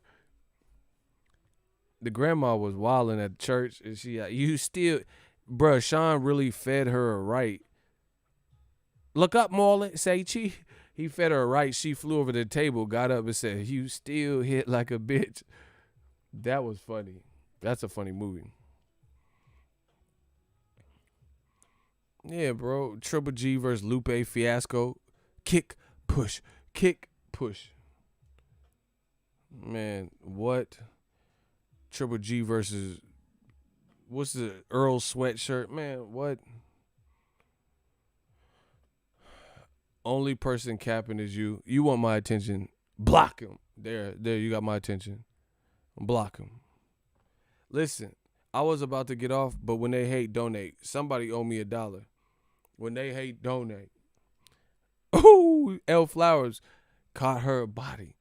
The grandma was wilding at church, and bruh, Sean really fed her a right. Look up, Marlon, say she. He fed her a right. She flew over the table, got up and said, you still hit like a bitch. That was funny. That's a funny movie. Yeah, bro. Triple G versus Lupe Fiasco. Kick, push. Man, what? Triple G versus, what's the Earl Sweatshirt? Man, what? Only person capping is you. You want my attention. Block him. There, you got my attention. Block him. Listen, I was about to get off, but when they hate, donate. Somebody owe me $1. When they hate, donate. Ooh, L Flowers caught her body.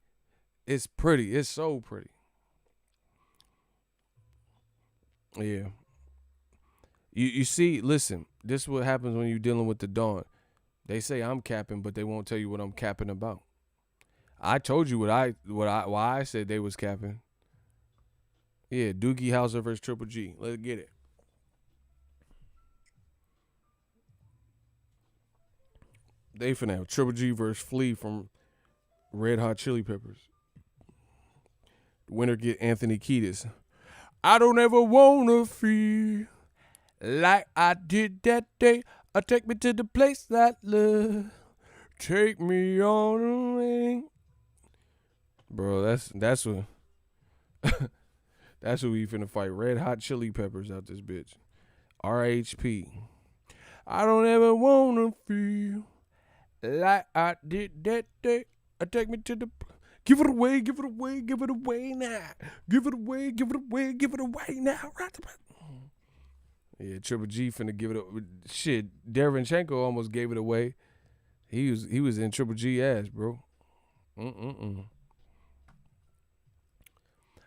It's pretty. It's so pretty. Yeah. You see, listen, this is what happens when you're dealing with the Dawn. They say I'm capping, but they won't tell you what I'm capping about. I told you why I said they was capping. Yeah, Doogie Howser versus Triple G. Let's get it. They finna have Triple G versus Flea from Red Hot Chili Peppers. Winner get Anthony Kiedis. I don't ever wanna feel like I did that day. Take me to the place that love. Take me on a ring. Bro, that's what that's who we finna fight. Red Hot Chili Peppers out this bitch. RHP. I don't ever wanna feel like I did that day. Take me to the give it away now. Give it away now. Yeah, Triple G finna give it up. Shit, Derenchenko almost gave it away. He was in Triple G ass, bro.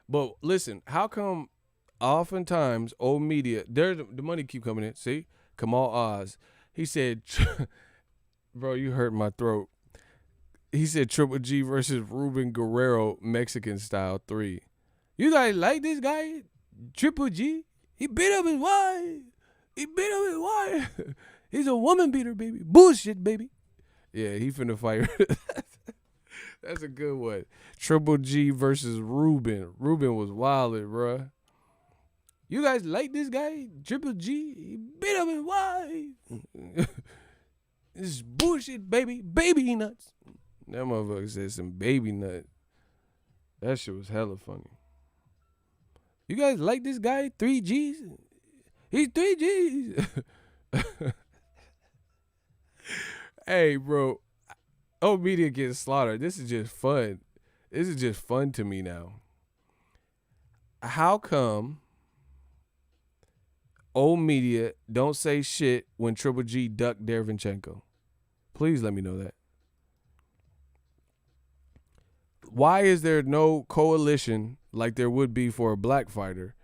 But listen, how come oftentimes old media, the money keep coming in. See? Kamal Oz. He said, bro, you hurt my throat. He said Triple G versus Ruben Guerrero, Mexican style 3. You guys like this guy? Triple G? He beat up his wife. He's a woman beater, baby. Bullshit, baby. Yeah, he finna fight. That's a good one. Triple G versus Ruben. Ruben was wildin', bruh. You guys like this guy? Triple G? He beat up his wife. This is bullshit, baby. Baby nuts. That motherfucker said some baby nut. That shit was hella funny. You guys like this guy? 3 Gs? He's 3 Gs. Hey, bro. Old media gets slaughtered. This is just fun. This is just fun to me now. How come old media don't say shit when Triple G ducked Derenchenko? Please let me know that. Why is there no coalition like there would be for a black fighter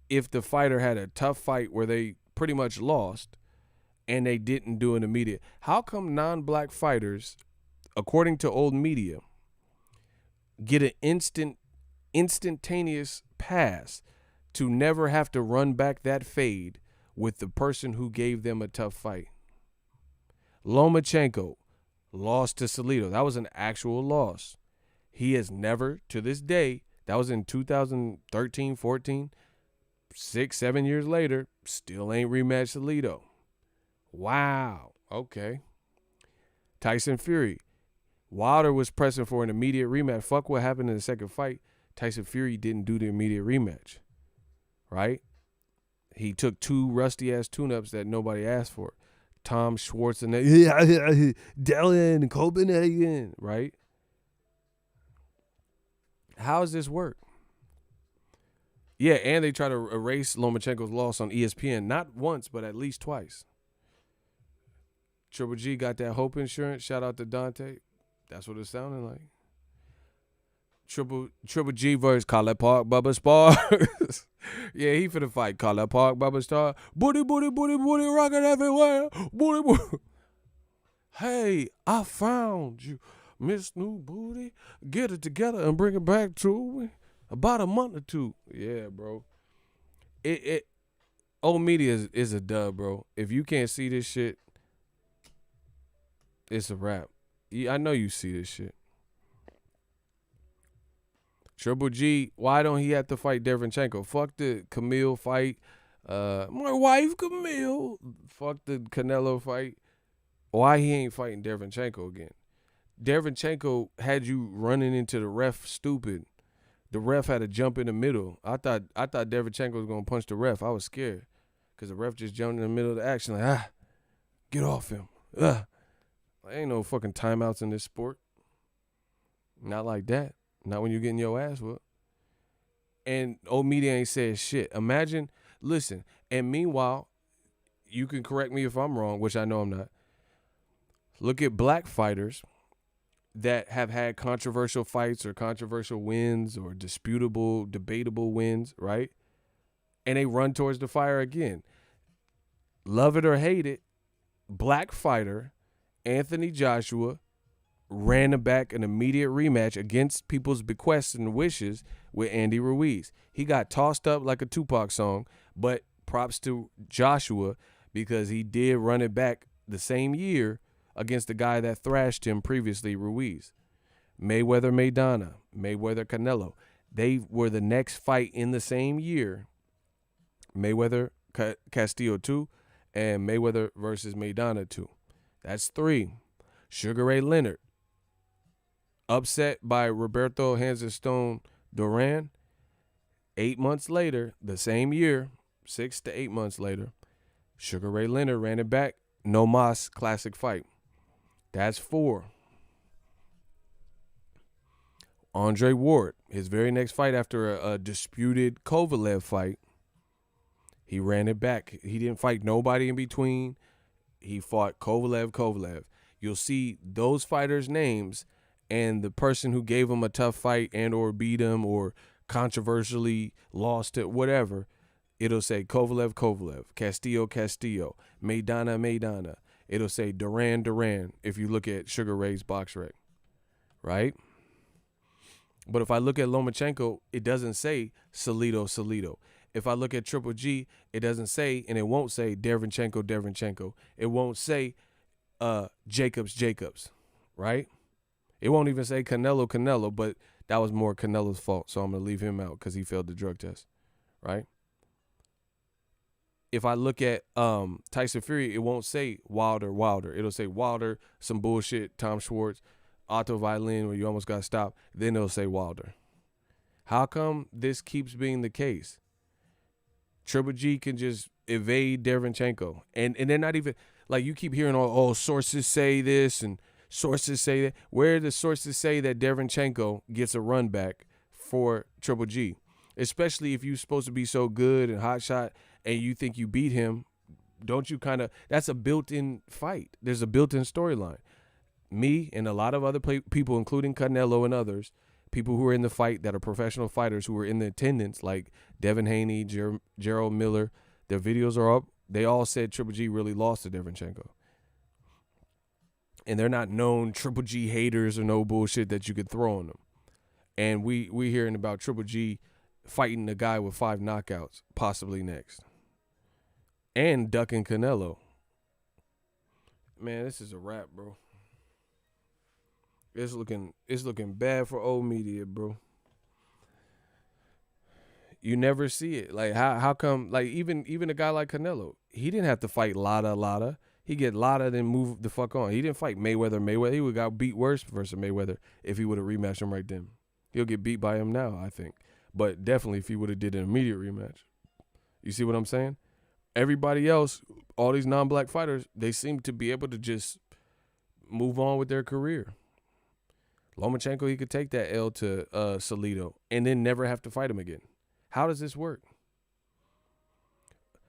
if the fighter had a tough fight where they pretty much lost and they didn't do an immediate? How come non-black fighters, according to old media, get an instantaneous pass to never have to run back that fade with the person who gave them a tough fight? Lomachenko lost to Salido. That was an actual loss. He has never, to this day, that was in 2013, 14, 6, 7 years later, still ain't rematched Salido. Wow. Okay. Tyson Fury. Wilder was pressing for an immediate rematch. Fuck what happened in the second fight. Tyson Fury didn't do the immediate rematch. Right? He took 2 rusty-ass tune-ups that nobody asked for. Tom Schwarzenegger, Dylan, Copenhagen, right? How does this work? Yeah, and they try to erase Lomachenko's loss on ESPN, not once, but at least twice. Triple G got that hope insurance. Shout out to Dante. That's what it sounded like. Triple G versus Collar Park Bubba Sparks. Yeah, he finna fight Collar Park Bubba Star. Booty, booty, booty, booty, rocking everywhere. Booty, booty. Hey, I found you, Miss New Booty. Get it together and bring it back to me. About a month or 2. Yeah, bro. Old media is a dub, bro. If you can't see this shit, it's a wrap. I know you see this shit. Triple G, why don't he have to fight Derevyanchenko? Fuck the Camille fight. My wife Camille. Fuck the Canelo fight. Why he ain't fighting Derevyanchenko again? Derevyanchenko had you running into the ref stupid. The ref had to jump in the middle. I thought Derevyanchenko was gonna punch the ref. I was scared because the ref just jumped in the middle of the action like, get off him. There ain't no fucking timeouts in this sport. Not like that. Not when you're getting your ass whooped. And old media ain't said shit. Imagine, listen, and meanwhile, you can correct me if I'm wrong, which I know I'm not. Look at black fighters that have had controversial fights or controversial wins or disputable, debatable wins, right? And they run towards the fire again. Love it or hate it, black fighter Anthony Joshua ran back an immediate rematch against people's bequests and wishes with Andy Ruiz. He got tossed up like a Tupac song, but props to Joshua because he did run it back the same year against the guy that thrashed him previously, Ruiz. Mayweather Canelo. They were the next fight in the same year. Mayweather Castillo 2 and Mayweather versus Maidana 2. That's 3. Sugar Ray Leonard. Upset by Roberto Hands of Stone Duran. 8 months later, the same year, 6 to 8 months later, Sugar Ray Leonard ran it back. No Mas classic fight. That's 4. Andre Ward, his very next fight after a disputed Kovalev fight, he ran it back. He didn't fight nobody in between. He fought Kovalev. You'll see those fighters' names and the person who gave him a tough fight and or beat him or controversially lost it, whatever. It'll say Kovalev, Castillo, Maidana. It'll say Duran if you look at Sugar Ray's box rec, right? But if I look at Lomachenko, it doesn't say Salido. If I look at Triple G, it doesn't say, and it won't say Derevyanchenko. It won't say Jacobs, right? It won't even say Canelo, but that was more Canelo's fault, so I'm going to leave him out because he failed the drug test, right? If I look at Tyson Fury, it won't say Wilder. It'll say Wilder, some bullshit, Tom Schwartz, auto violin where you almost got stopped. Then it'll say Wilder. How come this keeps being the case? Triple G can just evade Derevyanchenko. And they're not even, like you keep hearing, oh, sources say this and sources say that. Where do the sources say that Derevyanchenko gets a run back for Triple G? Especially if you're supposed to be so good and hotshot and you think you beat him don't you kind of, that's a built-in fight. There's a built-in storyline. Me and a lot of other people, including Canelo and others, people who are in the fight that are professional fighters who were in the attendance, like Devin Haney, Gerald Miller, their videos are up. They all said Triple G really lost to Derenchenko. And they're not known Triple G haters or no bullshit that you could throw on them. And we hearing about Triple G fighting a guy with 5 knockouts, possibly next. And ducking Canelo. Man, this is a wrap, bro. It's looking bad for old media, bro. You never see it. Like how come, like even a guy like Canelo, he didn't have to fight Lotta. He get Lotta then move the fuck on. He didn't fight Mayweather. He would have got beat worse versus Mayweather if he would have rematched him right then. He'll get beat by him now, I think. But definitely if he would have did an immediate rematch. You see what I'm saying? Everybody else, all these non-black fighters, they seem to be able to just move on with their career. Lomachenko, he could take that L to Salido and then never have to fight him again. How does this work?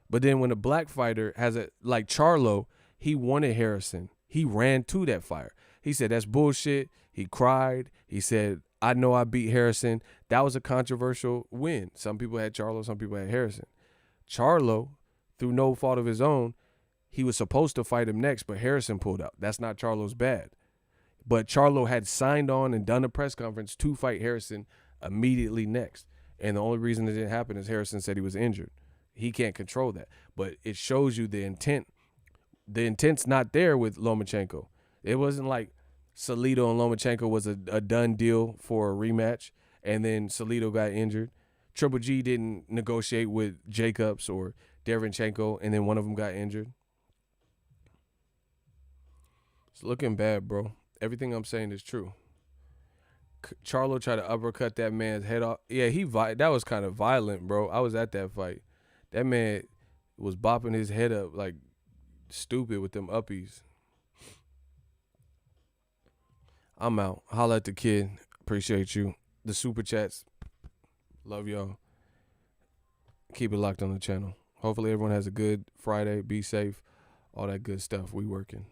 But then when a black fighter has like Charlo, he wanted Harrison. He ran to that fire. He said, that's bullshit. He cried. He said, I know I beat Harrison. That was a controversial win. Some people had Charlo, some people had Harrison. Charlo, through no fault of his own, he was supposed to fight him next, but Harrison pulled out. That's not Charlo's bad. But Charlo had signed on and done a press conference to fight Harrison immediately next. And the only reason it didn't happen is Harrison said he was injured. He can't control that. But it shows you the intent. The intent's not there with Lomachenko. It wasn't like Salido and Lomachenko was a done deal for a rematch, and then Salido got injured. Triple G didn't negotiate with Jacobs or Derenchenko, and then one of them got injured. It's looking bad, bro. Everything I'm saying is true. Charlo tried to uppercut that man's head off. Yeah, that was kind of violent, bro. I was at that fight. That man was bopping his head up like stupid with them uppies. I'm out. Holla at the kid. Appreciate you. The super chats. Love y'all. Keep it locked on the channel. Hopefully everyone has a good Friday. Be safe. All that good stuff. We working.